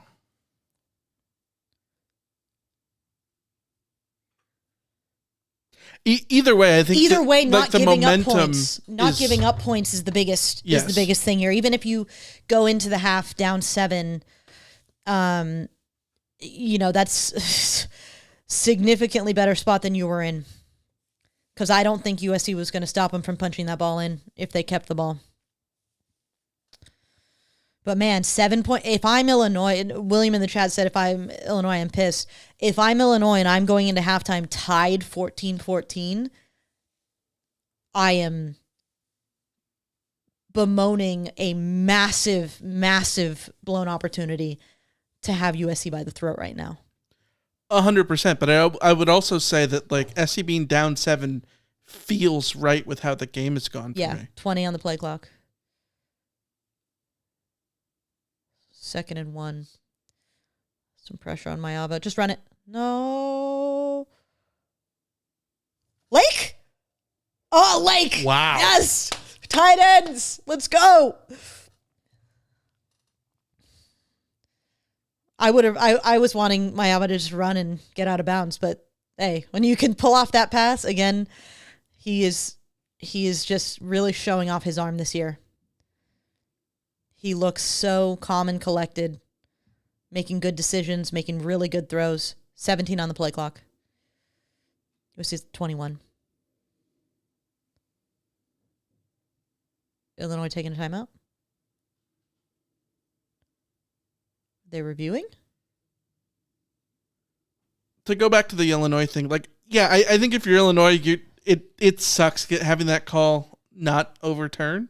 Either way, I think. Either way, not the giving up momentum points. Not giving up points is the biggest. Yes. Is the biggest thing here. Even if you go into the half down 7, that's significantly better spot than you were in. Because I don't think USC was going to stop them from punching that ball in if they kept the ball. But man, 7 point. If I'm Illinois, William in the chat said, if I'm Illinois, I'm pissed. If I'm Illinois and I'm going into halftime tied 14-14, I am bemoaning a massive, massive blown opportunity to have USC by the throat right now. 100%. But I would also say that SC being down 7 feels right with how the game has gone for me. 20 on the play clock. 2nd and 1. Some pressure on Mayava. Just run it. No. Lake? Oh, Lake. Wow. Yes. Tight ends. Let's go. I was wanting Mayava to just run and get out of bounds, but hey, when you can pull off that pass, again, he is just really showing off his arm this year. He looks so calm and collected, making good decisions, making really good throws. 17 on the play clock. It was his 21. Illinois taking a timeout. They're reviewing? To go back to the Illinois thing, I think if you're Illinois, it sucks having that call not overturned.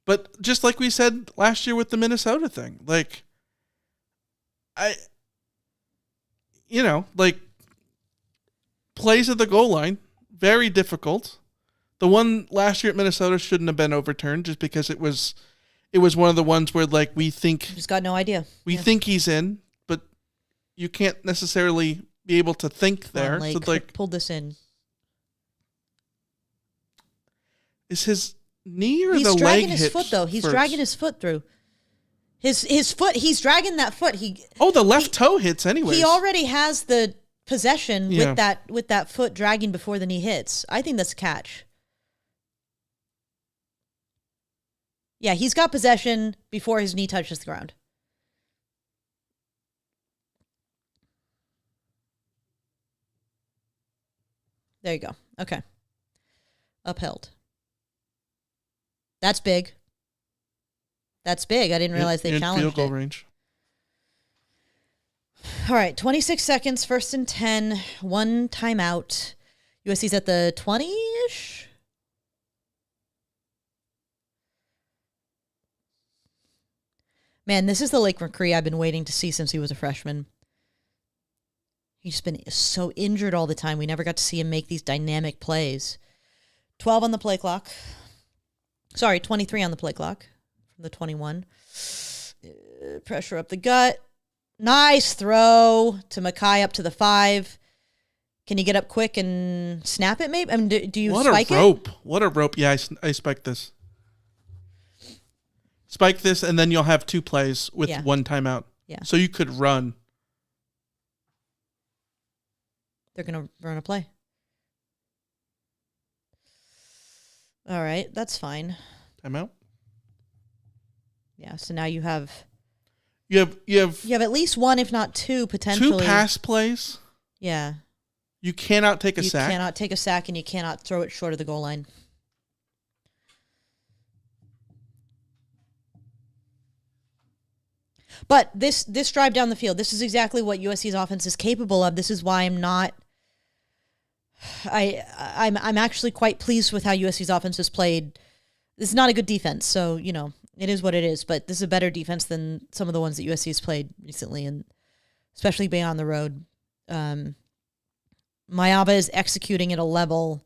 But just like we said last year with the Minnesota thing, plays at the goal line, very difficult. The one last year at Minnesota shouldn't have been overturned just because it was it was one of the ones where like we think Just got no idea. we think he's in, but you can't necessarily be able to think there. Like, So like, pull this in. is his knee or He's the leg dragging his hit foot though. He's first? dragging his foot through. His foot. He's dragging that foot. The left toe hits anyways. He already has the possession Yeah. with that foot dragging before the knee hits. I think that's a catch. Yeah, he's got possession before his knee touches the ground. There you go. Okay. Upheld. That's big. That's big. I didn't realize they in challenged field goal it. range. All right, 26 seconds, 1st and 10, 1 timeout. USC's at the 20-ish? Man, this is the Lake McCree I've been waiting to see since he was a freshman. He's been so injured all the time. We never got to see him make these dynamic plays. 12 on the play clock. Sorry, 23 on the play clock from the 21. Pressure up the gut. Nice throw to Mackay up to the 5. Can you get up quick and snap it maybe? I mean, do you spike it? What a rope. What a rope. Yeah, I spiked this. Spike this, and then you'll have 2 plays with 1 timeout. Yeah. So you could run. They're going to run a play. All right, that's fine. Timeout? Yeah, so now you have You have at least 1, if not 2, potentially. 2 pass plays. Yeah. You cannot take a sack. You cannot take a sack, and you cannot throw it short of the goal line. But this drive down the field, this is exactly what USC's offense is capable of. This is why I'm actually quite pleased with how USC's offense has played. This is not a good defense, so, it is what it is. But this is a better defense than some of the ones that USC has played recently, and especially being on the road. Mayava is executing at a level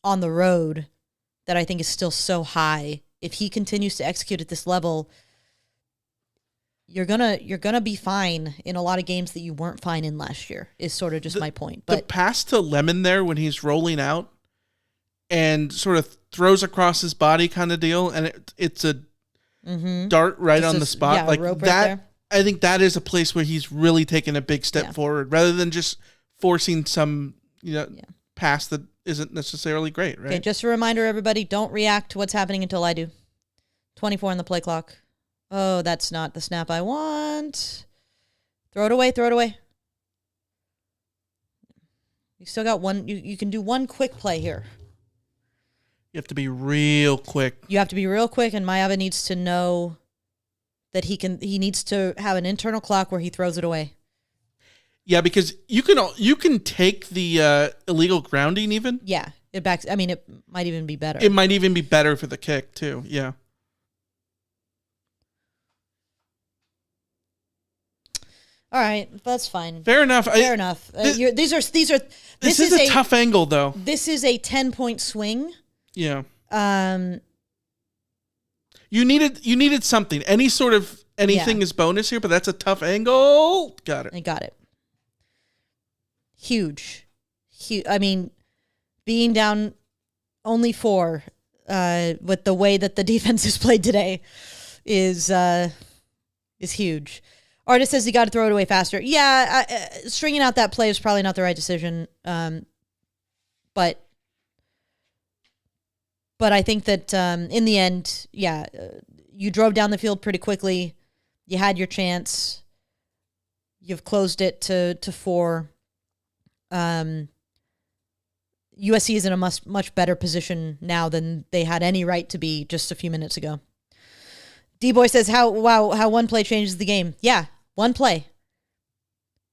on the road that I think is still so high. If he continues to execute at this level, you're gonna be fine in a lot of games that you weren't fine in last year. Is sort of just my point. But the pass to Lemon there when he's rolling out and sort of throws across his body kind of deal, and it's a dart right on the spot. Yeah, like rope right that. there. I think that is a place where he's really taken a big step forward, rather than just forcing some pass that isn't necessarily great. Right. Okay, just a reminder, everybody: don't react to what's happening until I do. 24 on the play clock. Oh, that's not the snap I want. Throw it away. Throw it away. You still got one. You can do one quick play here. You have to be real quick. You have to be real quick, and Mayava needs to know that he needs to have an internal clock where he throws it away. Yeah, because you can take the illegal grounding even. Yeah, it might even be better. It might even be better for the kick too. Yeah. All right, that's fine. Fair enough. Fair enough. This This is a tough angle though. This is a 10-point swing. Yeah. You needed something. Anything is bonus here, but that's a tough angle. Got it. I got it. Huge. I mean, being down only 4 with the way that the defense has played today is huge. Artist says you got to throw it away faster. Yeah, stringing out that play is probably not the right decision. But I think that in the end, you drove down the field pretty quickly. You had your chance. You've closed it to 4. USC is in a much better position now than they had any right to be just a few minutes ago. D-Boy says, how one play changes the game. Yeah, one play.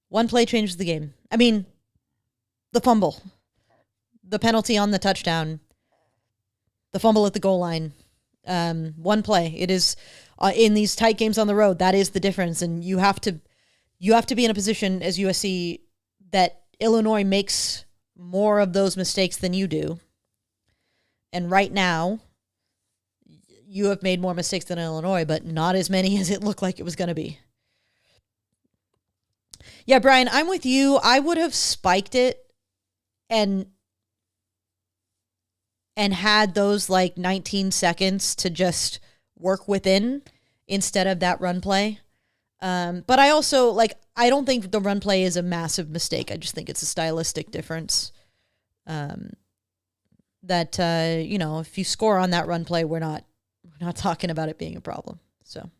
One play changes the game. I mean, the fumble, the penalty on the touchdown, the fumble at the goal line, one play. It is in these tight games on the road. That is the difference, and you have to be in a position as USC that Illinois makes more of those mistakes than you do. And right now, you have made more mistakes than Illinois, but not as many as it looked like it was going to be. Yeah, Brian, I'm with you. I would have spiked it and had those like 19 seconds to just work within instead of that run play. But I also, like, I don't think the run play is a massive mistake. I just think it's a stylistic difference. That if you score on that run play, we're not talking about it being a problem. So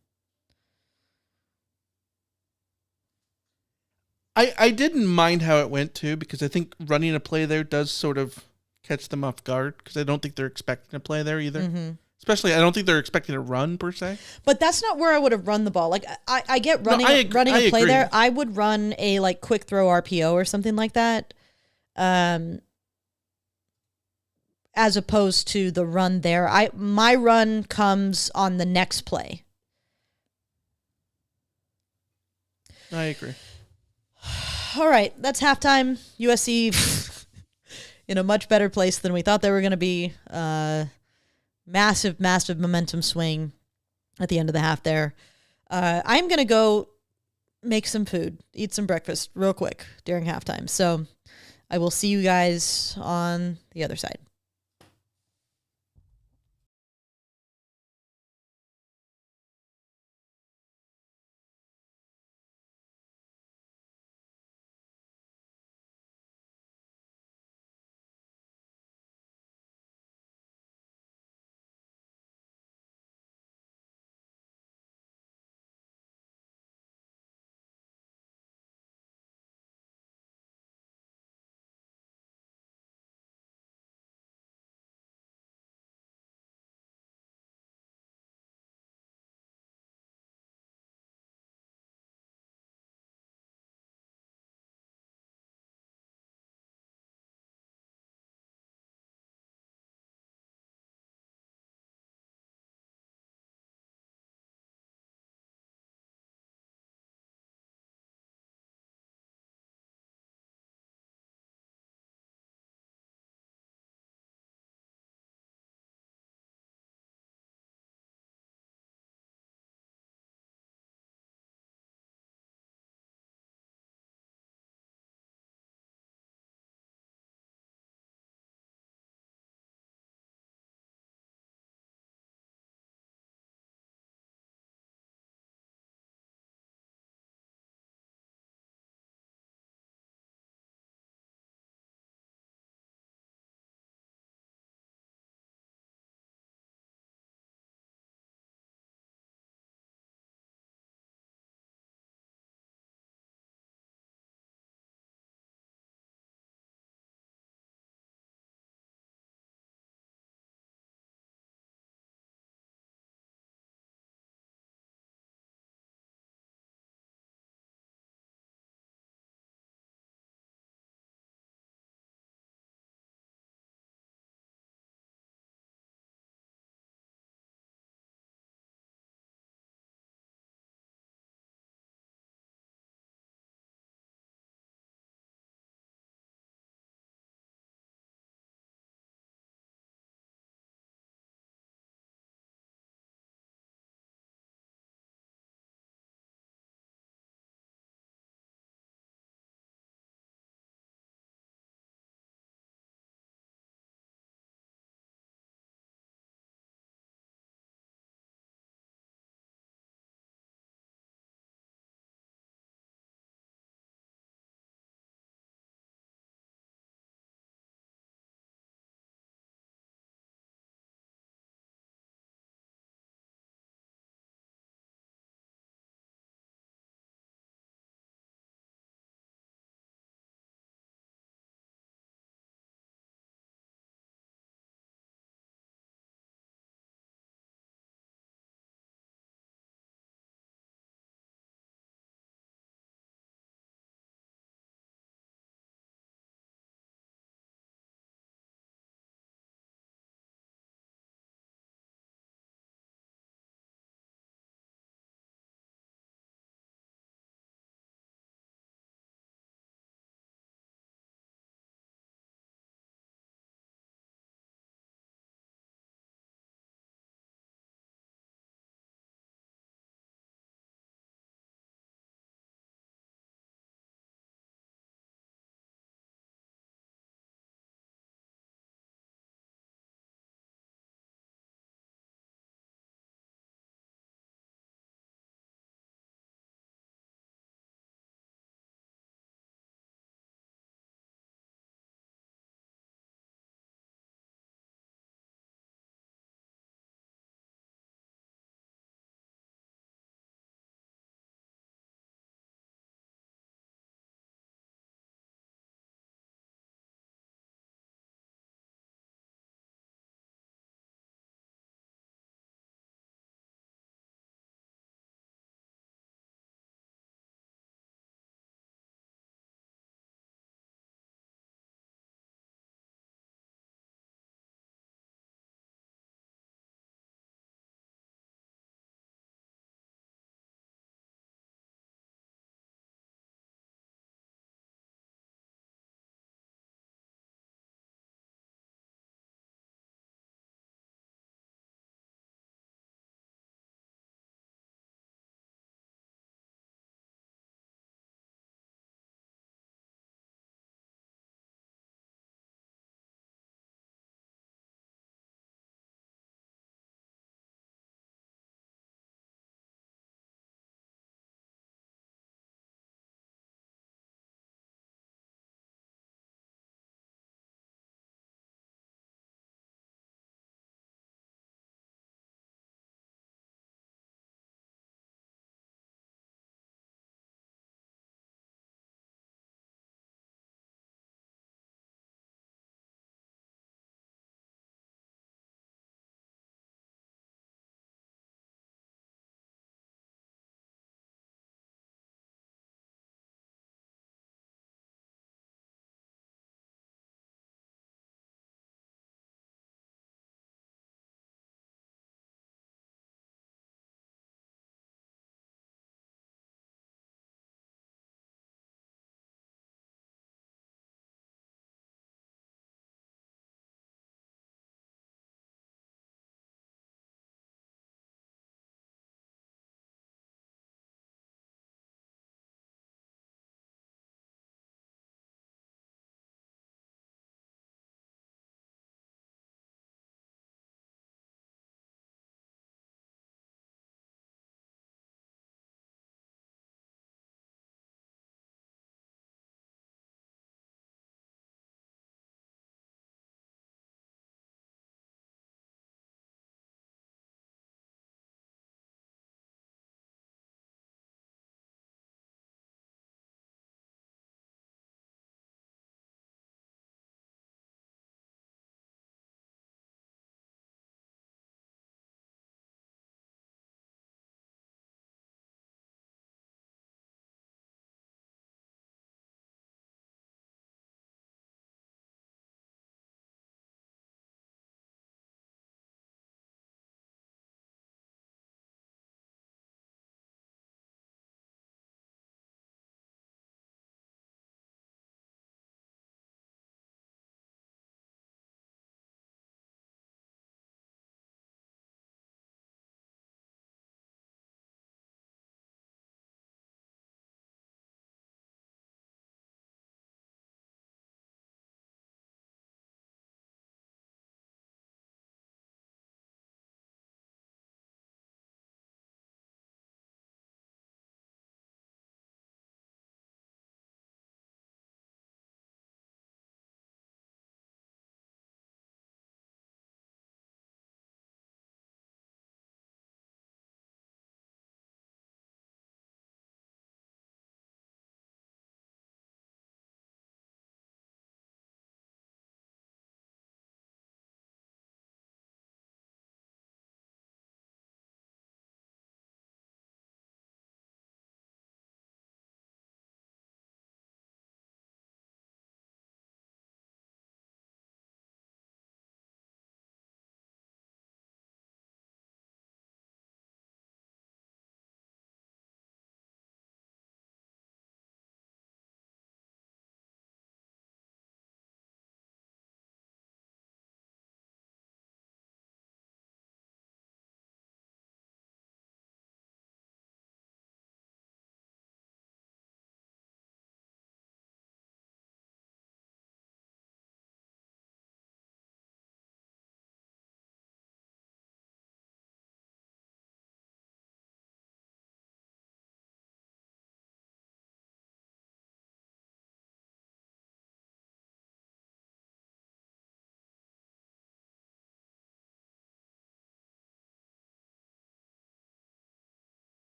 I didn't mind how it went too, because I think running a play there does sort of catch them off guard, because I don't think they're expecting a play there either. Mm-hmm. Especially, I don't think they're expecting a run per se. But that's not where I would have run the ball. Like I get running I a play agree. there. I would run a like quick throw RPO or something like that, as opposed to the run there. My run comes on the next play. I agree. All right, that's halftime. USC in a much better place than we thought they were going to be. Massive momentum swing at the end of the half there. I'm going to go make some food, eat some breakfast real quick during halftime. So I will see you guys on the other side.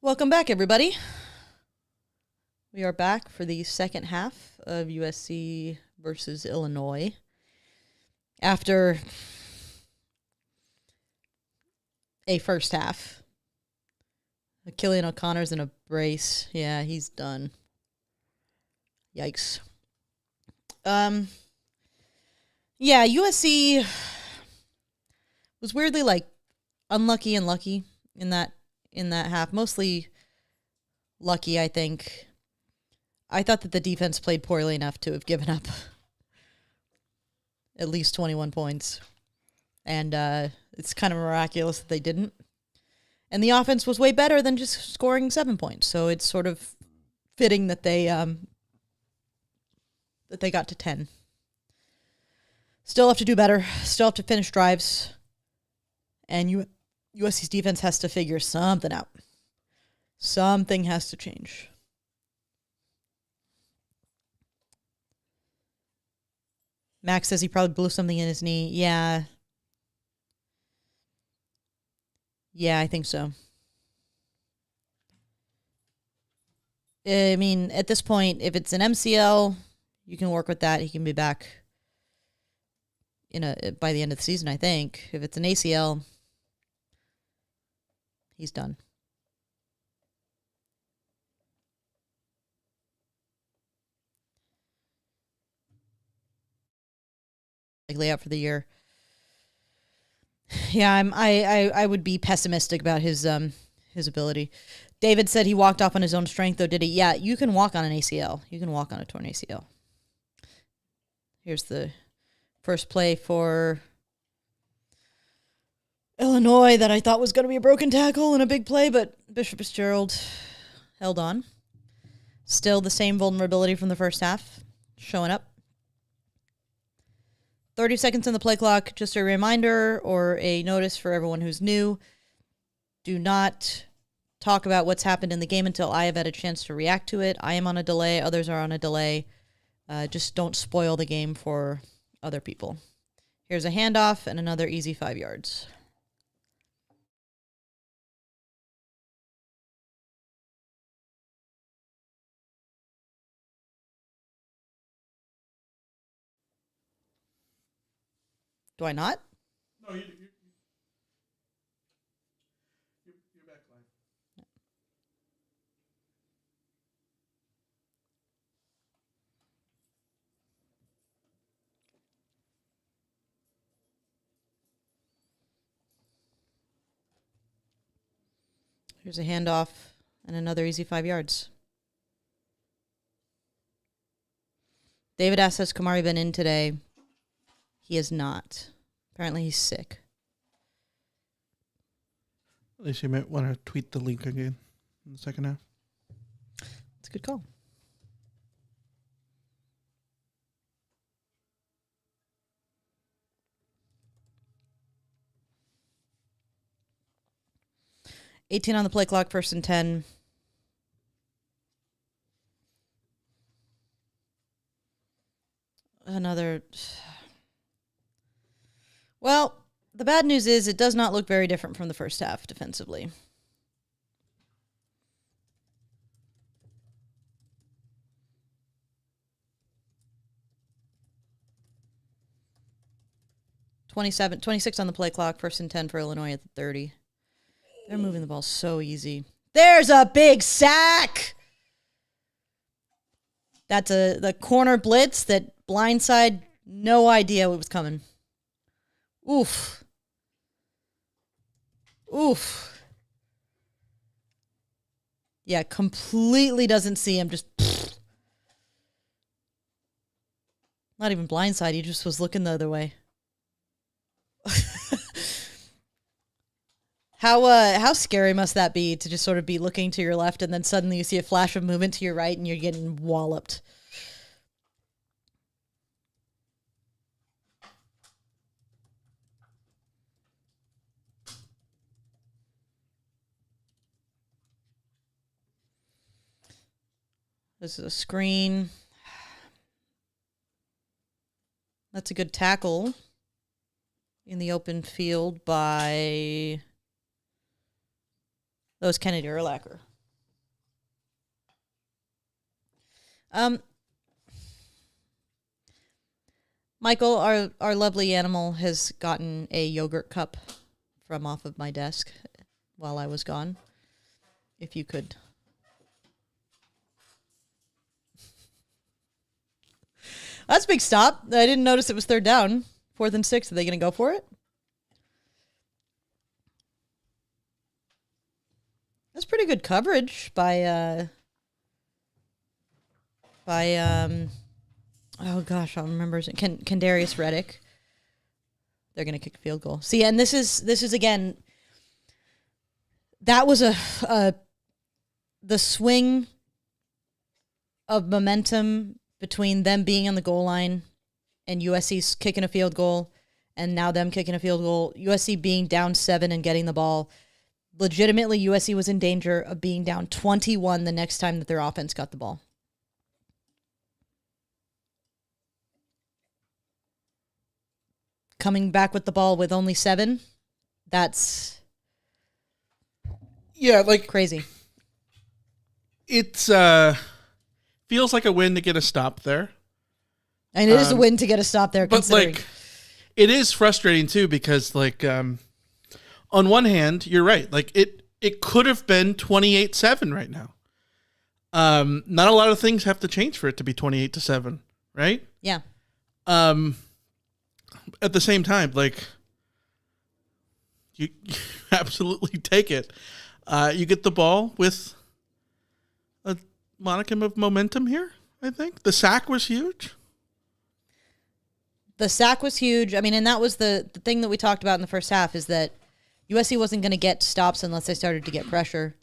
Welcome back, everybody. We are back for the second half of USC versus Illinois. After a first half. Killian O'Connor's in a brace. Yeah, he's done. Yikes. Yeah, USC was weirdly like unlucky and lucky in that half. Mostly lucky, I think. I thought that the defense played poorly enough to have given up at least 21 points. And it's kind of miraculous that they didn't. And the offense was way better than just scoring 7 points. So it's sort of fitting that they got to 10. Still have to do better. Still have to finish drives. And USC's defense has to figure something out. Something has to change. Max says he probably blew something in his knee. Yeah. Yeah, I think so. I mean, at this point, if it's an MCL, you can work with that. He can be back by the end of the season, I think. If it's an ACL, he's done. Likely out for the year. Yeah, I would be pessimistic about his ability. David said he walked off on his own strength, though, did he? Yeah, you can walk on an ACL. You can walk on a torn ACL. Here's the first play for Illinois that I thought was going to be a broken tackle and a big play, but Bishop Fitzgerald held on. Still the same vulnerability from the first half showing up. 30 seconds on the play clock. Just a reminder or a notice for everyone who's new. Do not talk about what's happened in the game until I have had a chance to react to it. I am on a delay. Others are on a delay. Just don't spoil the game for other people. Here's a handoff and another easy 5 yards. Do I not? No, you're back live. Here's a handoff and another easy 5 yards. David asks, has Kamari been in today? He is not. Apparently he's sick. At least you might want to tweet the link again in the second half. It's a good call. $18 on the play clock, 1st and 10. Another. Well, the bad news is it does not look very different from the first half defensively. $26 on the play clock, 1st and 10 for Illinois at the 30. They're moving the ball so easy. There's a big sack! That's the corner blitz that blindside, no idea what was coming. Oof. Oof. Yeah, completely doesn't see him. Just not even blindside. He just was looking the other way. How scary must that be to just sort of be looking to your left and then suddenly you see a flash of movement to your right and you're getting walloped. This is a screen. That's a good tackle in the open field by... That was Kennedy Urlacher. Michael, our lovely animal, has gotten a yogurt cup from off of my desk while I was gone. If you could. That's a big stop. I didn't notice it was third down. 4th and 6. Are they going to go for it? That's pretty good coverage by oh gosh, I'll remember. Kendarius Reddick. They're going to kick a field goal. See, and this is again, that was the swing of momentum between them being on the goal line and USC's kicking a field goal, and now them kicking a field goal. USC being down 7 and getting the ball. Legitimately, USC was in danger of being down 21 the next time that their offense got the ball. Coming back with the ball with only 7, that's crazy. It's feels like a win to get a stop there. And it is a win to get a stop there, but considering. It is frustrating too because on one hand, you're right. It could have been 28-7 right now. Not a lot of things have to change for it to be 28-7, right? Yeah. At the same time, you absolutely take it. You get the ball with a modicum of momentum here, I think. The sack was huge. The sack was huge. I mean, and that was the thing that we talked about in the first half, is that USC wasn't going to get stops unless they started to get pressure.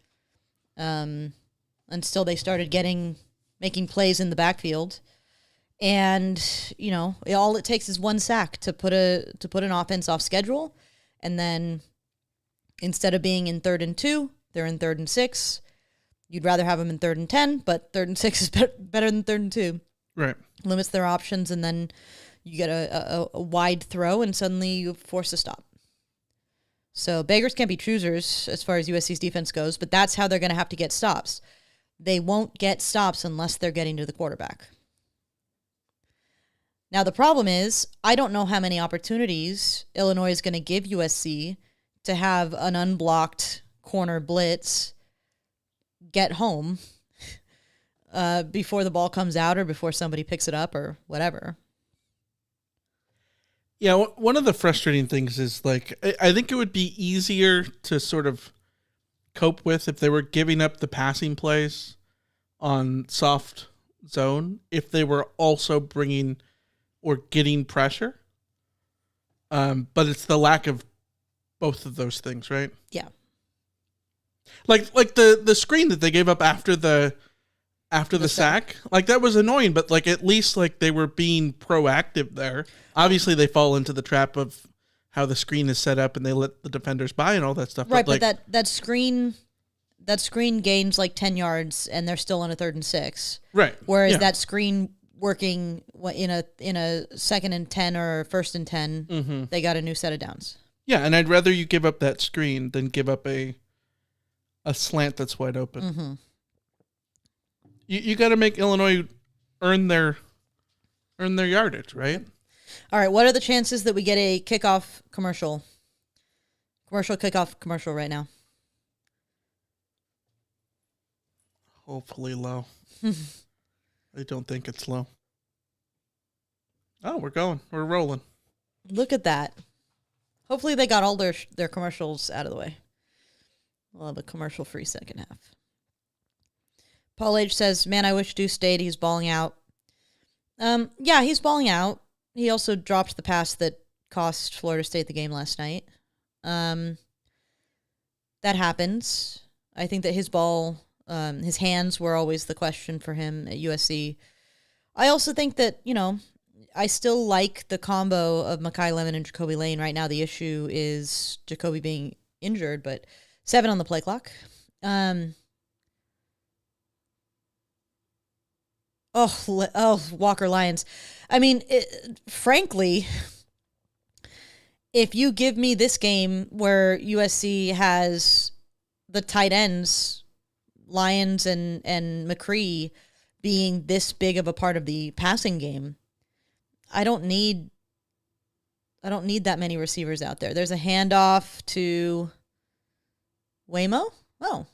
Until they started making plays in the backfield. And, all it takes is one sack to put an offense off schedule. And then instead of being in 3rd and 2, they're in 3rd and 6. You'd rather have them in 3rd and 10, but 3rd and 6 is better than 3rd and 2. Right. Limits their options, and then you get a wide throw, and suddenly you force a stop. So beggars can't be choosers as far as USC's defense goes, but that's how they're going to have to get stops. They won't get stops unless they're getting to the quarterback. Now, the problem is, I don't know how many opportunities Illinois is going to give USC to have an unblocked corner blitz get home before the ball comes out or before somebody picks it up or whatever. Yeah, one of the frustrating things is, I think it would be easier to sort of cope with if they were giving up the passing plays on soft zone, if they were also bringing or getting pressure. But it's the lack of both of those things, right? Yeah. Like the screen that they gave up after the sack, that was annoying, but at least they were being proactive there. Obviously they fall into the trap of how the screen is set up and they let the defenders by and all that stuff. Right, but that screen gains 10 yards and they're still on a 3rd and 6. Right. Whereas that screen working in a 2nd and 10 or 1st and 10, they got a new set of downs. Yeah, and I'd rather you give up that screen than give up a slant that's wide open. Mm-hmm. You got to make Illinois earn their yardage, right? All right, what are the chances that we get a kickoff commercial? Kickoff commercial right now. Hopefully low. I don't think it's low. Oh, we're going. We're rolling. Look at that. Hopefully they got all their commercials out of the way. We'll have a commercial-free second half. Paul H. says, man, I wish Deuce stayed. He's balling out. Yeah, he's balling out. He also dropped the pass that cost Florida State the game last night. That happens. I think that his ball, his hands were always the question for him at USC. I also think that, I still like the combo of Mekhi Lemon and Jacoby Lane. Right now the issue is Jacoby being injured, but 7 on the play clock. Walker Lions. I mean, frankly, if you give me this game where USC has the tight ends, Lions and McCree, being this big of a part of the passing game, I don't need that many receivers out there. There's a handoff to Waymo. Oh,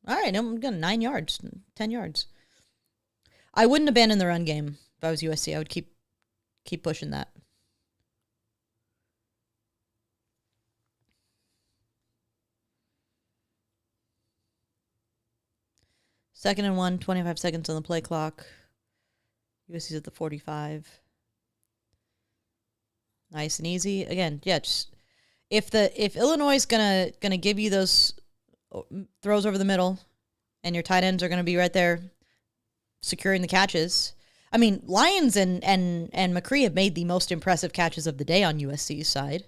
all right. I'm going 9 yards, 10 yards. I wouldn't abandon the run game if I was USC. I would keep pushing that. Second and 1, 25 seconds on the play clock. USC's at the 45. Nice and easy. Again, yeah, just if Illinois is gonna give you those throws over the middle, and your tight ends are gonna be right there securing the catches. I mean, Lyons and McCree have made the most impressive catches of the day on USC's side.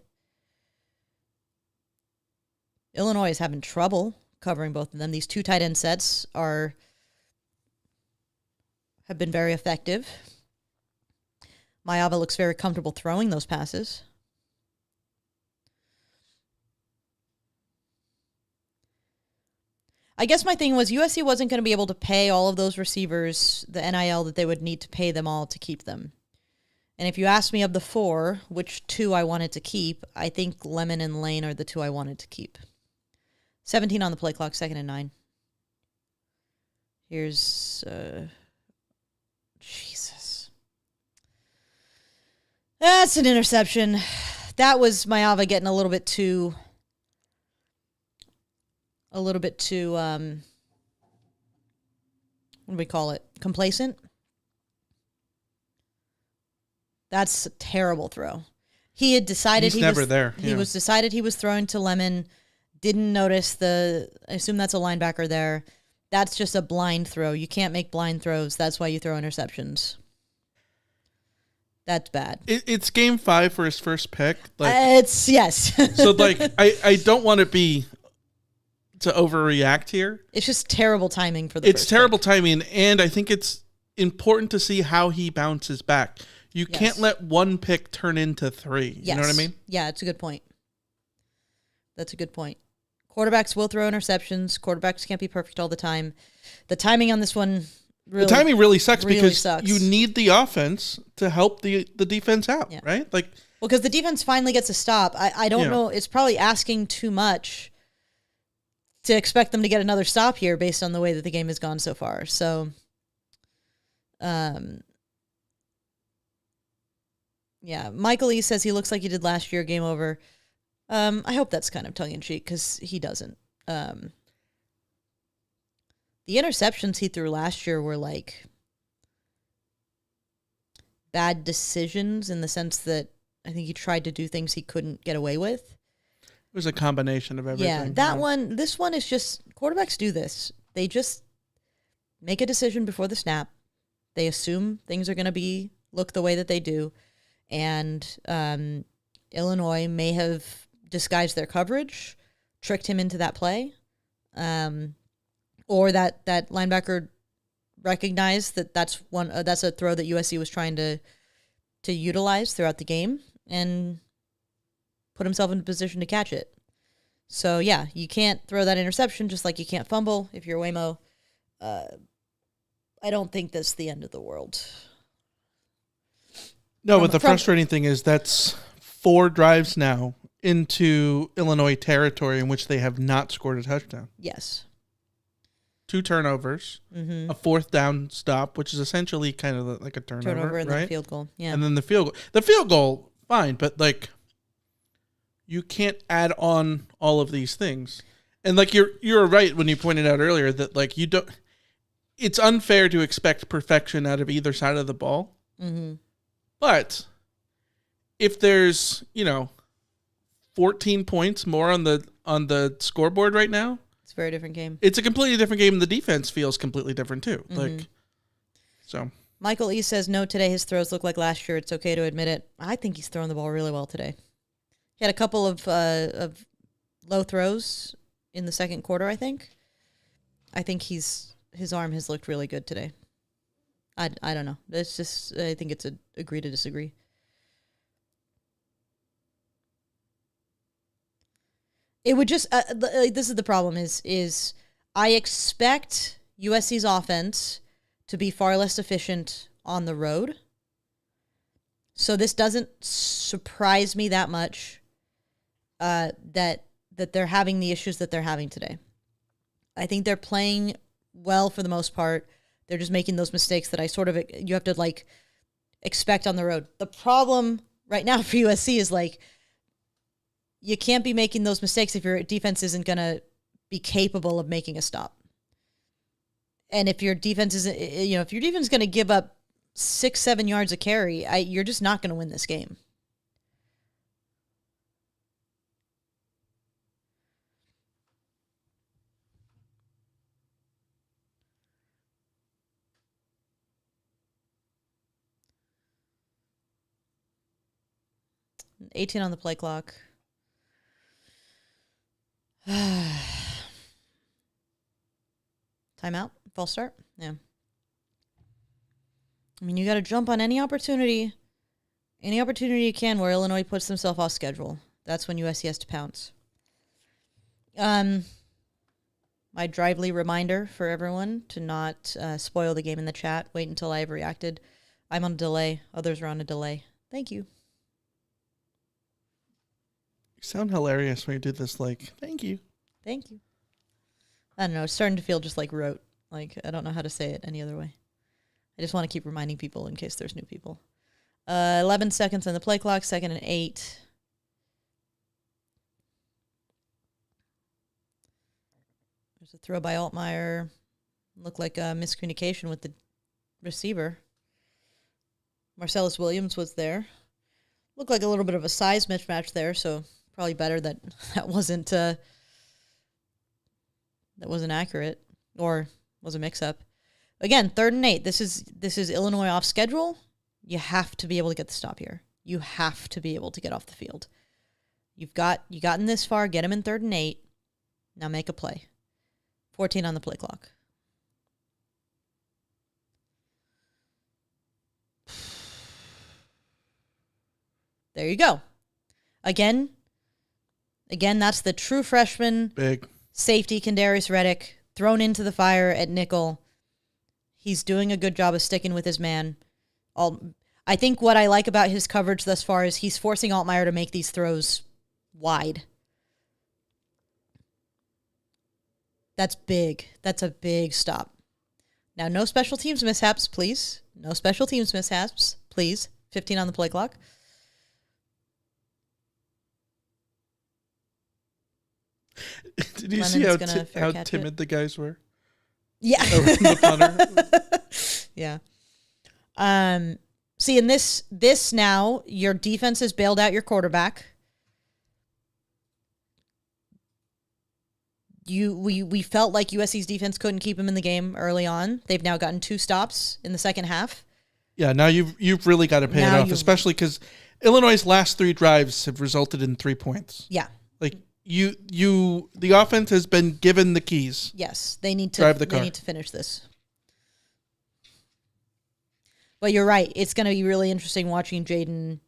Illinois is having trouble covering both of them. These two tight end sets have been very effective. Mayava looks very comfortable throwing those passes. I guess my thing was USC wasn't going to be able to pay all of those receivers the NIL that they would need to pay them all to keep them. And if you ask me of the 4, which 2 I wanted to keep, I think Lemon and Lane are the 2 I wanted to keep. 17 on the play clock, 2nd and 9. Here's Jesus. That's an interception. That was Mayava getting a little bit too what do we call it? Complacent. That's a terrible throw. He had decided he was decided he was throwing to Lemon. Didn't notice I assume that's a linebacker there. That's just a blind throw. You can't make blind throws. That's why you throw interceptions. That's bad. It's game 5 for his first pick. It's yes. So I don't want to overreact here. It's just terrible timing for the It's first terrible pick. timing, and I think it's important to see how he bounces back. You can't let one pick turn into 3. Yes. You know what I mean? Yeah, it's a good point. That's a good point. Quarterbacks will throw interceptions. Quarterbacks can't be perfect all the time. The timing on this one really the timing really sucks because sucks. you need the offense to help the defense out, right? Well, because the defense finally gets a stop. I don't know. It's probably asking too much to expect them to get another stop here based on the way that the game has gone so far. So, Michael E. says he looks like he did last year, game over. I hope that's kind of tongue-in-cheek because he doesn't. The interceptions he threw last year were like bad decisions in the sense that I think he tried to do things he couldn't get away with. It was a combination of everything. Yeah, this one is just, quarterbacks do this. They just make a decision before the snap. They assume things are going to look the way that they do. And Illinois may have disguised their coverage, tricked him into that play, or that linebacker recognized that that's a throw that USC was trying to utilize throughout the game and put himself in a position to catch it. So yeah, you can't throw that interception just like you can't fumble if you're Waymo. I don't think that's the end of the world. No, but the frustrating thing is that's 4 drives now into Illinois territory in which they have not scored a touchdown. Yes. 2 turnovers, a 4th down stop, which is essentially kind of like a turnover and right? then field goal. Yeah. And then the field goal. The field goal, fine, but you can't add on all of these things. And you're right when you pointed out earlier that you don't. It's unfair to expect perfection out of either side of the ball. Mm-hmm. But if there's 14 points more on the scoreboard right now, it's a very different game. It's a completely different game, and the defense feels completely different too. So Michael E. says no today. His throws look like last year. It's okay to admit it. I think he's throwing the ball really well today. He had a couple of low throws in the second quarter. I think his arm has looked really good today. I don't know. It's just I think it's a agree to disagree. It would just this is the problem is I expect USC's offense to be far less efficient on the road. So this doesn't surprise me that much that they're having the issues that they're having today. I think they're playing well for the most part. They're just making those mistakes that you have to like expect on the road. The problem right now for USC is like, you can't be making those mistakes if your defense isn't going to be capable of making a stop. And if your defense isn't, if your defense is going to give up 6-7 yards a carry, you're just not going to win this game. $18 on the play clock. Timeout? False start? Yeah. I mean, you got to jump on any opportunity you can where Illinois puts themselves off schedule. That's when USC has to pounce. My drively reminder for everyone to not spoil the game in the chat. Wait until I've reacted. I'm on a delay. Others are on a delay. Thank you. You sound hilarious when you do this, like, thank you. Thank you. I don't know. It's starting to feel just like rote. Like, I don't know how to say it any other way. I just want to keep reminding people in case there's new people. 11 seconds on the play clock, 2nd and 8. There's a throw by Altmaier. Looked like a miscommunication with the receiver. Marcellus Williams was there. Looked like a little bit of a size mismatch there, so probably better that wasn't accurate or was a mix-up. Again, 3rd and 8. This is Illinois off schedule. You have to be able to get the stop here. You have to be able to get off the field. You've gotten this far. Get him in 3rd and 8. Now make a play. 14 on the play clock. There you go. Again, that's the true freshman Big safety, Kendarius Reddick, thrown into the fire at nickel. He's doing a good job of sticking with his man. I think what I like about his coverage thus far is he's forcing Altmaier to make these throws wide. That's big. That's a big stop. Now, no special teams mishaps, please. No special teams mishaps, please. 15 on the play clock. Did you Lennon's see how timid the guys were? Yeah. Yeah. See, in this now, your defense has bailed out your quarterback. We felt like USC's defense couldn't keep him in the game early on. They've now gotten 2 stops in the second half. Yeah, now you've really got to pay it off, especially because Illinois' last 3 drives have resulted in 3 points. Yeah. Like the offense has been given the keys. Yes, they need to drive the car. They need to finish this. But you're right. It's going to be really interesting watching Jaden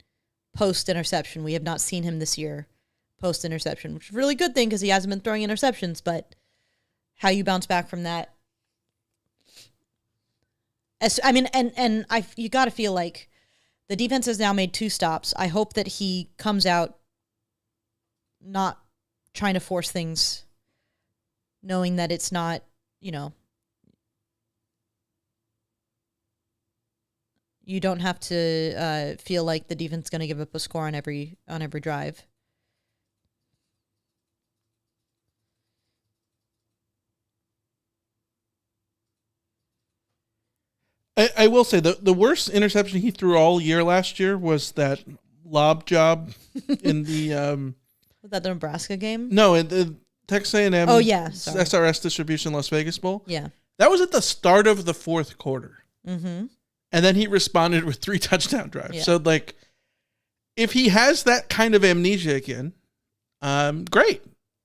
post-interception. We have not seen him this year post-interception, which is a really good thing because he hasn't been throwing interceptions, but how you bounce back from that. You got to feel like the defense has now made 2 stops. I hope that he comes out not trying to force things, knowing that it's not, you don't have to feel like the defense is going to give up a score on every drive. I will say the worst interception he threw all year last year was that lob job in the was that the Nebraska game? No, in the Texas A&M SRS Distribution Las Vegas Bowl. Yeah. That was at the start of the 4th quarter. Mm-hmm. And then he responded with 3 touchdown drives. Yeah. So, like, if he has that kind of amnesia again, great.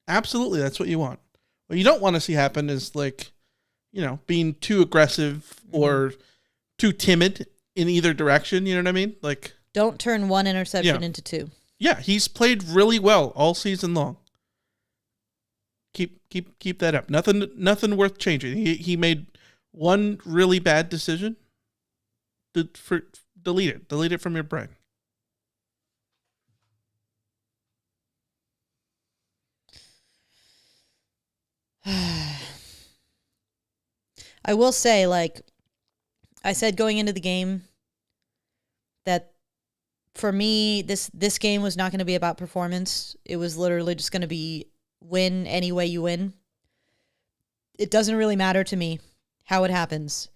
Absolutely, that's what you want. What you don't want to see happen is, like, being too aggressive or too timid in either direction. You know what I mean? Like, don't turn 1 interception into 2. Yeah, he's played really well all season long. Keep that up. Nothing worth changing. He made one really bad decision, delete it. Delete it from your brain. I will say, like I said going into the game, that for me, this game was not going to be about performance. It was literally just going to be win any way you win. It doesn't really matter to me how it happens.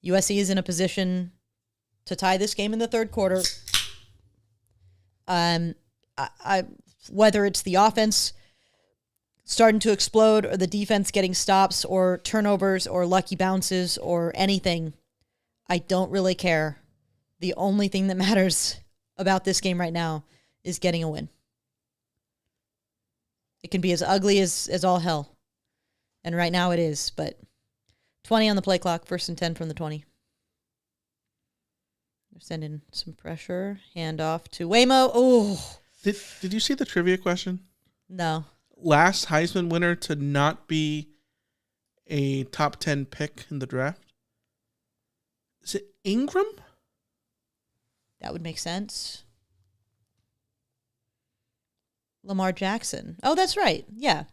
USC is in a position to tie this game in the third quarter. Whether it's the offense starting to explode or the defense getting stops or turnovers or lucky bounces or anything, I don't really care. The only thing that matters about this game right now is getting a win. It can be as ugly as all hell. And right now it is, but 20 on the play clock, 1st and 10 from the 20. They're sending some pressure. Hand off to Waymo. Oh. Did you see the trivia question? No. Last Heisman winner to not be a top 10 pick in the draft? Is it Ingram? That would make sense. Lamar Jackson. Oh, that's right. Yeah.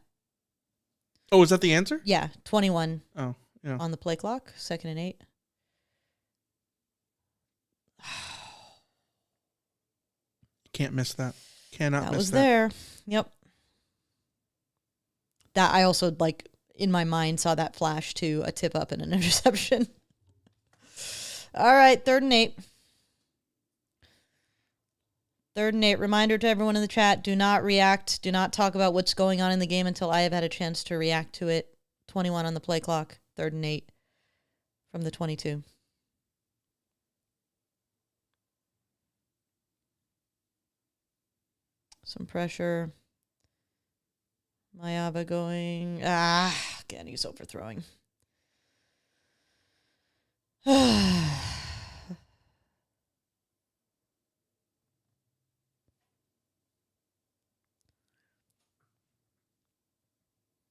Oh, is that the answer? Yeah. 21 Oh, yeah. on the play clock. 2nd and 8. Can't miss that. Cannot miss that. That was there. Yep. That I also, like, in my mind, saw that flash to a tip up and an interception. All right, 3rd and 8. 3rd and 8. Reminder to everyone in the chat, do not react. Do not talk about what's going on in the game until I have had a chance to react to it. 21 on the play clock. 3rd and 8 from the 22. Some pressure. Mayava going. Again, he's overthrowing.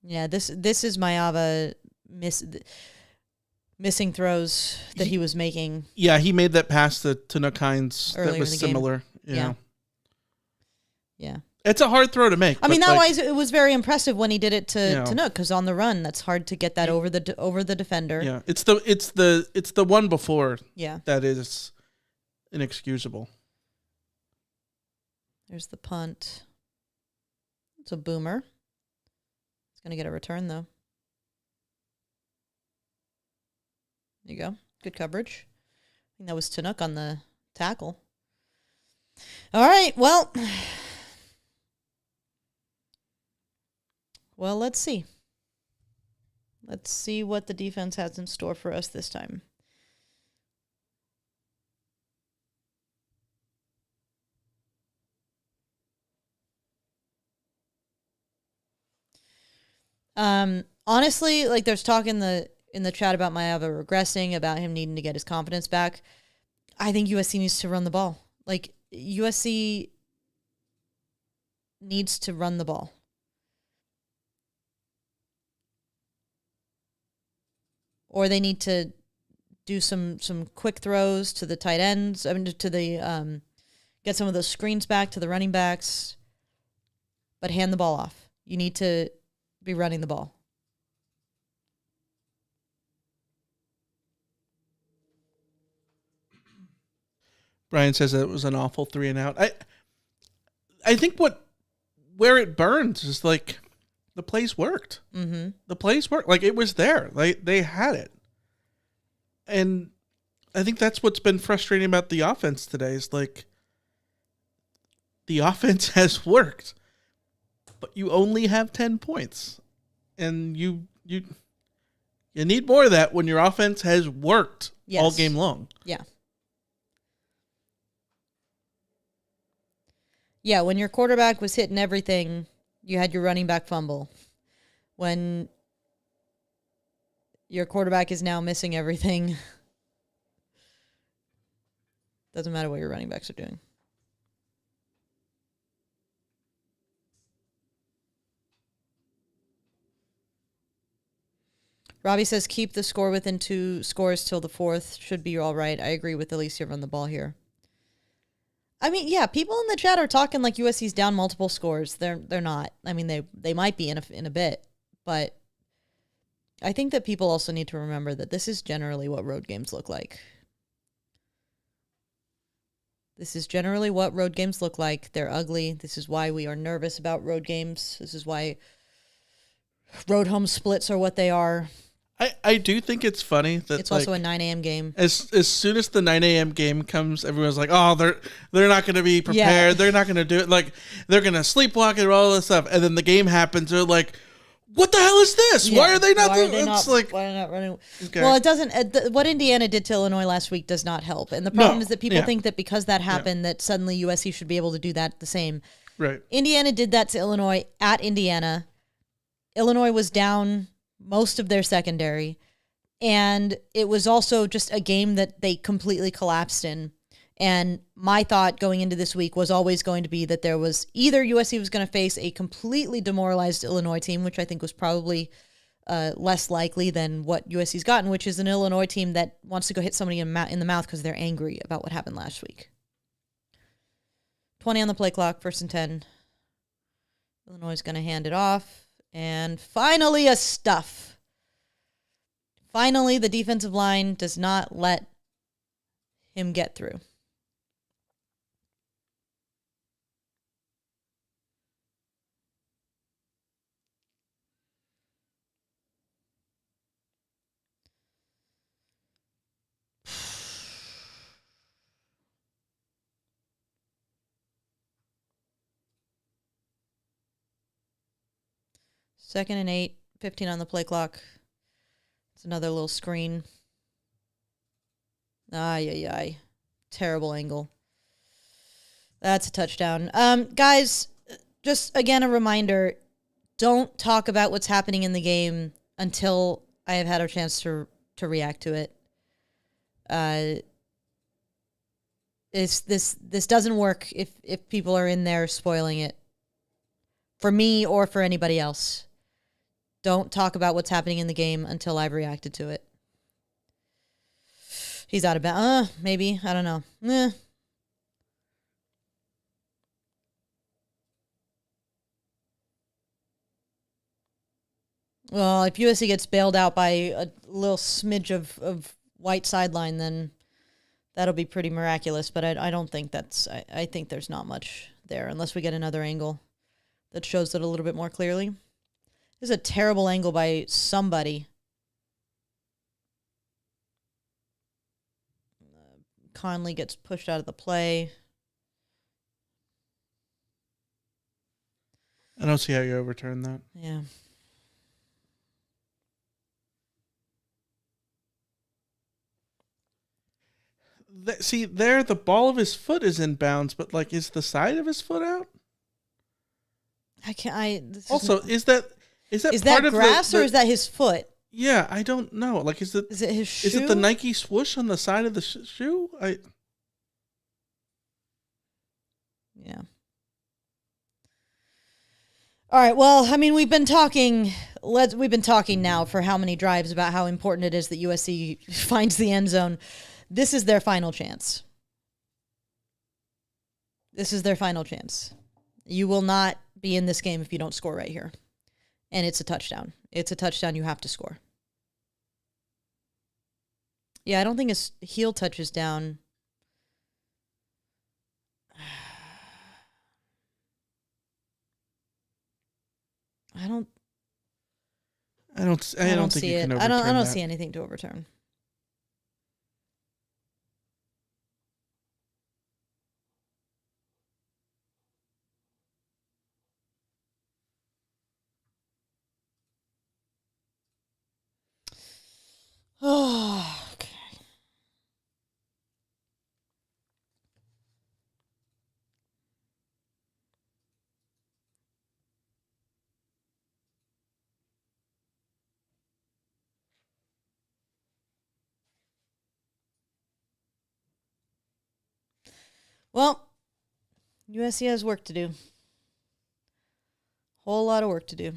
Yeah, this is Mayava missing throws that he was making. Yeah, he made that pass to Nook Hines that was similar. Yeah. It's a hard throw to make. I mean, it was very impressive when he did it to Nook, because on the run, that's hard to get that over the defender. Yeah, it's the one before. Yeah, that is inexcusable. There's the punt. It's a boomer. It's going to get a return, though. There you go. Good coverage. I think that was Tanuk on the tackle. All right, well, let's see. Let's see what the defense has in store for us this time. Honestly, like, there's talk in the chat about Mayava regressing, about him needing to get his confidence back. I think USC needs to run the ball. Like, USC needs to run the ball. Or they need to do some quick throws to the tight ends. I mean, to the get some of those screens back to the running backs, but hand the ball off. You need to be running the ball. Brian says that it was an awful 3 and out. I think where it burns is, like, the plays worked. Mm-hmm. The plays worked. Like, it was there. They had it. And I think that's what's been frustrating about the offense today is, like, the offense has worked, but you only have 10 points. And you need more of that when your offense has worked all game long. Yeah. Yeah, when your quarterback was hitting everything, you had your running back fumble. When your quarterback is now missing everything, doesn't matter what your running backs are doing. Robbie says keep the score within 2 scores till the 4th. Should be all right. I agree with Alicia on the ball here. I mean, yeah, people in the chat are talking like USC's down multiple scores. They're not. I mean, they might be in a bit, but I think that people also need to remember that this is generally what road games look like. This is generally what road games look like. They're ugly. This is why we are nervous about road games. This is why road home splits are what they are. I do think it's funny that it's also a 9 a.m. game. As soon as the 9 a.m. game comes, everyone's like, "Oh, they're not going to be prepared. Yeah. They're not going to do it. Like they're going to sleepwalk and all this stuff." And then the game happens. They're like, "What the hell is this? Yeah. Why are they not doing?" It's like, why are they not running? Okay. Well, it doesn't. What Indiana did to Illinois last week does not help. And the problem is that people think that because that happened, that suddenly USC should be able to do that the same. Right. Indiana did that to Illinois at Indiana. Illinois was down most of their secondary. And it was also just a game that they completely collapsed in. And my thought going into this week was always going to be that there was either USC was going to face a completely demoralized Illinois team, which I think was probably less likely than what USC's gotten, which is an Illinois team that wants to go hit somebody in the mouth because they're angry about what happened last week. 20 on the play clock, 1st and 10. Illinois is going to hand it off. And finally a stuff. Finally, the defensive line does not let him get through. Second and 8, 15 on the play clock. It's another little screen. Ay. Terrible angle. That's a touchdown. Guys, just again, a reminder, don't talk about what's happening in the game until I have had a chance to react to it. This doesn't work if people are in there spoiling it. For me or for anybody else. Don't talk about what's happening in the game until I've reacted to it. He's out of bounds. Maybe. I don't know. Well, if USC gets bailed out by a little smidge of white sideline, then that'll be pretty miraculous. But I don't think that's... I think there's not much there unless we get another angle that shows it a little bit more clearly. This is a terrible angle by somebody. Conley gets pushed out of the play. I don't see how you overturn that. Yeah. See, there, the ball of his foot is in bounds, but like, is the side of his foot out? I can't. Is that part of grass or is that his foot? Yeah, I don't know. Like, is it his shoe? Is it the Nike swoosh on the side of the shoe? Yeah. All right. Well, I mean, we've been talking now for how many drives about how important it is that USC finds the end zone. This is their final chance. You will not be in this game if you don't score right here. And it's a touchdown. It's a touchdown you have to score. Yeah, I don't think his heel touches down. I don't think see you it. can I don't overturn see anything to overturn. Oh, okay. Well, USC has work to do. Whole lot of work to do.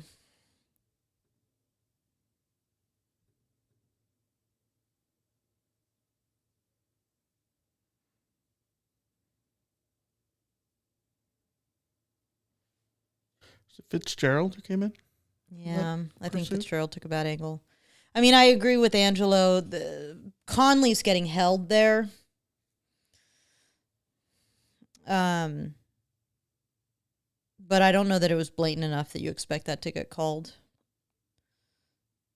Was it Fitzgerald who came in? Yeah, I think pursuit? Fitzgerald took a bad angle. I mean, I agree with Angelo. Conley's getting held there. But I don't know that it was blatant enough that you expect that to get called.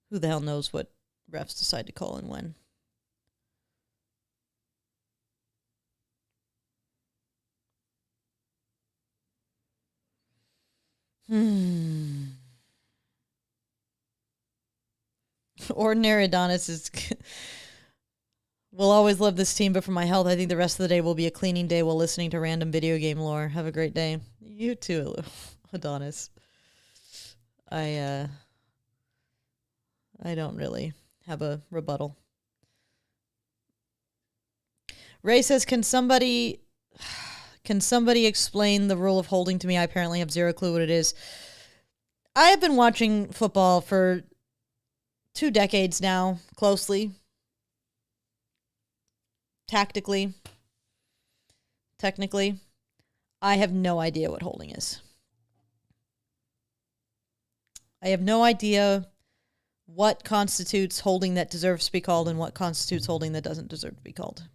Who the hell knows what refs decide to call and when? Ordinary Adonis is... We'll always love this team, but for my health, I think the rest of the day will be a cleaning day while listening to random video game lore. Have a great day. You too, Adonis. I don't really have a rebuttal. Ray says, can somebody explain the rule of holding to me? I apparently have zero clue what it is. I have been watching football for 2 decades now, closely. Tactically. Technically. I have no idea what holding is. I have no idea what constitutes holding that deserves to be called and what constitutes holding that doesn't deserve to be called.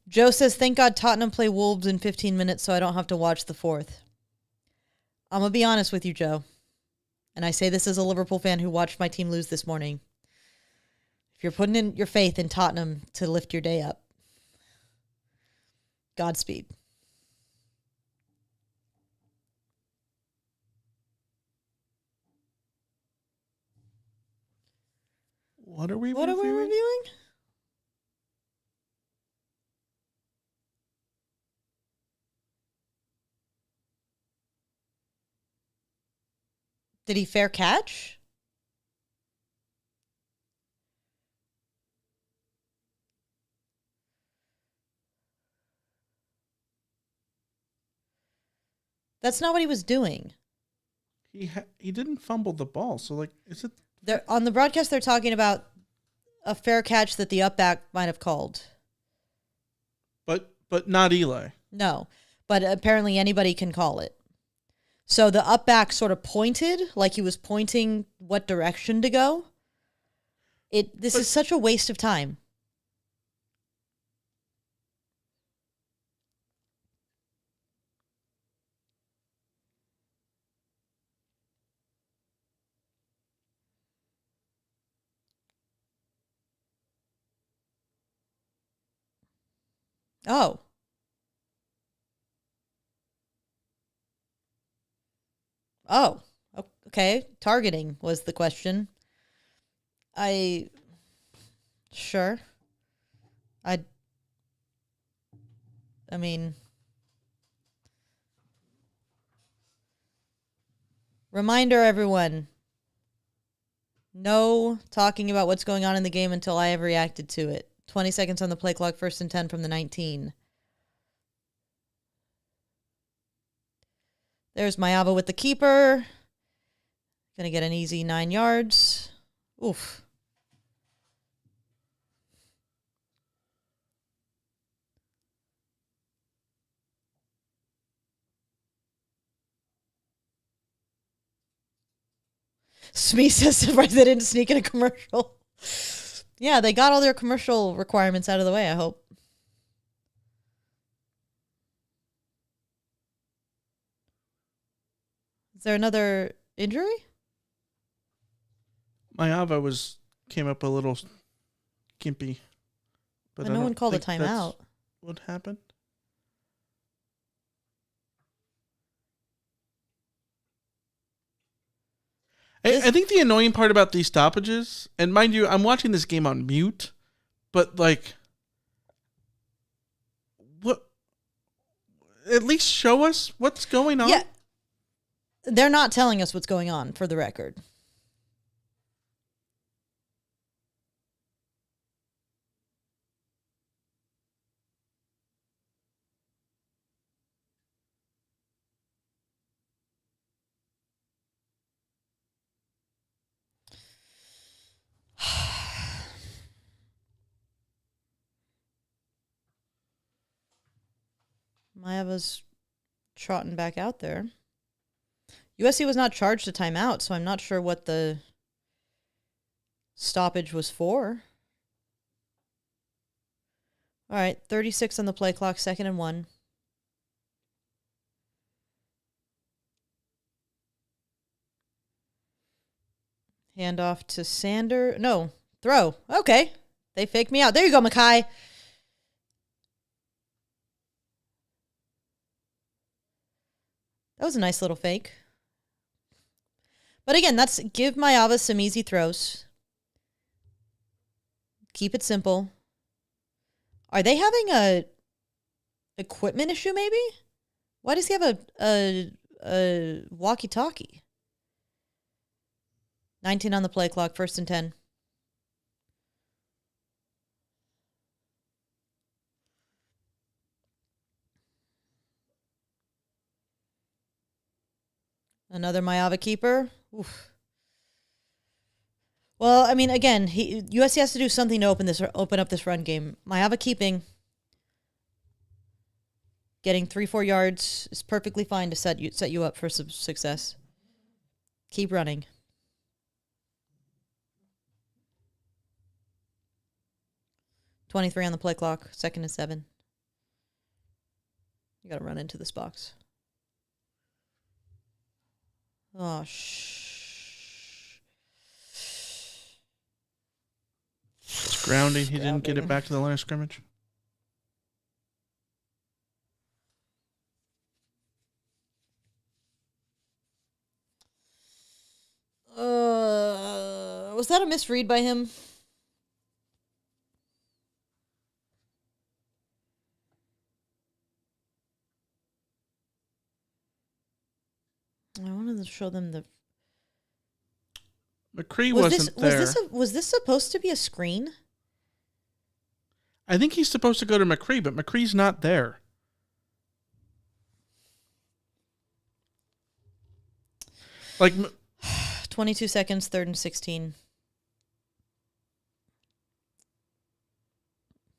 Joe says, thank God Tottenham play Wolves in 15 minutes so I don't have to watch the fourth. I'm going to be honest with you, Joe. And I say this as a Liverpool fan who watched my team lose this morning. If you're putting in your faith in Tottenham to lift your day up, Godspeed. What are we What are we reviewing? Did he fair catch? That's not what he was doing. He didn't fumble the ball, so like, is it? On the broadcast, they're talking about a fair catch that the upback might have called. But not Eli. No, but apparently anybody can call it. So the upback sort of pointed, like he was pointing what direction to go. This is such a waste of time. Oh. Oh. Okay. Targeting was the question. Sure. I mean, reminder everyone, no talking about what's going on in the game until I have reacted to it. 20 seconds on the play clock, 1st and 10 from the 19. There's Mayava with the keeper. Gonna get an easy 9 yards. Oof. Smee says surprised they didn't sneak in a commercial. Yeah, they got all their commercial requirements out of the way, I hope. Is there another injury? Mayava came up a little gimpy. But no one called a timeout. What happened? I think the annoying part about these stoppages, and mind you, I'm watching this game on mute, but like, what? At least show us what's going on. Yeah. They're not telling us what's going on, for the record. Maeva's trotting back out there. USC was not charged a timeout, so I'm not sure what the stoppage was for. All right, 36 on the play clock, 2nd and 1. Handoff to Sander. No, throw. Okay. They faked me out. There you go, Mackay. That was a nice little fake. But again, that's give Maeva some easy throws. Keep it simple. Are they having a equipment issue maybe? Why does he have a walkie-talkie? 19 on the play clock, 1st and 10. Another Maeva keeper. Oof. Well, I mean, again, USC has to do something to open up this run game. Maeva keeping, getting 3-4 yards is perfectly fine to set you up for some success. Keep running. .23 on the play clock, 2nd and 7. You got to run into this box. Oh, It's grounding. He didn't get it back to the line of scrimmage. Was that a misread by him? I wanted to show them the. McCree wasn't there. Was this supposed to be a screen? I think he's supposed to go to McCree, but McCree's not there. Like 22 seconds, 3rd and 16.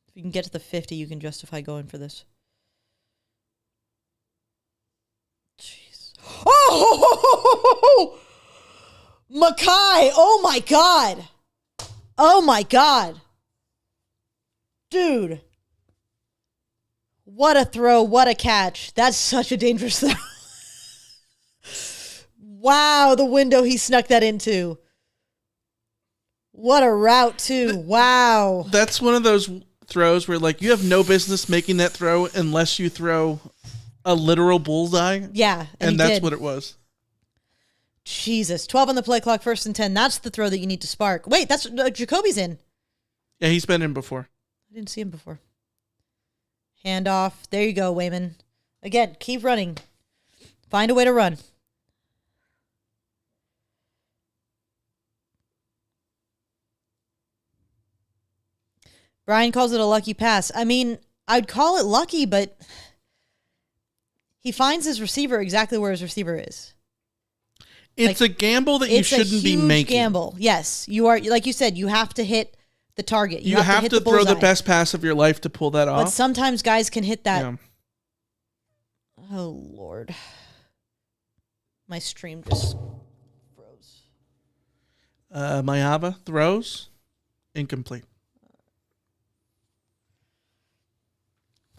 If you can get to the 50, you can justify going for this. Jeez. Oh! Mackay! Oh my God! Oh my God! Dude. What a throw, what a catch. That's such a dangerous throw. Wow, the window he snuck that into. What a route, too. Wow. That's one of those throws where, like, you have no business making that throw unless you throw a literal bullseye. Yeah. And that's what it was. Jesus. 12 on the play clock, 1st and 10. That's the throw that you need to spark. Wait, that's Jacoby's in. Yeah, he's been in before. I didn't see him before. Handoff. There you go, Wayman. Again, keep running. Find a way to run. Brian calls it a lucky pass. I mean, I'd call it lucky, but he finds his receiver exactly where his receiver is. It's a gamble that you shouldn't be making. It's a huge gamble. Yes, you are. Like you said, you have to hit the target. You have to throw the best pass of your life to pull that off. But sometimes guys can hit that. Yeah. Oh, Lord. My stream just froze. Maeva throws. Incomplete.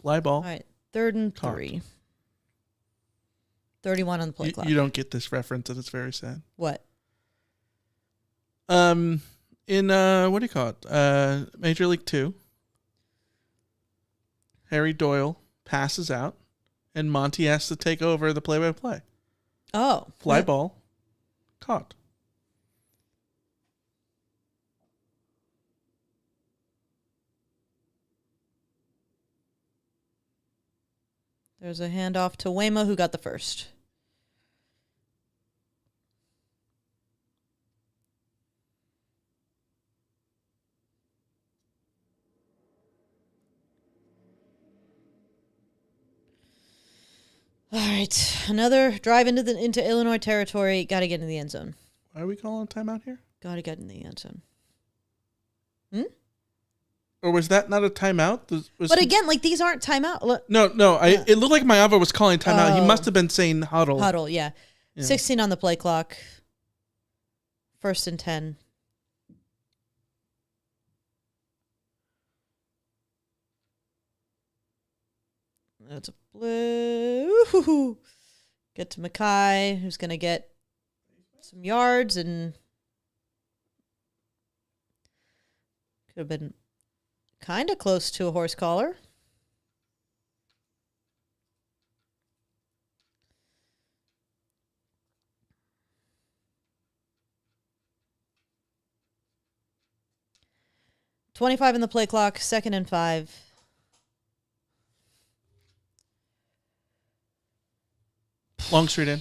Fly ball. All right. 3rd and 3. 31 on the play clock. You don't get this reference, and it's very sad. What? In what do you call it? Major League 2. Harry Doyle passes out, and Monty has to take over the play-by-play. Oh. Fly ball. Caught. There's a handoff to Wayma, who got the first. All right, another drive into Illinois territory. Got to get in the end zone. Why are we calling a timeout here? Got to get in the end zone. Or was that not a timeout? But again, like these aren't timeout. Look, No. It looked like Mayava was calling timeout. He must have been saying huddle. Huddle, yeah. 16 on the play clock. 1st and 10. That's a blue. Get to Mackay, who's going to get some yards and could have been kind of close to a horse collar. $25 in the play clock, 2nd and 5. Longstreet in.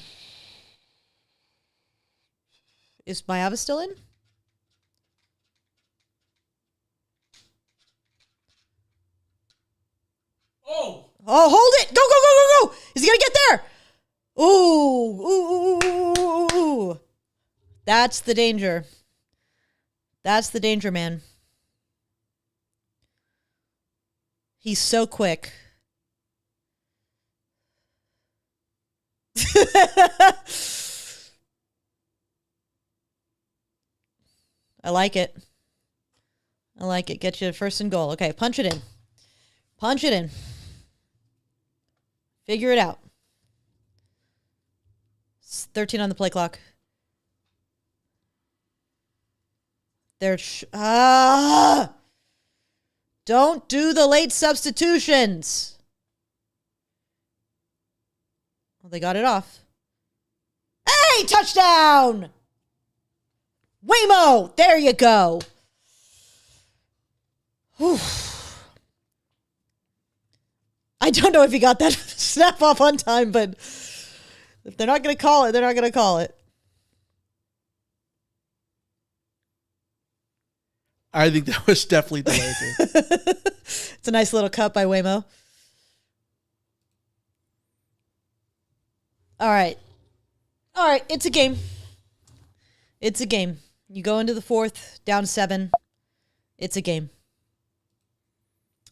Is Mayava still in? Oh, hold it! Go, go, go, go, go! Is he going to get there? Ooh. That's the danger. That's the danger, man. He's so quick. I like it. Get you 1st and goal. Okay, punch it in. Figure it out. 13 on the play clock. Don't do the late substitutions. Well, they got it off. Hey, touchdown! Waymo, there you go. Whew. I don't know if he got that snap off on time, but if they're not going to call it, they're not going to call it. I think that was definitely delayed. It's a nice little cut by Waymo. All right, it's a game. You go into the 4th, down 7. It's a game.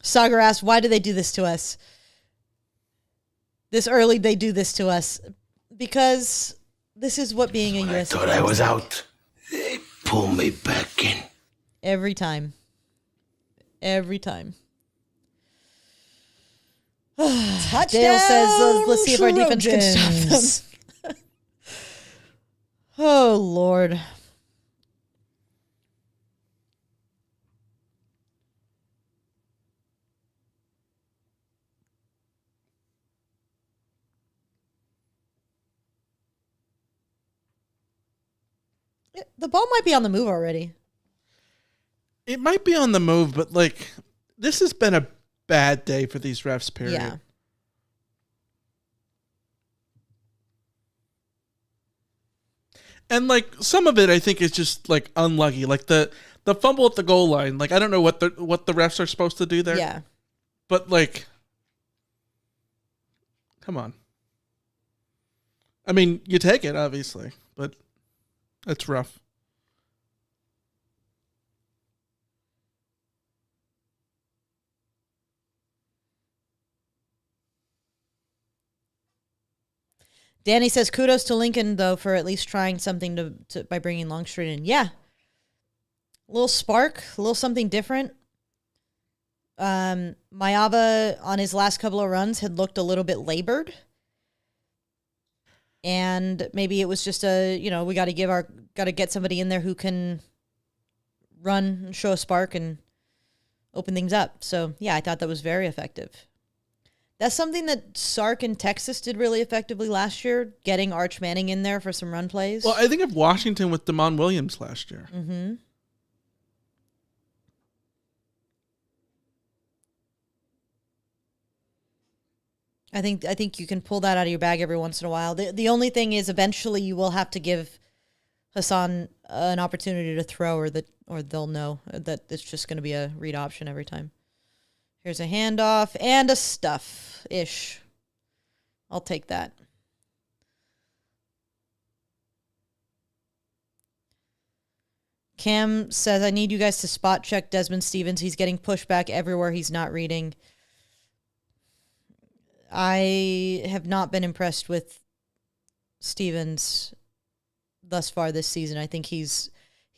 Sagar asked, why do they do this to us? This early, they do this to us. Because this is what being a USC. I thought I was out. They pull me back in. Every time. Touchdown, Dale says, let's see if our defense can stop them. Oh, Lord. The ball might be on the move already. It might be on the move, but like this has been a bad day for these refs, period. Yeah. And like some of it I think is just like unlucky. Like the fumble at the goal line. Like I don't know what the refs are supposed to do there. Yeah. But like come on. I mean, you take it obviously, but it's rough. Danny says, kudos to Lincoln, though, for at least trying something to by bringing Longstreet in. Yeah. A little spark, a little something different. Mayava, on his last couple of runs, had looked a little bit labored. And maybe it was just we got to get somebody in there who can run and show a spark and open things up. So, yeah, I thought that was very effective. That's something that Sark in Texas did really effectively last year, getting Arch Manning in there for some run plays. Well, I think of Washington with Damon Williams last year. Mm-hmm. I think you can pull that out of your bag every once in a while. The only thing is eventually you will have to give Hassan an opportunity to throw or they'll know that it's just going to be a read option every time. Here's a handoff and a stuff-ish. I'll take that. Cam says, I need you guys to spot check Desmond Stevens. He's getting pushed back everywhere he's not reading. I have not been impressed with Stevens thus far this season. I think he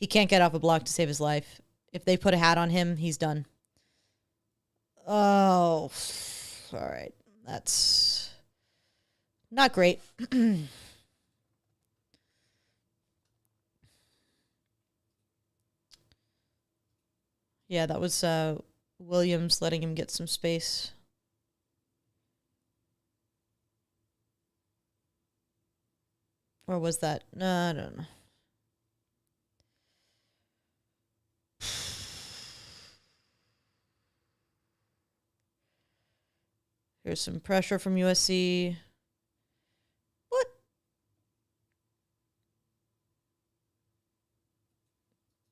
can't get off a block to save his life. If they put a hat on him, he's done. Oh, all right. That's not great. Yeah, that was Williams letting him get some space. Or was that? No, I don't know. Here's some pressure from USC. What?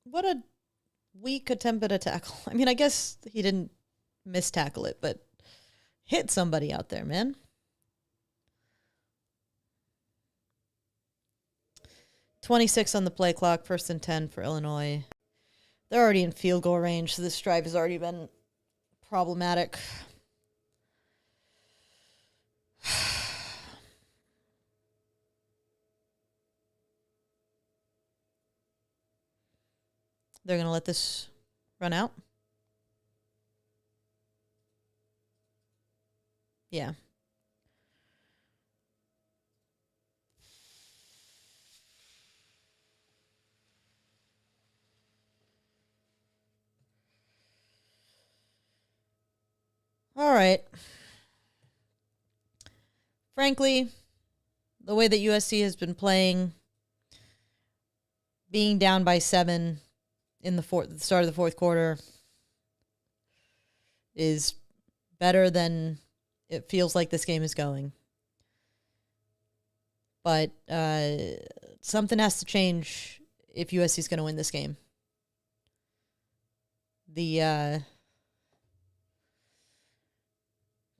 What a weak attempt at a tackle. I mean, I guess he didn't mistackle it, but hit somebody out there, man. .26 on the play clock, 1st and 10 for Illinois. They're already in field goal range, so this drive has already been problematic. They're going to let this run out? Yeah. All right. Frankly, the way that USC has been playing, being down by 7 in the start of the fourth quarter is better than it feels like this game is going. But something has to change if USC is going to win this game. The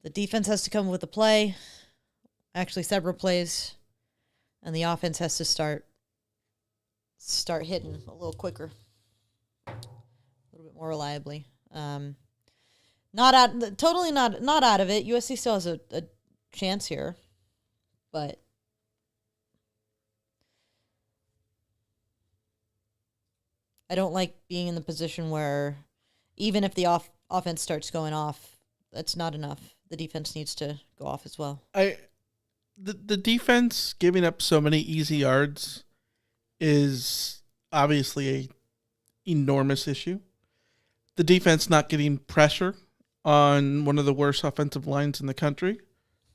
defense has to come with a play, actually several plays, and the offense has to start hitting a little quicker. A little bit more reliably. Totally not out of it. USC still has a chance here, but I don't like being in the position where even if the offense starts going off, that's not enough. The defense needs to go off as well. The defense giving up so many easy yards is obviously a enormous issue. The defense not getting pressure on one of the worst offensive lines in the country,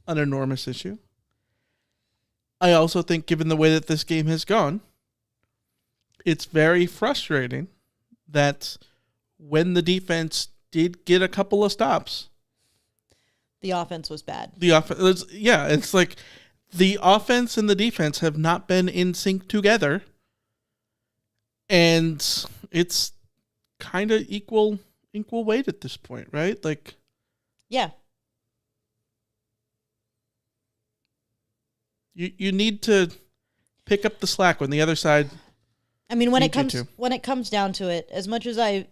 an enormous issue. I also think, given the way that this game has gone, it's very frustrating that when the defense did get a couple of stops, the offense was bad. It's like the offense and the defense have not been in sync together, and it's kind of equal weight at this point, right? Like, yeah, you need to pick up the slack when the other side. I mean, when it comes down to it, as much as I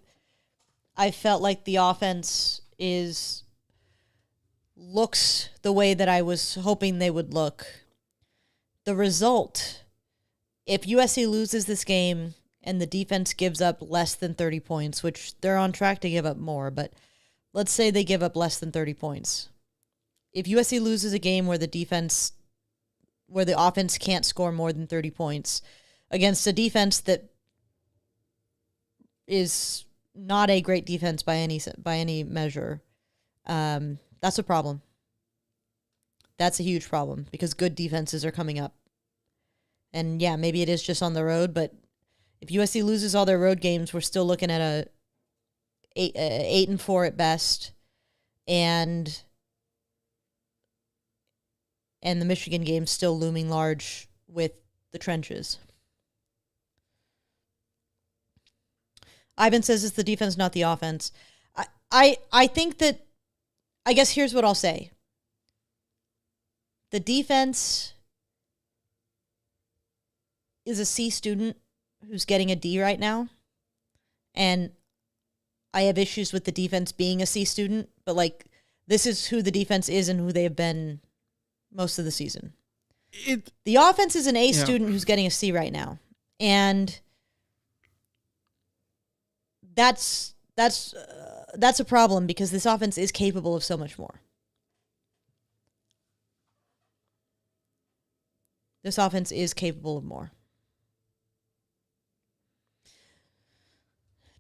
felt like the offense looks the way that I was hoping they would look, the result, if USC loses this game and the defense gives up less than 30 points, which they're on track to give up more, but let's say they give up less than 30 points. If USC loses a game where the offense can't score more than 30 points against a defense that is not a great defense by any measure, that's a problem. That's a huge problem because good defenses are coming up. And yeah, maybe it is just on the road, but if USC loses all their road games, we're still looking at a 8-4 at best, and the Michigan game still looming large with the trenches. Ivan says it's the defense, not the offense. I think that, I guess here's what I'll say. The defense is a C student who's getting a D right now And I have issues with the defense being a C student, but like this is who the defense is and who they have been most of the season. The offense is an A student who's getting a C right now. And that's a problem because this offense is capable of so much more. This offense is capable of more.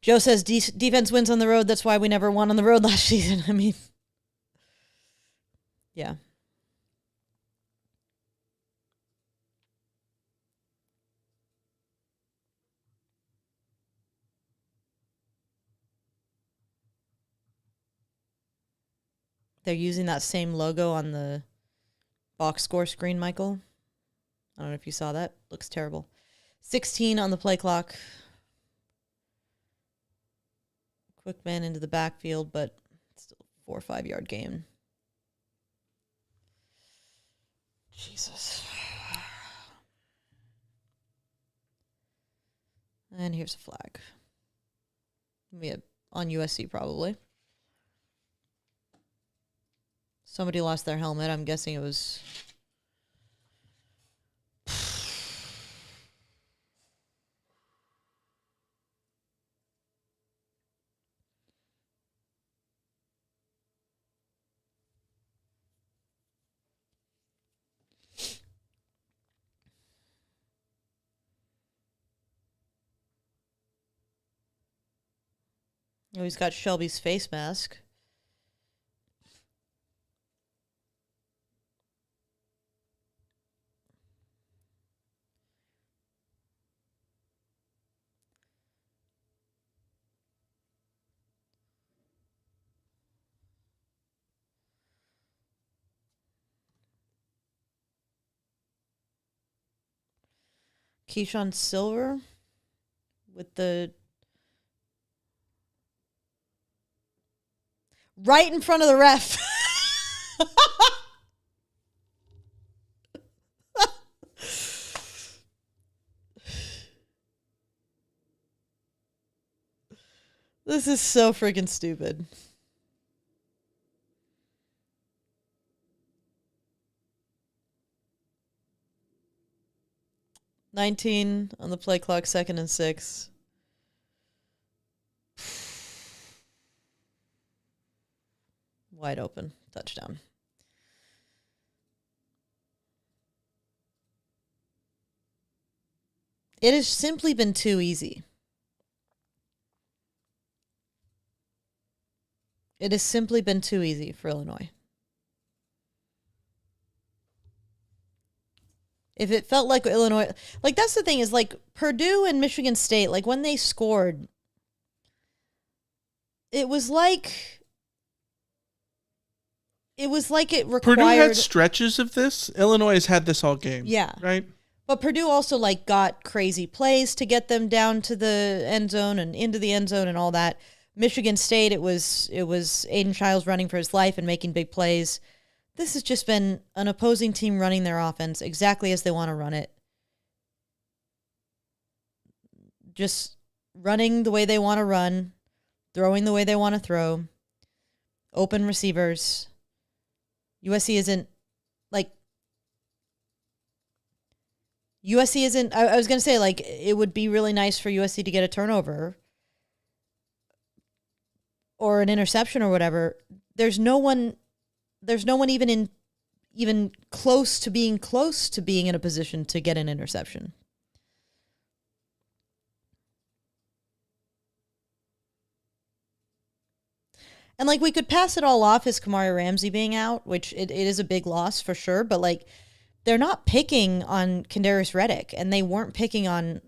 Joe says defense wins on the road. That's why we never won on the road last season. I mean, yeah. They're using that same logo on the box score screen, Michael. I don't know if you saw that. Looks terrible. 16 on the play clock. Quick man into the backfield, but still 4 or 5 yard gain. Jesus. And here's a flag. We had on USC probably. Somebody lost their helmet. I'm guessing it was... Oh, he's got Shelby's face mask. Keyshawn Silver with the right in front of the ref. This is so freaking stupid. $19 on the play clock, 2nd and 6. Wide open. Touchdown. It has simply been too easy. It has simply been too easy for Illinois. If it felt like Illinois, like that's the thing is like Purdue and Michigan State, like when they scored, it was like it required. Purdue had stretches of this. Illinois has had this all game. Yeah. Right? But Purdue also like got crazy plays to get them down to the end zone and into the end zone and all that. Michigan State, it was Aiden Childs running for his life and making big plays. This has just been an opposing team running their offense exactly as they want to run it. Just running the way they want to run, throwing the way they want to throw, open receivers. USC isn't, I was going to say, like, it would be really nice for USC to get a turnover or an interception or whatever. There's no one even close to being in a position to get an interception. And like we could pass it all off as Kamari Ramsey being out, which it is a big loss for sure, but like they're not picking on Kendarius Reddick and they weren't picking on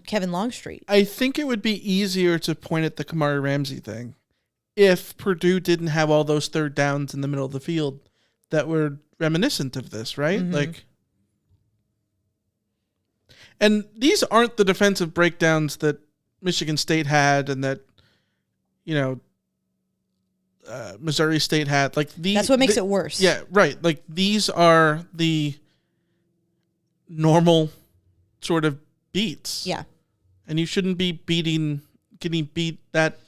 Kevin Longstreet. I think it would be easier to point at the Kamari Ramsey thing if Purdue didn't have all those third downs in the middle of the field that were reminiscent of this, right? Mm-hmm. And these aren't the defensive breakdowns that Michigan State had and that, Missouri State had. That's what makes it worse. Yeah, right. Like these are the normal sort of beats. Yeah. And you shouldn't be beating getting beat that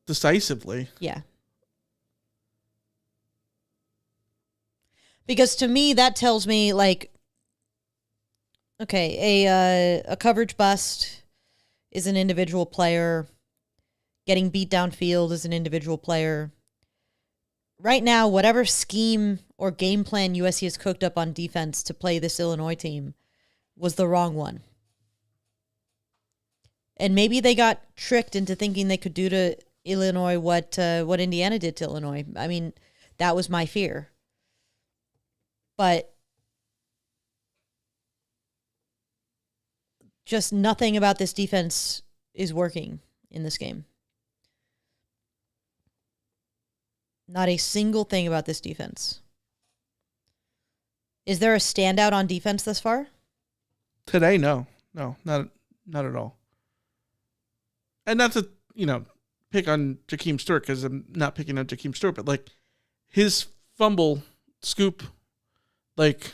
decisively. Yeah. Because to me, that tells me, like, okay, a coverage bust is an individual player. Getting beat downfield is an individual player. Right now, whatever scheme or game plan USC has cooked up on defense to play this Illinois team was the wrong one. And maybe they got tricked into thinking they could do to Illinois what Indiana did to Illinois. I mean, that was my fear. But just nothing about this defense is working in this game. Not a single thing about this defense. Is there a standout on defense thus far? Today, no, not at all. And not to pick on Jakeem Stewart, because I'm not picking on Jakeem Stewart, but like his fumble scoop, like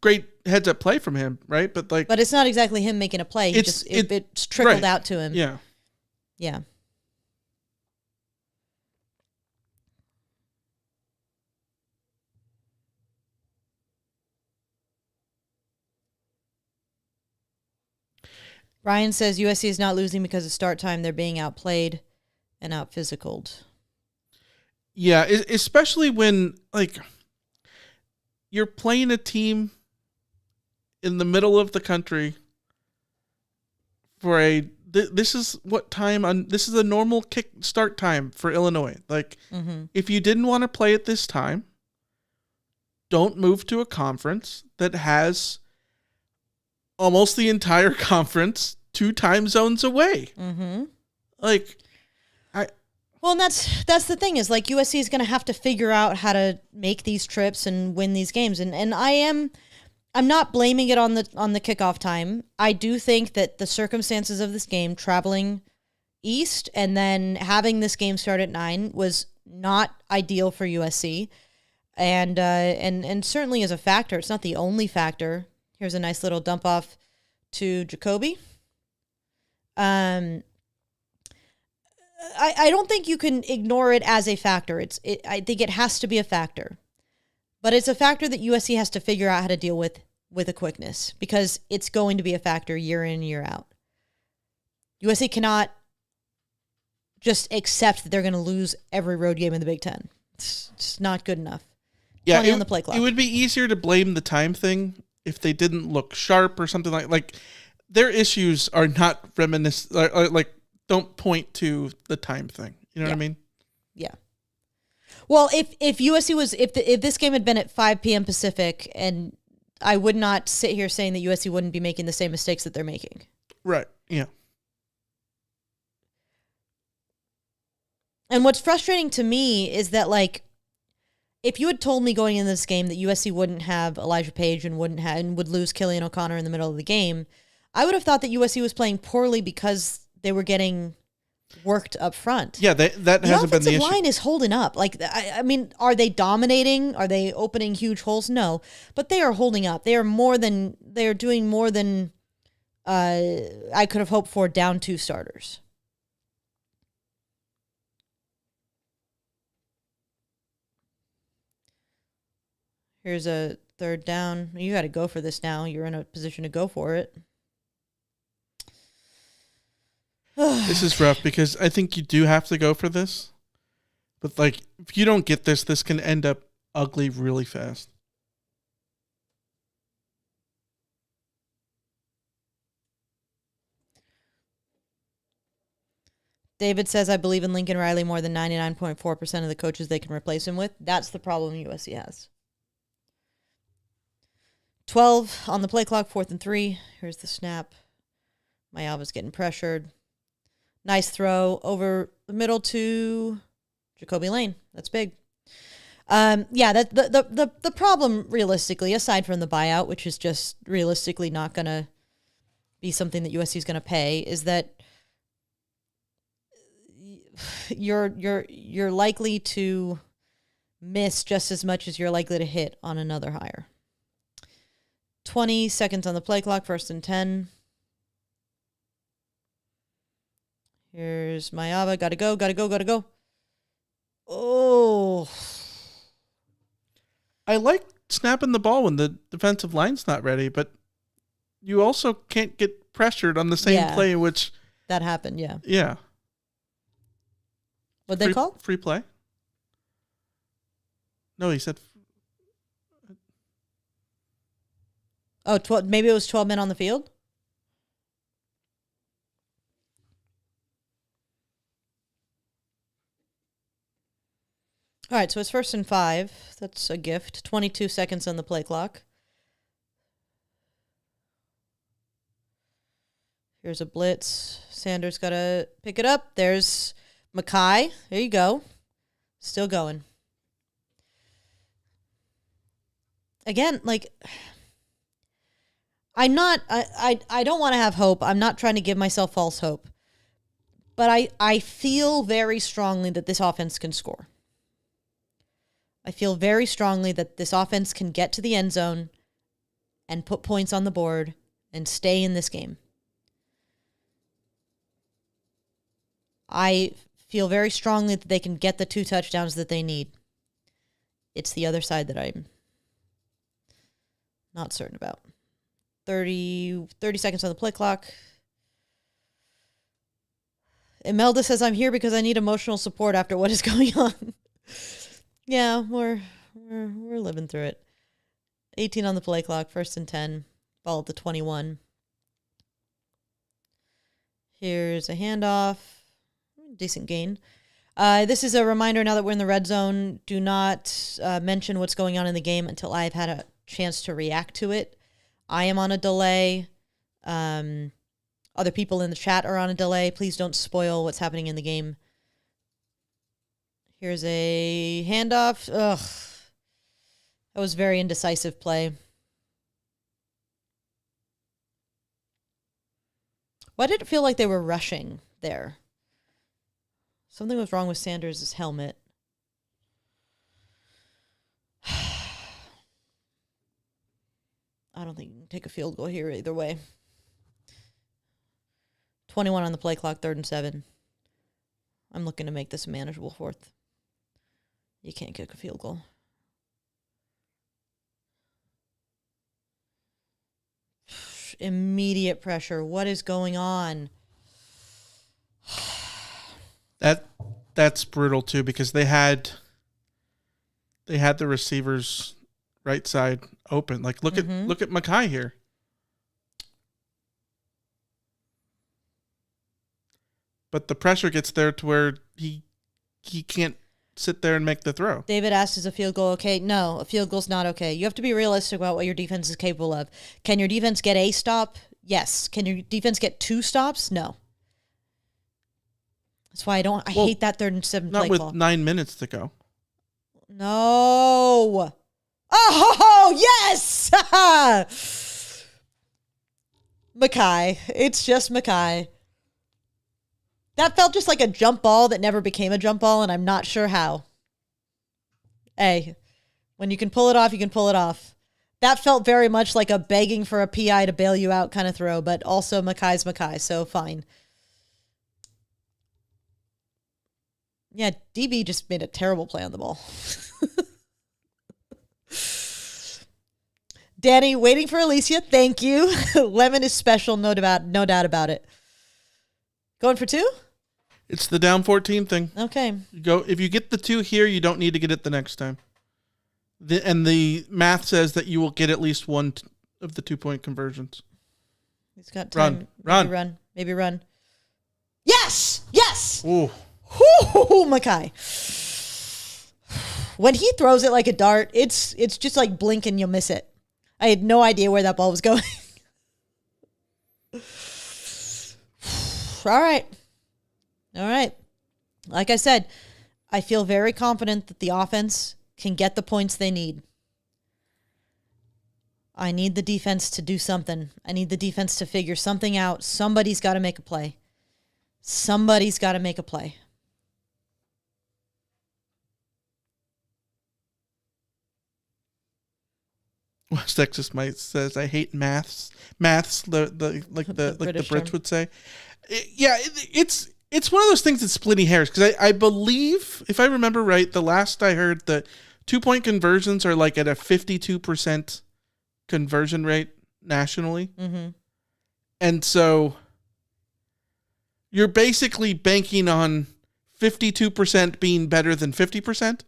great heads up play from him, right? But it's not exactly him making a play. It's trickled right. out to him. Yeah. Yeah. Ryan says USC is not losing because of start time. They're being outplayed and out-physicaled. Yeah, especially when, like, you're playing a team in the middle of the country for this is a normal kick start time for Illinois. Like, if you didn't want to play at this time, don't move to a conference that has almost the entire conference 2 time zones away. Like, well, and that's the thing is, like, USC is going to have to figure out how to make these trips and win these games. And I'm not blaming it on the kickoff time. I do think that the circumstances of this game, traveling east and then having this game start at 9, was not ideal for USC. And certainly is a factor. It's not the only factor. Here's a nice little dump off to Jacoby. I don't think you can ignore it as a factor. I think it has to be a factor. But it's a factor that USC has to figure out how to deal with a quickness, because it's going to be a factor year in, year out. USC cannot just accept that they're going to lose every road game in the Big Ten. It's just not good enough. Yeah, on the play clock. It would be easier to blame the time thing if they didn't look sharp or something like their issues are not reminiscent. Like don't point to the time thing. You know what I mean? Yeah. Well, if USC was if this game had been at 5 p.m. Pacific, and I would not sit here saying that USC wouldn't be making the same mistakes that they're making. Right. Yeah. And what's frustrating to me is that, like, if you had told me going into this game that USC wouldn't have Elijah Page and would lose Killian O'Connor in the middle of the game, I would have thought that USC was playing poorly because they were getting worked up front. Yeah, that hasn't been the issue. The offensive line is holding up. Like, I mean, are they dominating? Are they opening huge holes? No, but they are holding up. They are doing more than I could have hoped for down 2 starters. Here's a 3rd down. You got to go for this now. You're in a position to go for it. This is rough because I think you do have to go for this. But, like, if you don't get this can end up ugly really fast. David says, I believe in Lincoln Riley more than 99.4% of the coaches they can replace him with. That's the problem USC has. 12 on the play clock, 4th and 3. Here's the snap. Mayava's getting pressured. Nice throw over the middle to Jacoby Lane. That's big. The problem realistically, aside from the buyout, which is just realistically not going to be something that USC is going to pay, is that you're likely to miss just as much as you're likely to hit on another hire. 20 seconds on the play clock, 1st and 10. Here's Mayava. Gotta go, gotta go, gotta go. Oh. I like snapping the ball when the defensive line's not ready, but you also can't get pressured on the same play, which... That happened, yeah. Yeah. What'd they call? Free play? No, he said... Oh, maybe it was 12 men on the field? All right, so it's 1st and 5. That's a gift. 22 seconds on the play clock. Here's a blitz. Sanders got to pick it up. There's Mackay. There you go. Still going. Again, like, I don't want to have hope. I'm not trying to give myself false hope. But I feel very strongly that this offense can score. I feel very strongly that this offense can get to the end zone and put points on the board and stay in this game. I feel very strongly that they can get the 2 touchdowns that they need. It's the other side that I'm not certain about. 30 seconds on the play clock. Imelda says, I'm here because I need emotional support after what is going on. Yeah, we're living through it. 18 on the play clock, 1st and 10. Ball at the 21. Here's a handoff. Decent gain. This is a reminder now that we're in the red zone. Do not mention what's going on in the game until I've had a chance to react to it. I am on a delay. Other people in the chat are on a delay. Please don't spoil what's happening in the game. Here's a handoff. Ugh. That was very indecisive play. Why did it feel like they were rushing there? Something was wrong with Sanders' helmet. I don't think you can take a field goal here either way. 21 on the play clock, 3rd and 7. I'm looking to make this a manageable 4th. You can't kick a field goal. Immediate pressure. What is going on? That's brutal too, because they had the receivers right side open. Like look at Mackay here. But the pressure gets there to where he can't sit there and make the throw. David asked, is a field goal okay? No, a field goal's not okay. You have to be realistic about what your defense is capable of. Can your defense get a stop? Yes. Can your defense get 2 stops? No. That's why I hate that 3rd and 7 play call. Not with 9 minutes to go. No. Oh, yes! Mackay. It's just Mackay. That felt just like a jump ball that never became a jump ball, and I'm not sure how. Hey, when you can pull it off, you can pull it off. That felt very much like a begging for a PI to bail you out kind of throw, but also Mackay's Mackay, so fine. Yeah, DB just made a terrible play on the ball. Danny, waiting for Alicia. Thank you. Lemon is special, no doubt about it. Going for 2? It's the down 14 thing. Okay. If you get the 2 here, you don't need to get it the next time. And the math says that you will get at least one of the 2-point conversions. He's got time. Maybe run. Yes! Yes! Ooh. Whoo, Mackay. When he throws it like a dart, it's just like blink and you'll miss it. I had no idea where that ball was going. All right. Like I said, I feel very confident that the offense can get the points they need. I need the defense to do something. I need the defense to figure something out. Somebody's got to make a play. West Texas Mike says, I hate maths. Maths, the Brits would say. It's It's one of those things that's splitting hairs because I believe, if I remember right, the last I heard that 2-point conversions are like at a 52% conversion rate nationally. Mm-hmm. And so you're basically banking on 52% being better than 50%.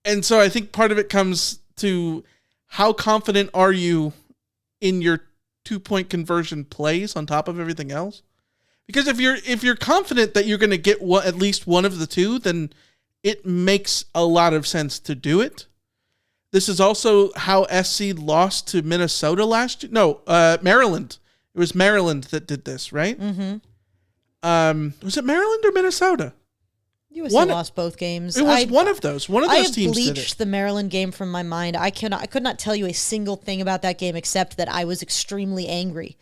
And so I think part of it comes to how confident are you in your 2-point conversion plays on top of everything else? Because if you're confident that you're going to get at least one of the two, then it makes a lot of sense to do it. This is also how SC lost to Minnesota last year. No, Maryland. It was Maryland that did this, right? Mm-hmm. Was it Maryland or Minnesota? USC lost both games. It was one of those. One of those teams did it. I bleached the Maryland game from my mind. I could not tell you a single thing about that game except that I was extremely angry.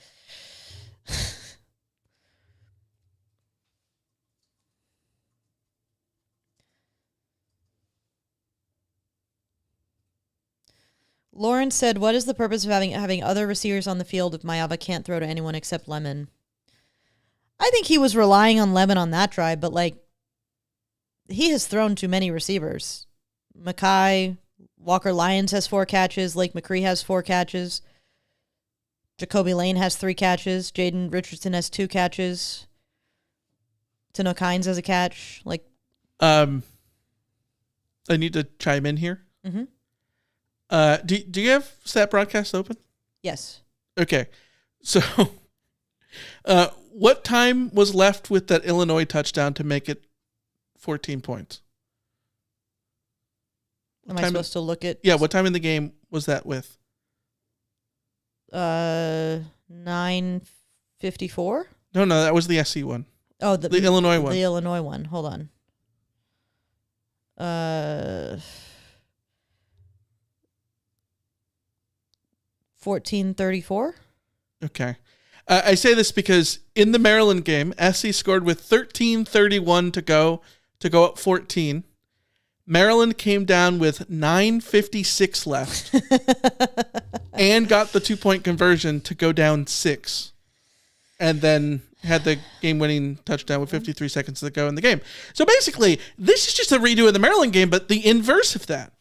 Lauren said, "What is the purpose of having other receivers on the field if Mayava can't throw to anyone except Lemon?" I think he was relying on Lemon on that drive, but he has thrown too many receivers. Mackay, Walker Lyons has 4 catches. Lake McCree has 4 catches. Jacoby Lane has 3 catches. Jaden Richardson has 2 catches. Tano Kynes has a catch. I need to chime in here. Mm-hmm. Do you have Stat Broadcast open? Yes. Okay. So, what time was left with that Illinois touchdown to make it 14 points? Am I supposed to look at? Yeah, what time in the game was that with? 9:54. No, that was the SC one. Oh, the Illinois one. The Illinois one. Hold on. 14:34. Okay. I say this because in the Maryland game, SC scored with 13:31 to go up 14. Maryland came down with 9:56 left and got the 2-point conversion to go down 6. And then had the game-winning touchdown with 53 seconds to go in the game. So basically, this is just a redo of the Maryland game, but the inverse of that.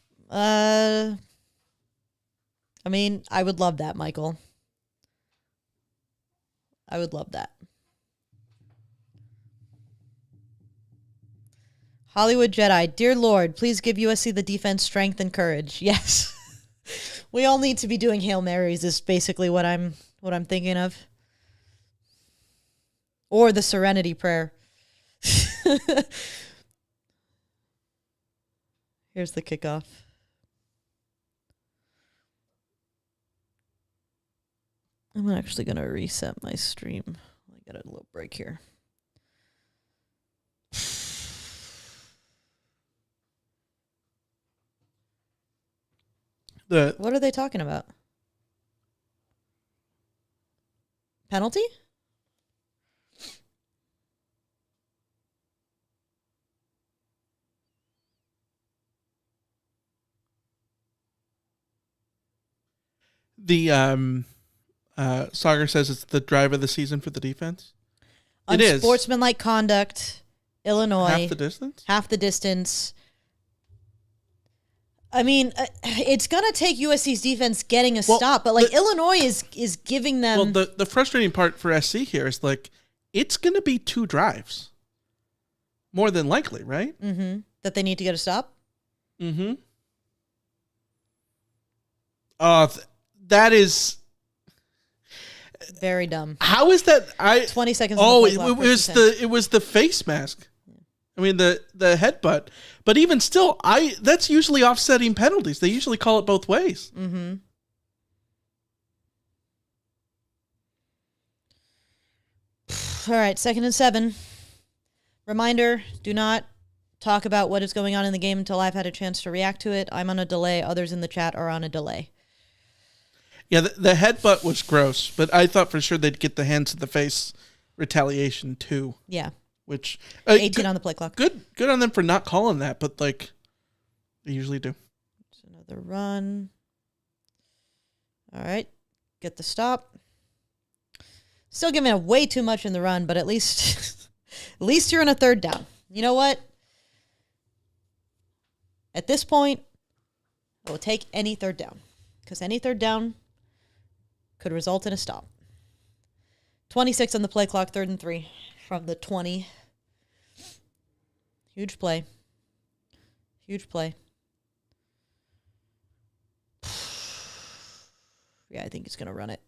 I mean, I would love that, Michael. I would love that. Hollywood Jedi, dear Lord, please give USC the defense strength and courage. Yes. We all need to be doing Hail Marys is basically what I'm thinking of. Or the Serenity Prayer. Here's the kickoff. I'm actually going to reset my stream. I got a little break here. What are they talking about? Penalty? The Sagar says it's the drive of the season for the defense. It is. Unsportsmanlike conduct, Illinois. Half the distance. I mean, it's going to take USC's defense getting a stop, but Illinois is giving them... Well, the frustrating part for SC here is it's going to be 2 drives. More than likely, right? Mm-hmm. That they need to get a stop? Mm-hmm. That is... Very dumb. How is that? 20 seconds. Oh, it was the face mask. I mean the headbutt. But even still, that's usually offsetting penalties. They usually call it both ways. Mm-hmm. All right, 2nd and 7. Reminder: do not talk about what is going on in the game until I've had a chance to react to it. I'm on a delay. Others in the chat are on a delay. Yeah, the headbutt was gross, but I thought for sure they'd get the hands to the face retaliation too. Yeah. Which 18 on the play clock. Good on them for not calling that, but they usually do. It's another run. All right. Get the stop. Still giving up way too much in the run, but at least at least you're in a third down. You know what? At this point, I will take any third down because any third down could result in a stop. 26 on the play clock, 3rd and 3 from the 20. Huge play. Huge play. Yeah, I think he's going to run it.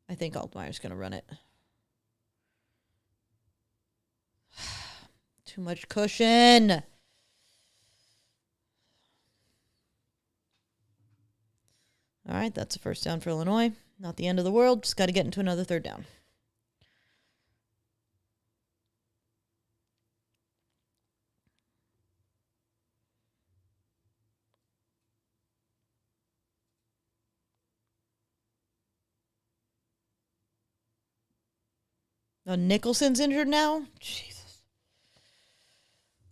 I think Altmaier's going to run it. Too much cushion. All right, that's a first down for Illinois. Not the end of the world. Just got to get into another third down. Oh, Nicholson's injured now? Jesus.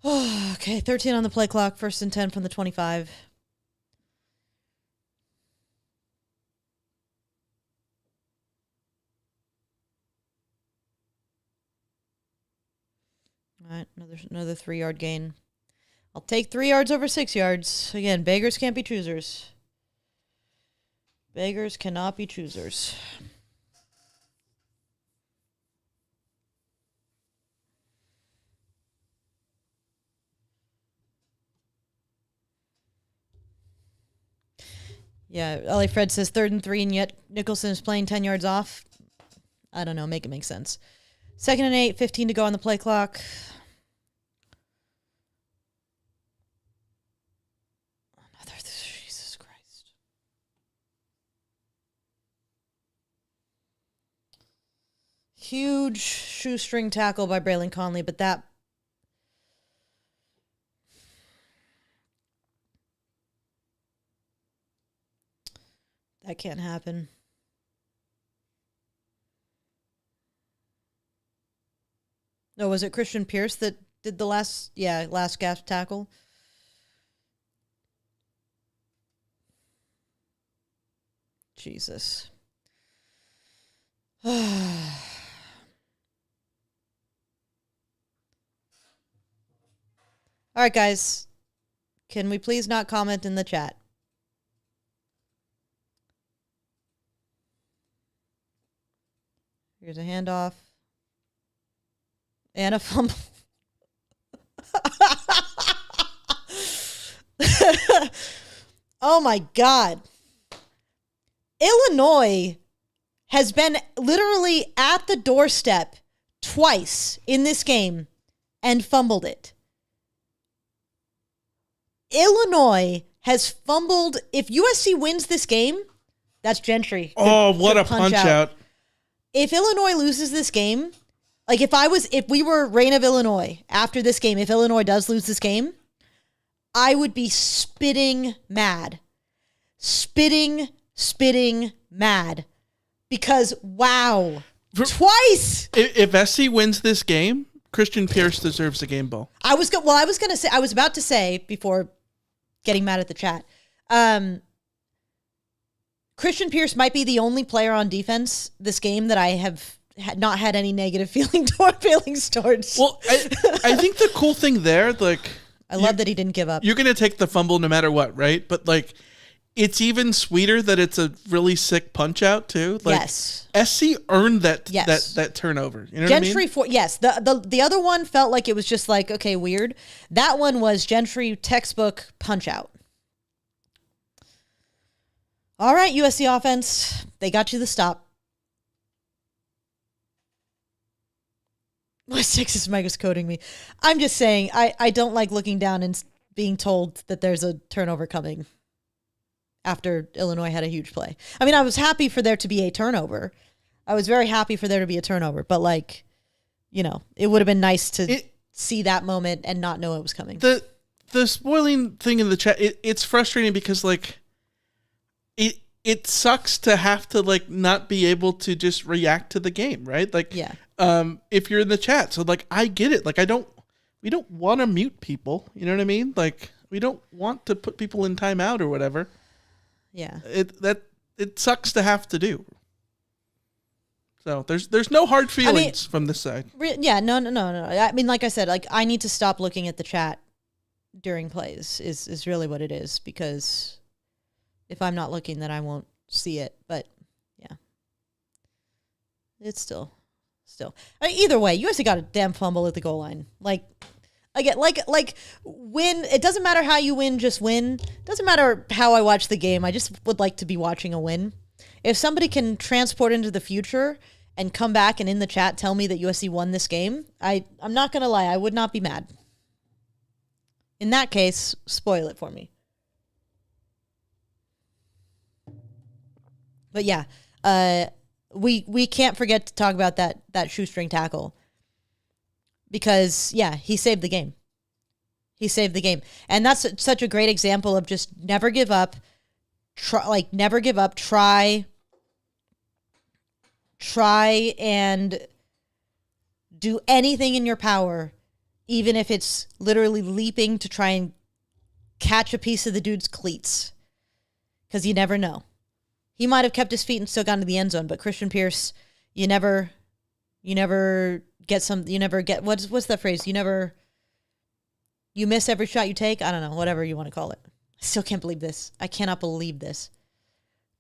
Oh, okay, 13 on the play clock. 1st and 10 from the 25. All right, another 3-yard gain. I'll take 3 yards over 6 yards. Again, beggars can't be choosers. Beggars cannot be choosers. Yeah, LA Fred says 3rd and 3, and yet Nicholson is playing 10 yards off. I don't know. Make it make sense. 2nd and 8, 15 to go on the play clock. Jesus Christ. Huge shoestring tackle by Braylon Conley, but that can't happen. No, was it Christian Pierce that did the last gasp tackle? Jesus. All right, guys. Can we please not comment in the chat? Here's a handoff. And a fumble. Oh my God. Illinois has been literally at the doorstep twice in this game and fumbled it. Illinois has fumbled. If USC wins this game, that's Gentry. Oh, what a punch out. If Illinois loses this game, like if we were Reign of Illinois after this game, if Illinois does lose this game, I would be spitting mad. Spitting mad. Because, wow. Twice! If SC wins this game, Christian Pierce deserves a game ball. I was about to say, before getting mad at the chat, Christian Pierce might be the only player on defense this game that I have not had any negative feelings towards. Well, I think the cool thing there, like... I love that he didn't give up. You're going to take the fumble no matter what, right? But, like, it's even sweeter that it's a really sick punch out, too. Like, yes. SC earned that turnover. You know Gentry, what I mean? Yes. The other one felt like it was just like, okay, weird. That one was Gentry textbook punch out. All right, USC offense. They got you the stop. My sexist Mike is coding me. I'm just saying, I don't like looking down and being told that there's a turnover coming after Illinois had a huge play. I mean, I was happy for there to be a turnover. I was very happy for there to be a turnover. But, like, you know, it would have been nice to see that moment and not know it was coming. The spoiling thing in the chat, it's frustrating because, like, it sucks to have to, like, not be able to just react to the game, right? Like, yeah. If you're in the chat. So, like, I get it. Like, we don't want to mute people. You know what I mean? Like, we don't want to put people in timeout or whatever. Yeah. It sucks to have to do. So there's no hard feelings from this side. Yeah, no. I mean, like I said, like I need to stop looking at the chat during plays is really what it is, because if I'm not looking, then I won't see it. But yeah, it's still. I mean, either way, USC got a damn fumble at the goal line. Like again, like win. It doesn't matter how you win, just win. Doesn't matter how I watch the game. I just would like to be watching a win. If somebody can transport into the future and come back and in the chat tell me that USC won this game, I'm not going to lie, I would not be mad. In that case, spoil it for me. But yeah, we can't forget to talk about that shoestring tackle. Because, yeah, he saved the game. He saved the game. And that's such a great example of just never give up. Never give up. Try and do anything in your power, even if it's literally leaping to try and catch a piece of the dude's cleats, because you never know. He might have kept his feet and still gone to the end zone, but Christian Pierce, you never get what's that phrase? You miss every shot you take. I don't know, whatever you want to call it. I still can't believe this. I cannot believe this.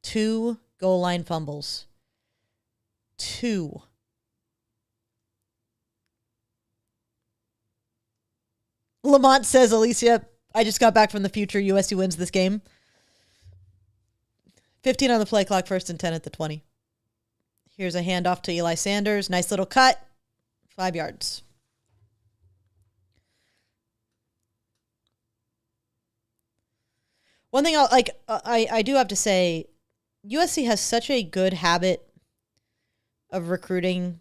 2 goal line fumbles. 2. Lamont says, Alicia, I just got back from the future. USC wins this game. 15 on the play clock, 1st and 10 at the 20. Here's a handoff to Eli Sanders. Nice little cut. 5 yards. One thing I do have to say, USC has such a good habit of recruiting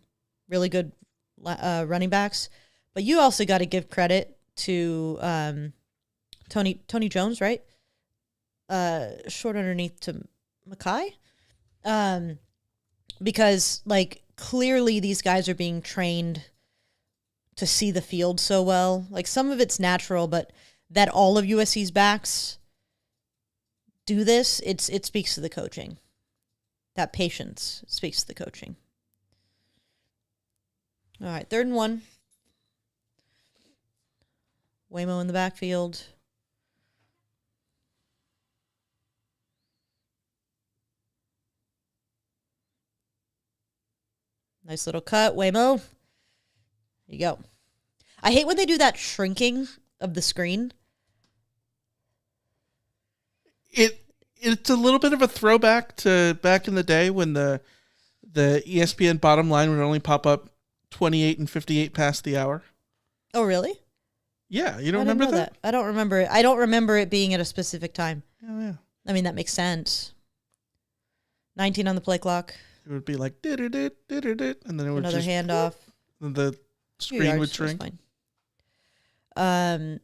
really good running backs, but you also got to give credit to Tony Jones, right? Short underneath to Mackay, because like clearly these guys are being trained to see the field so well. Like some of it's natural, but that all of USC's backs do this, it speaks to the coaching. That patience speaks to the coaching. All right, 3rd and 1. Waymo in the backfield. Nice little cut, Waymo. There you go. I hate when they do that shrinking of the screen. It's a little bit of a throwback to back in the day when the ESPN bottom line would only pop up 28 and 58 past the hour. Oh, really? Yeah, you don't remember that? I don't remember it. I don't remember it being at a specific time. Oh, yeah. I mean, that makes sense. 19 on the play clock. It would be like, and then it would another just, handoff. And the screen would shrink. Lamont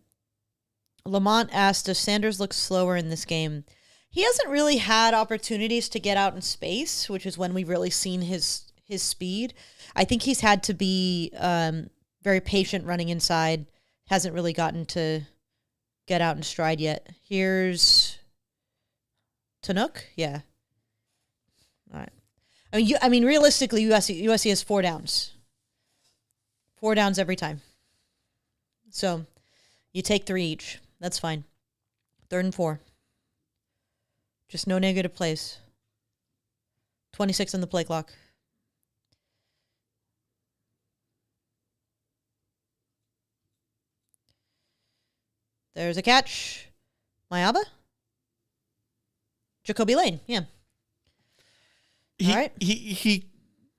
asked, does Sanders look slower in this game? He hasn't really had opportunities to get out in space, which is when we've really seen his speed. I think he's had to be very patient running inside. Hasn't really gotten to get out in stride yet. Here's Tanook. Yeah. All right. I mean, realistically, USC has 4 downs. 4 downs every time. So you take 3 each. That's fine. 3rd and 4. Just no negative plays. 26 on the play clock. There's a catch. Mayaba? Jacoby Lane, yeah. All right. He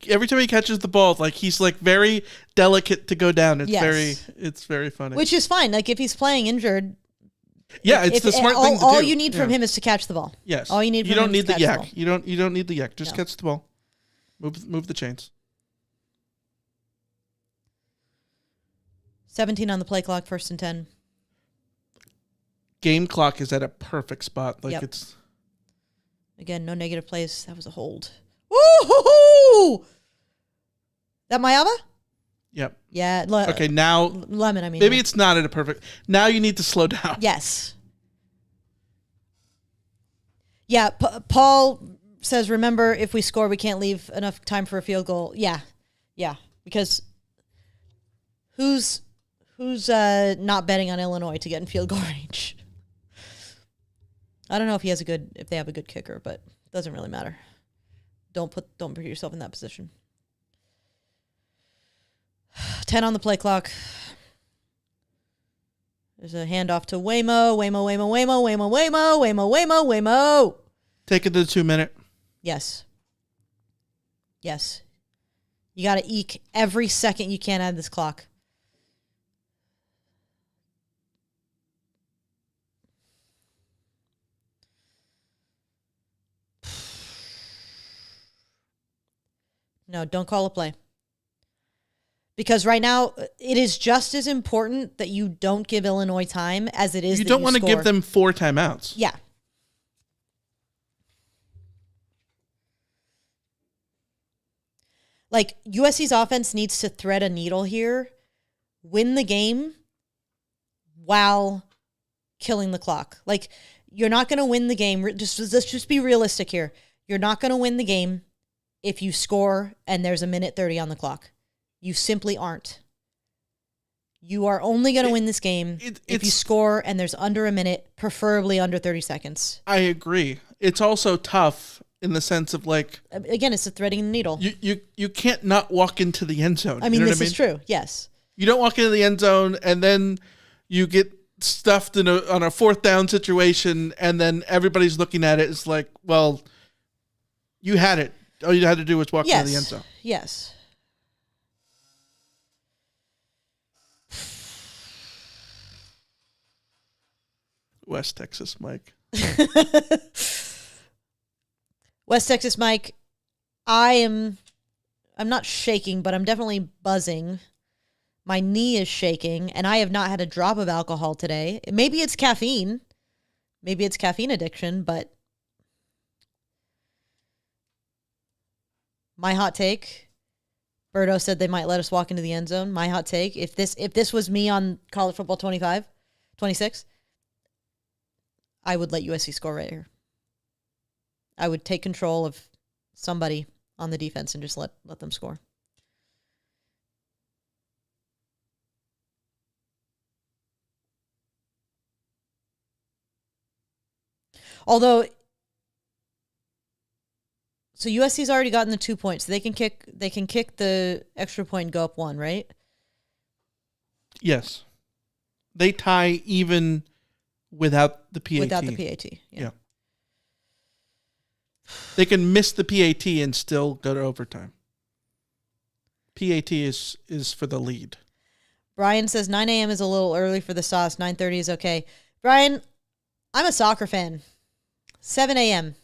every time he catches the ball, like he's like very delicate to go down. It's very funny. Which is fine. Like if he's playing injured. Yeah, it's the smart thing to do. All you need from him is to catch the ball. Yes. All you need from him is to catch the ball. You don't need the yak. Just catch the ball. Move the chains. 17 on the play clock, 1st and 10. Game clock is at a perfect spot. Like it's again, no negative plays. That was a hold. Woo-hoo-hoo! That Mayaba? Yep. Yeah. Okay, now Lemon, I mean. Maybe it's not at a perfect. Now you need to slow down. Yes. Yeah, Paul says, remember, if we score, we can't leave enough time for a field goal. Yeah. Because who's not betting on Illinois to get in field goal range? I don't know if they have a good kicker, but it doesn't really matter. Don't put yourself in that position. 10 on the play clock. There's a handoff to Waymo. Take it to the 2 minute. Yes. You got to eke every second you can out of this clock. No, don't call a play. Because right now, it is just as important that you don't give Illinois time as it is You that don't you want to score. give them 4 timeouts. Yeah. Like, USC's offense needs to thread a needle here, win the game while killing the clock. Like, you're not going to win the game. Let's just be realistic here. You're not going to win the game if you score and there's a minute 30 on the clock. You simply aren't. You are only going to win this game if you score and there's under a minute, preferably under 30 seconds. I agree. It's also tough in the sense of like... Again, it's a threading the needle. You can't not walk into the end zone. I mean, this is true. Yes. You don't walk into the end zone and then you get stuffed on a 4th down situation and then everybody's looking at it. It's like, well, you had it. All you had to do was walk into the end zone. Yes. West Texas Mike. West Texas Mike, I'm not shaking, but I'm definitely buzzing. My knee is shaking, and I have not had a drop of alcohol today. Maybe it's caffeine. Maybe it's caffeine addiction, but my hot take, Berto said they might let us walk into the end zone. My hot take, if this was me on College Football 26, I would let USC score right here. I would take control of somebody on the defense and just let them score. Although, so USC's already gotten the 2 points. They can kick the extra point and go up 1, right? Yes. They tie even without the PAT. Without the PAT. Yeah. They can miss the PAT and still go to overtime. PAT is for the lead. Brian says 9 a.m. is a little early for the sauce. 9:30 is okay. Brian, I'm a soccer fan. 7 a.m.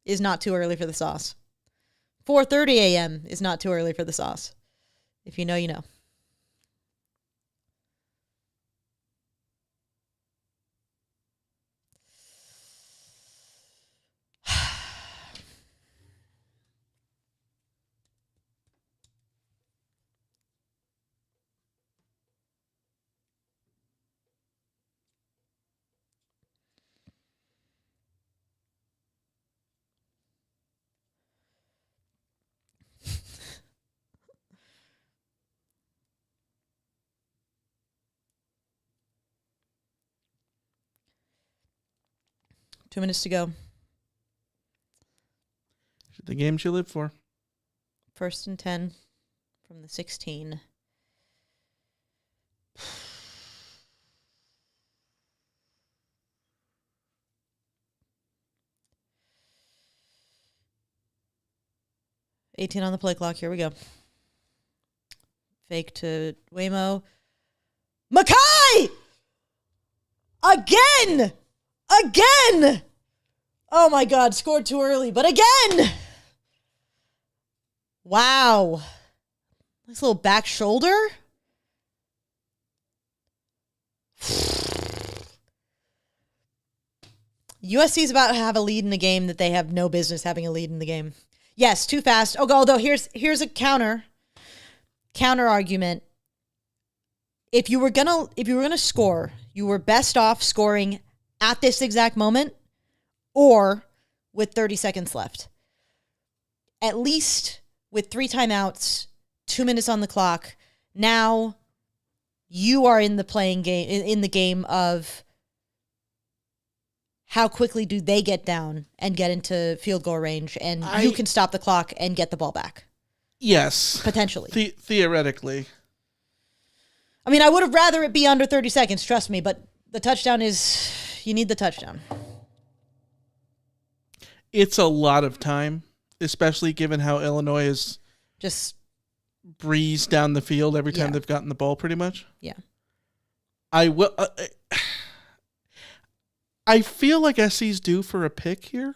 is not too early for the sauce. 4:30 a.m. is not too early for the sauce. If you know, you know. Two minutes to go. The games you live for. 1st and 10 from the 16. $18 on the play clock. Here we go. Fake to Waymo. Mackay! Again! Oh my God, scored too early, but again! Wow. Nice little back shoulder. USC is about to have a lead in the game that they have no business having a lead in the game. Yes, too fast. Oh, although here's a counter argument. If you were gonna score, you were best off scoring at this exact moment or with 30 seconds left. at least with 3 timeouts, 2 minutes on the clock. Now you are in the playing game, in the game of how quickly do they get down and get into field goal range, and you can stop the clock and get the ball back. Yes. Potentially. Theoretically. I mean, I would have rather it be under 30 seconds, trust me, but the touchdown is, you need the touchdown. It's a lot of time, especially given how Illinois is just breezed down the field every time they've gotten the ball, pretty much. Yeah. I feel like SC's due for a pick here,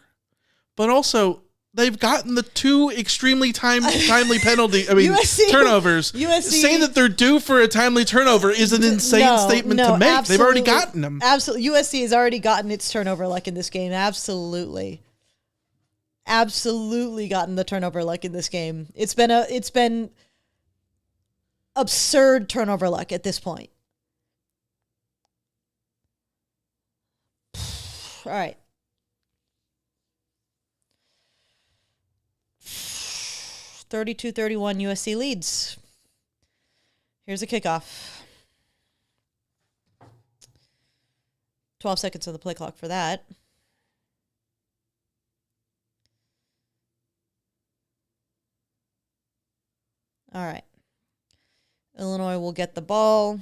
but also they've gotten the 2 extremely timely penalty. I mean, USC, turnovers. USC, saying that they're due for a timely turnover is an insane statement to make. They've already gotten them. Absolutely, USC has already gotten its turnover luck in this game. Absolutely gotten the turnover luck in this game. It's been absurd turnover luck at this point. All right. 32-31 USC leads. Here's a kickoff. 12 seconds on the play clock for that. All right. Illinois will get the ball.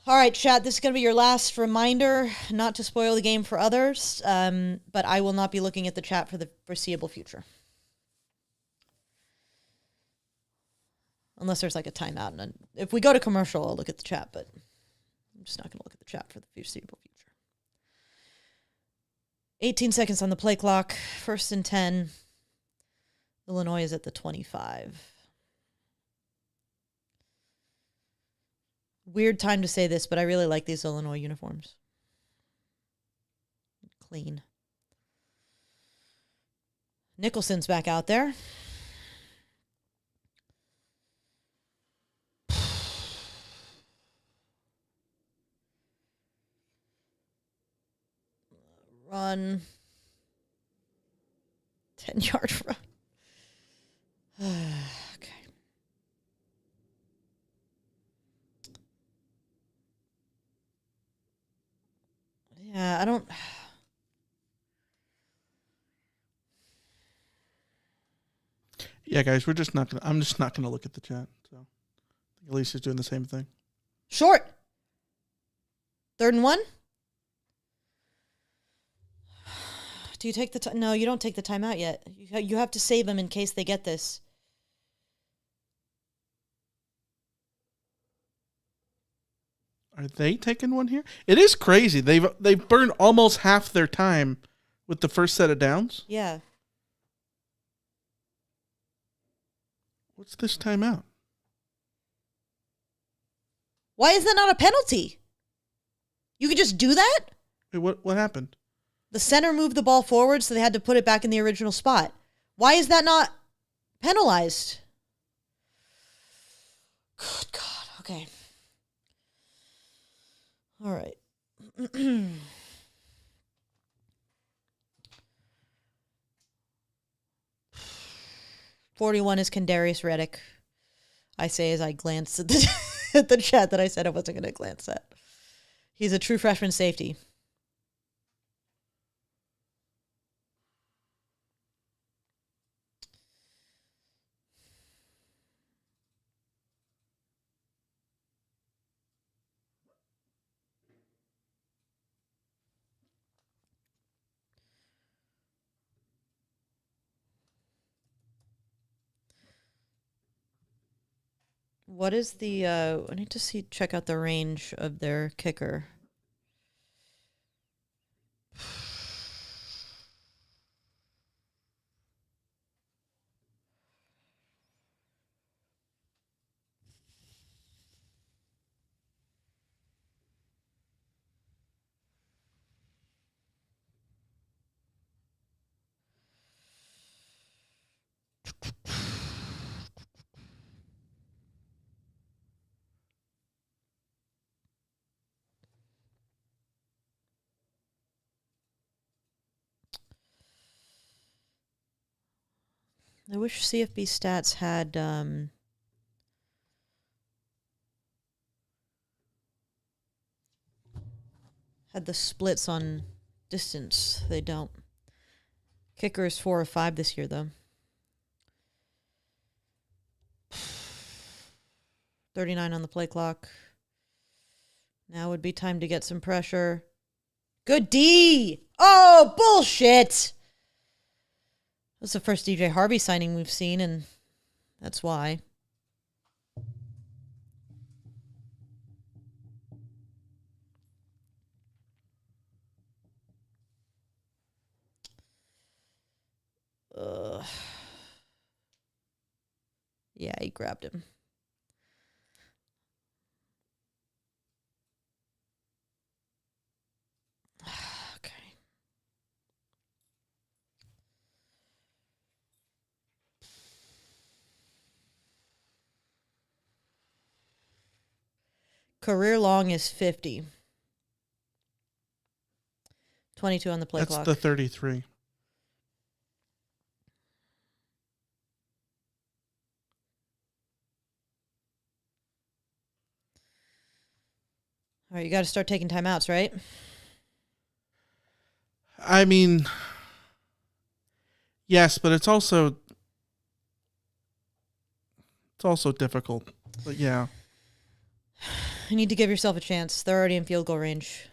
All right, chat, this is going to be your last reminder not to spoil the game for others, but I will not be looking at the chat for the foreseeable future. Unless there's like a timeout. And if we go to commercial, I'll look at the chat, but I'm just not going to look at the chat for the foreseeable future. 18 seconds on the play clock. 1st and 10. Illinois is at the 25. Weird time to say this, but I really like these Illinois uniforms. Clean. Nicholson's back out there. Run. 10-yard run. Okay. Yeah, I don't. Yeah, guys, I'm just not gonna look at the chat. So I think Alicia's doing the same thing. Short. 3rd and 1. Do you take the No, you don't take the timeout yet. You have to save them in case they get this. Are they taking one here? It is crazy. They've burned almost half their time with the first set of downs. Yeah. What's this timeout? Why is that not a penalty? You could just do that? Wait, what happened? The center moved the ball forward, so they had to put it back in the original spot. Why is that not penalized? Good God. Okay. All right. 41 is Kendarius Reddick. I say as I glance at the chat that I said I wasn't going to glance at. He's a true freshman safety. What is the, I need to check out the range of their kicker. I wish CFB Stats had the splits on distance. They don't. Kicker is 4 or 5 this year, though. 39 on the play clock. Now would be time to get some pressure. Good D! Oh, bullshit! That's the first DJ Harvey signing we've seen, and that's why. Yeah, he grabbed him. Okay. Career long is 50. 22 on the play clock. That's the 33. All right, you got to start taking timeouts, right? I mean, yes, but it's also difficult. But yeah. You need to give yourself a chance. They're already in field goal range.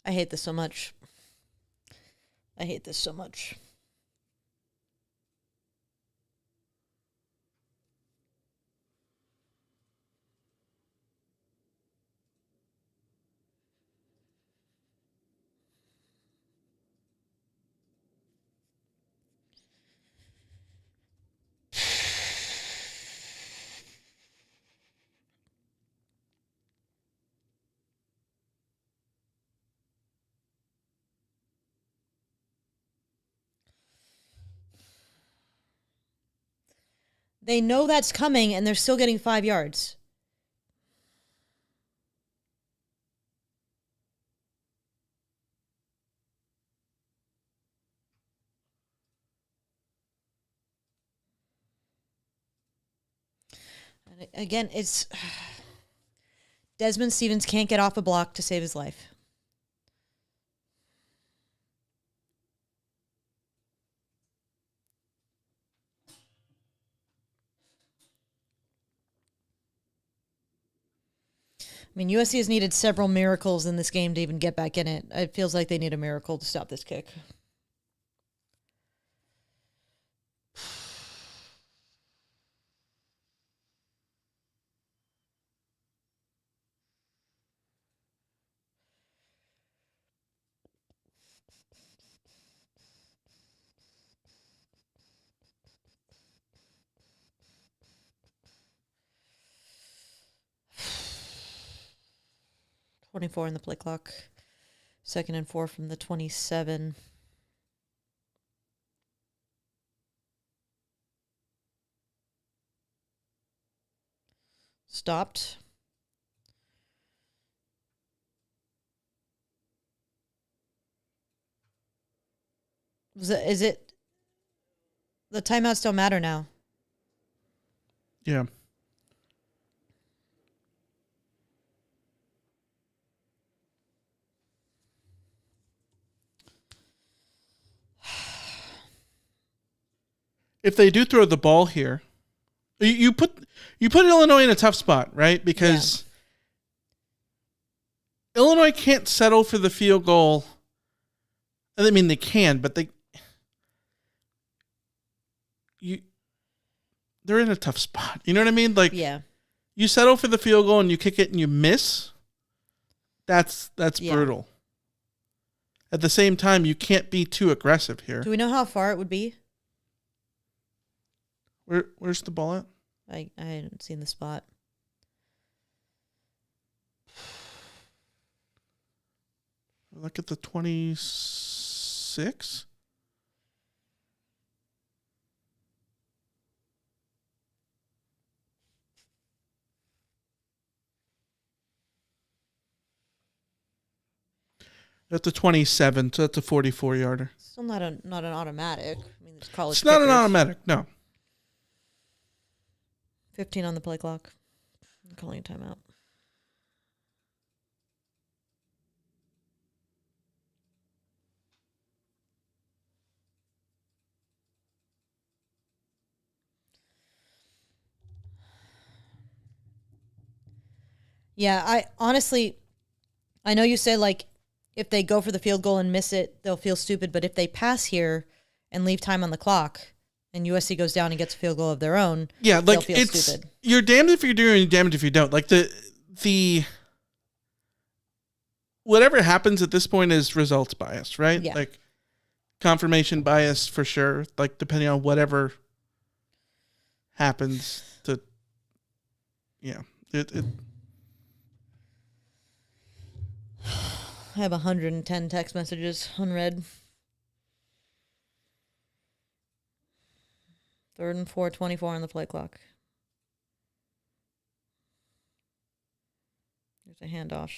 I hate this so much. I hate this so much. They know that's coming, and they're still getting 5 yards. And again, it's... Desmond Stevens can't get off a block to save his life. I mean, USC has needed several miracles in this game to even get back in it. It feels like they need a miracle to stop this kick. .24 in the play clock. 2nd and 4 from the 27. Stopped. Is it the timeouts don't matter now? Yeah. If they do throw the ball here, you put Illinois in a tough spot, right? Because Illinois can't settle for the field goal. I mean, they can, but they're in a tough spot. You know what I mean? Like, yeah, you settle for the field goal and you kick it and you miss. That's brutal. At the same time, you can't be too aggressive here. Do we know how far it would be? Where's the ball at? I hadn't seen the spot. Look at the 26. At the 27, so that's a 44-yarder. Still not an automatic. I mean, it's college. It's not an kickers. automatic, no. 15 on the play clock. I'm calling a timeout. Yeah, I know you say like if they go for the field goal and miss it, they'll feel stupid. But if they pass here and leave time on the clock and USC goes down and gets a field goal of their own, yeah, they'll like feel it's stupid. You're damned if you do and you're damned if you don't. Like the whatever happens at this point is results bias, right? Yeah. Like confirmation bias for sure. Like depending on whatever happens to, yeah, it I have 110 text messages unread. 3rd and 4:24 on the play clock. There's a handoff.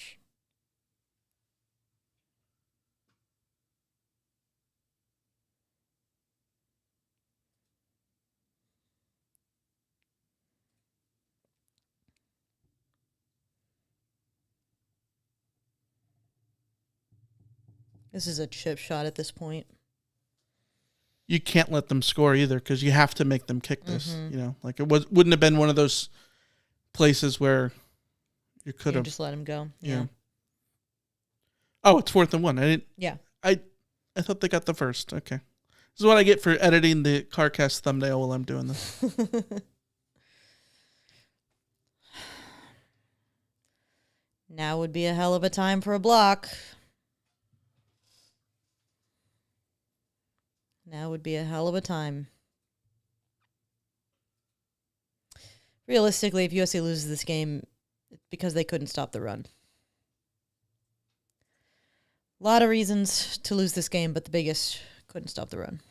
This is a chip shot at this point. you can't let them score either because you have to make them kick this. You know, like wouldn't have been one of those places where you could have just let him go. Yeah. Oh, it's 4th and 1. I didn't. Yeah. I thought they got the first. Okay. This is what I get for editing the CarCast thumbnail while I'm doing this. Now would be a hell of a time for a block. Now would be a hell of a time. Realistically, if USC loses this game, it's because they couldn't stop the run. A lot of reasons to lose this game, but the biggest, couldn't stop the run.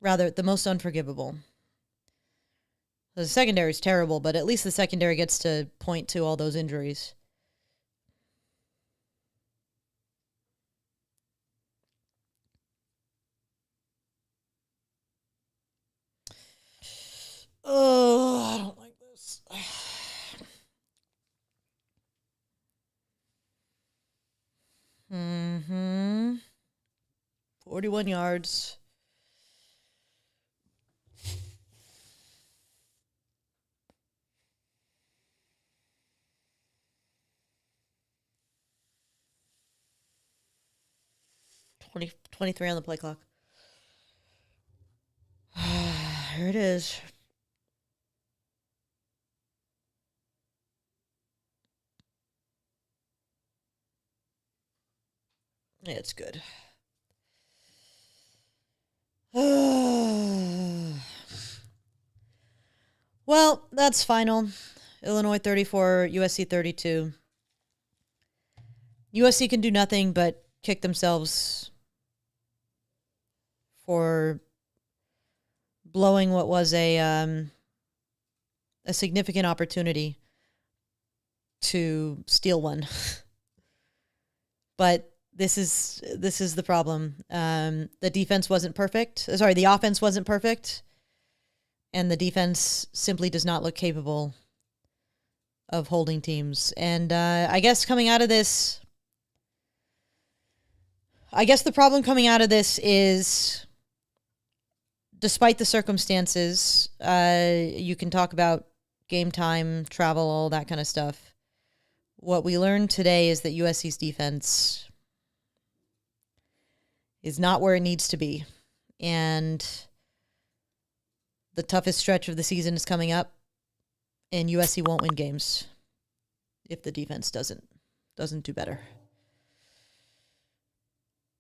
Rather, the most unforgivable. The secondary is terrible, but at least the secondary gets to point to all those injuries. Oh, I don't like this. 41 yards. Here 23 on the play clock. Here it is. It's good. Well, that's final. Illinois 34, USC 32. USC can do nothing but kick themselves for blowing what was a significant opportunity to steal one. But this is the problem. The defense wasn't perfect. Sorry, the offense wasn't perfect, and the defense simply does not look capable of holding teams. And I guess the problem coming out of this is, despite the circumstances, you can talk about game time, travel, all that kind of stuff. What we learned today is that USC's defense is not where it needs to be. And the toughest stretch of the season is coming up, and USC won't win games if the defense doesn't do better.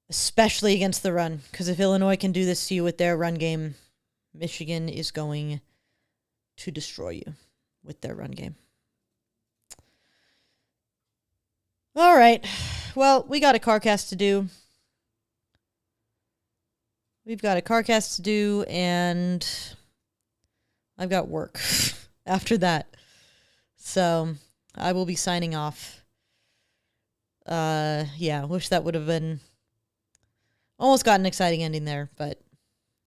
Especially against the run, because if Illinois can do this to you with their run game, Michigan is going to destroy you with their run game. All right. Well, we got a CarCast to do. We've got a CarCast to do, and I've got work after that. So I will be signing off. Wish that would have been almost got an exciting ending there, but